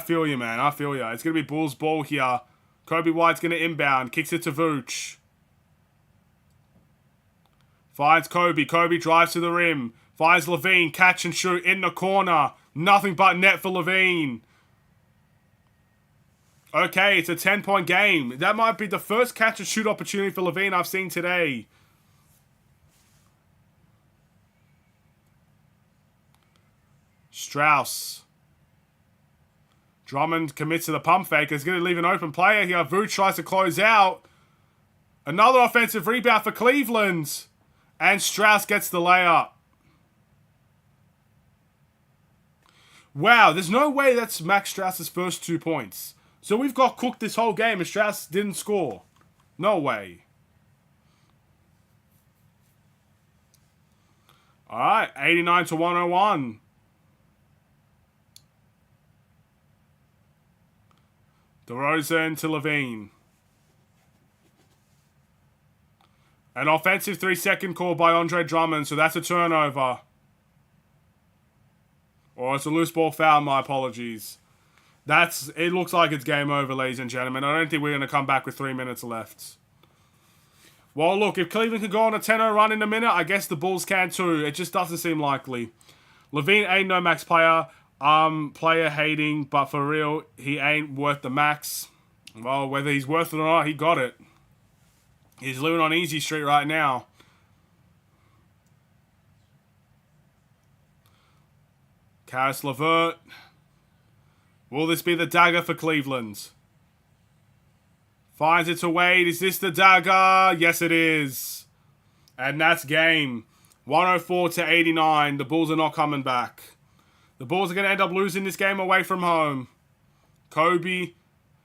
feel you, man. I feel you. It's going to be Bulls ball here. Kobe White's going to inbound. Kicks it to Vooch. Finds Kobe. Kobe drives to the rim. Finds Levine. Catch and shoot in the corner. Nothing but net for Levine. Okay, it's a 10-point game. That might be the first catch and shoot opportunity for Levine I've seen today. Strauss. Drummond commits to the pump fake. It's going to leave an open player here. Vooch tries to close out. Another offensive rebound for Cleveland. And Strauss gets the layup. Wow, there's no way that's Max Strauss's first 2 points. So we've got cooked this whole game and Strauss didn't score. No way. Alright, 89-101. DeRozan to Levine. An offensive 3-second call by Andre Drummond, so that's a turnover. Or it's a loose ball foul, my apologies. It looks like it's game over, ladies and gentlemen. I don't think we're going to come back with 3 minutes left. Well, look, if Cleveland can go on a 10-0 run in a minute, I guess the Bulls can too. It just doesn't seem likely. Levine ain't no max player. Player hating, but for real, he ain't worth the max. Well, whether he's worth it or not, he got it. He's living on Easy Street right now. Caris LeVert. Will this be the dagger for Cleveland? Finds it to Wade. Is this the dagger? Yes, it is. And that's game. 104-89. The Bulls are not coming back. The Bulls are going to end up losing this game away from home. Kobe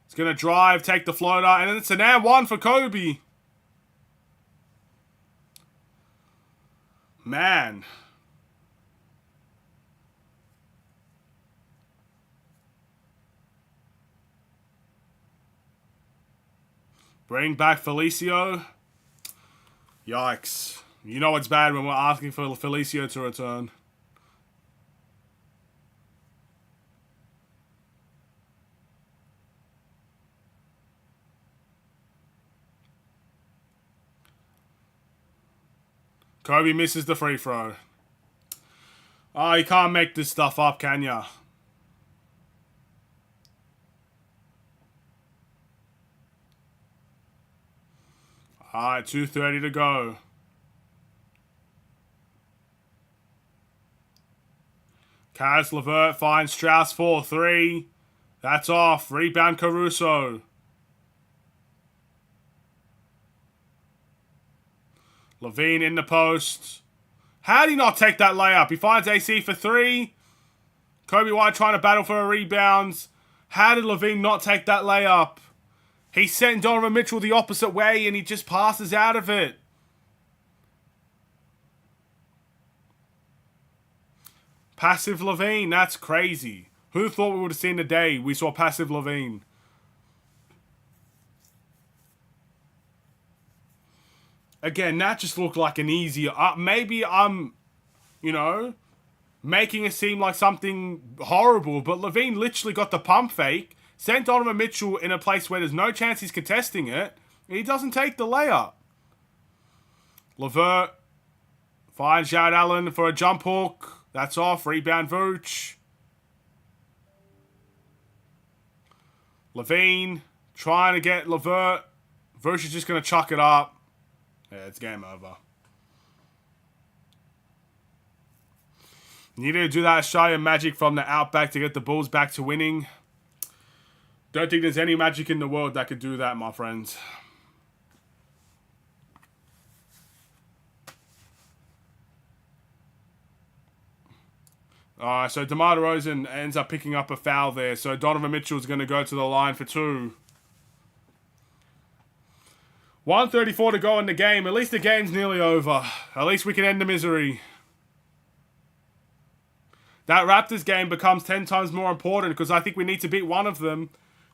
is going to drive, take the floater, and then it's an and one for Kobe. Man. Bring back Felicio. Yikes. You know it's bad when we're asking for Felicio to return. Kobe misses the free throw. Oh, you can't make this stuff up, can ya? Alright, 2:30 to go. Karis LeVert finds Strauss for 3. That's off. Rebound Caruso. Levine in the post. How did he not take that layup? He finds AC for 3. Kobe White trying to battle for a rebound. How did Levine not take that layup? He sent Donovan Mitchell the opposite way and he just passes out of it. Passive Levine, that's crazy. Who thought we would have seen the day we saw passive Levine? Again, that just looked like an easier... maybe I'm, making it seem like something horrible, but Levine literally got the pump fake, sent Donovan Mitchell in a place where there's no chance he's contesting it, and he doesn't take the layup. LeVert finds Jared Allen for a jump hook. That's off. Rebound Vooch. Levine trying to get LeVert. Vooch is just going to chuck it up. Yeah, it's game over. You need to do that Australian magic from the outback to get the Bulls back to winning. Don't think there's any magic in the world that could do that, my friends. Alright, so DeMar DeRozan ends up picking up a foul there. So Donovan Mitchell's going to go to the line for 2. 1:34 to go in the game. At least the game's nearly over. At least we can end the misery. That Raptors game becomes 10 times more important because I think we need to beat one of them.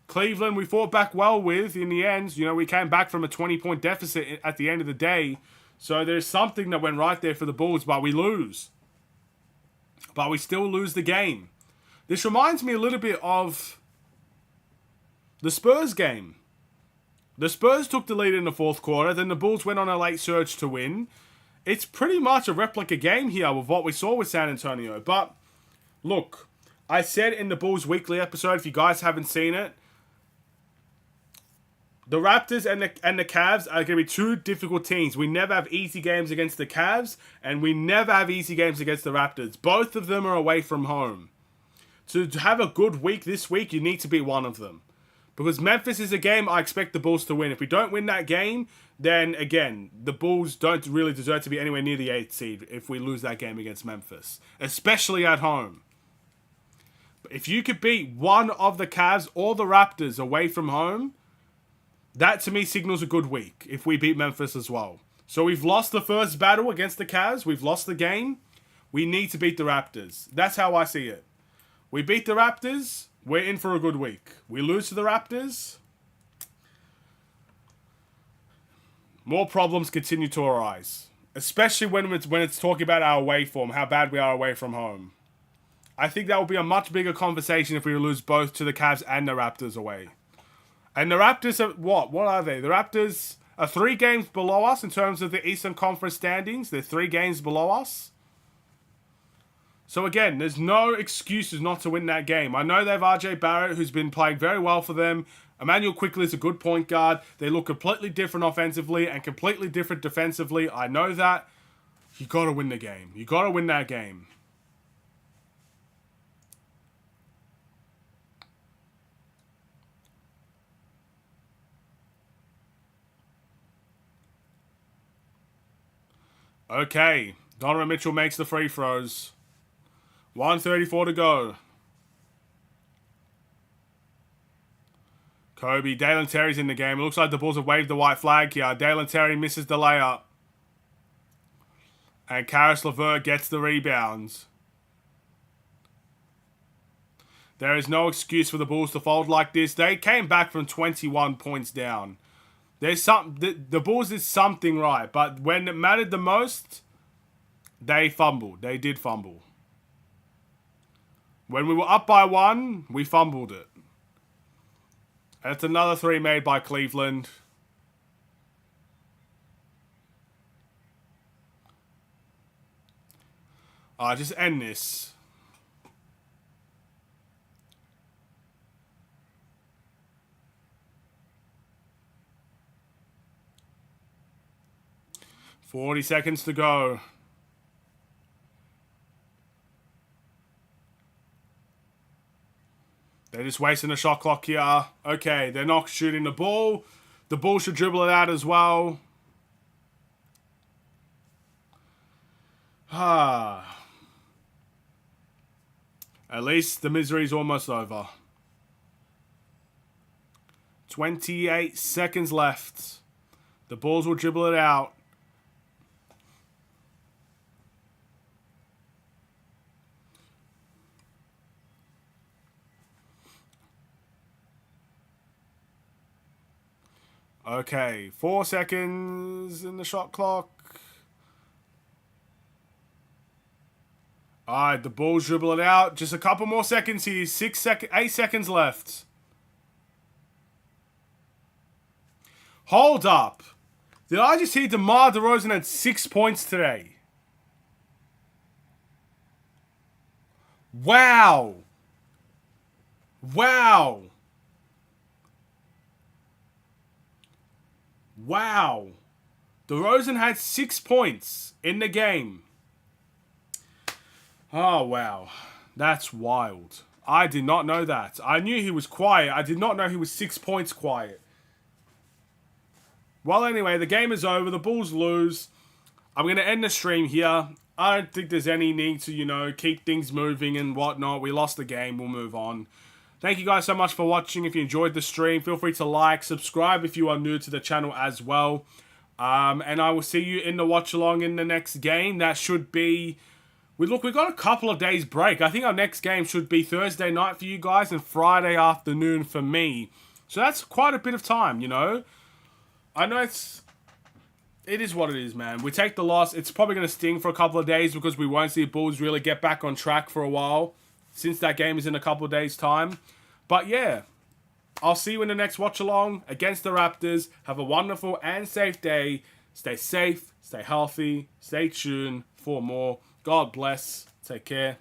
Cleveland, we fought back well with in the end. We came back from a 20-point deficit at the end of the day. So there's something that went right there for the Bulls, but we lose. But we still lose the game. This reminds me a little bit of the Spurs game. The Spurs took the lead in the fourth quarter, then the Bulls went on a late surge to win. It's pretty much a replica game here with what we saw with San Antonio. But, look, I said in the Bulls Weekly episode, if you guys haven't seen it, the Raptors and the Cavs are going to be two difficult teams. We never have easy games against the Cavs, and we never have easy games against the Raptors. Both of them are away from home. To have a good week this week, you need to beat one of them. Because Memphis is a game I expect the Bulls to win. If we don't win that game, then again, the Bulls don't really deserve to be anywhere near the 8th seed if we lose that game against Memphis. Especially at home. But if you could beat one of the Cavs or the Raptors away from home, that to me signals a good week if we beat Memphis as well. So we've lost the first battle against the Cavs. We've lost the game. We need to beat the Raptors. That's how I see it. We beat the Raptors, we're in for a good week. We lose to the Raptors, more problems continue to arise. Especially when it's talking about our away form, how bad we are away from home. I think that will be a much bigger conversation if we lose both to the Cavs and the Raptors away. And the Raptors are, what are they? The Raptors are 3 games below us in terms of the Eastern Conference standings. They're 3 games below us. So again, there's no excuses not to win that game. I know they have RJ Barrett, who's been playing very well for them. Emmanuel Quickley is a good point guard. They look completely different offensively and completely different defensively. I know that. You got to win the game. You got to win that game. Okay, Donovan Mitchell makes the free throws. 1:34 to go. Kobe, Dalen Terry's in the game. It looks like the Bulls have waved the white flag here. Dalen Terry misses the layup. And Karis LeVert gets the rebounds. There is no excuse for the Bulls to fold like this. They came back from 21 points down. There's the Bulls did something right, but when it mattered the most, they fumbled. They did fumble. When we were up by 1, we fumbled it. And it's another 3 made by Cleveland. Just end this. $40 seconds to go. They're just wasting the shot clock here. Okay, they're not shooting the ball. The ball should dribble it out as well. At least the misery's almost over. 28 seconds left. The Bulls will dribble it out. Okay, 4 seconds in the shot clock. Alright, the Bulls dribble it out. Just a couple more seconds here. 8 seconds left. Hold up. Did I just hear DeMar DeRozan had 6 points today? Wow. Wow. Wow. DeRozan had 6 points in the game. Oh, wow. That's wild. I did not know that. I knew he was quiet. I did not know he was 6 points quiet. Well, anyway, the game is over. The Bulls lose. I'm going to end the stream here. I don't think there's any need to, keep things moving and whatnot. We lost the game. We'll move on. Thank you guys so much for watching. If you enjoyed the stream, feel free to like, subscribe if you are new to the channel as well. And I will see you in the watch-along in the next game. That should be... We've got a couple of days break. I think our next game should be Thursday night for you guys and Friday afternoon for me. So that's quite a bit of time, I know it is what it is, man. We take the loss. It's probably going to sting for a couple of days because we won't see Bulls really get back on track for a while since that game is in a couple of days' time. But yeah, I'll see you in the next watch-along against the Raptors. Have a wonderful and safe day. Stay safe, stay healthy, stay tuned for more. God bless. Take care.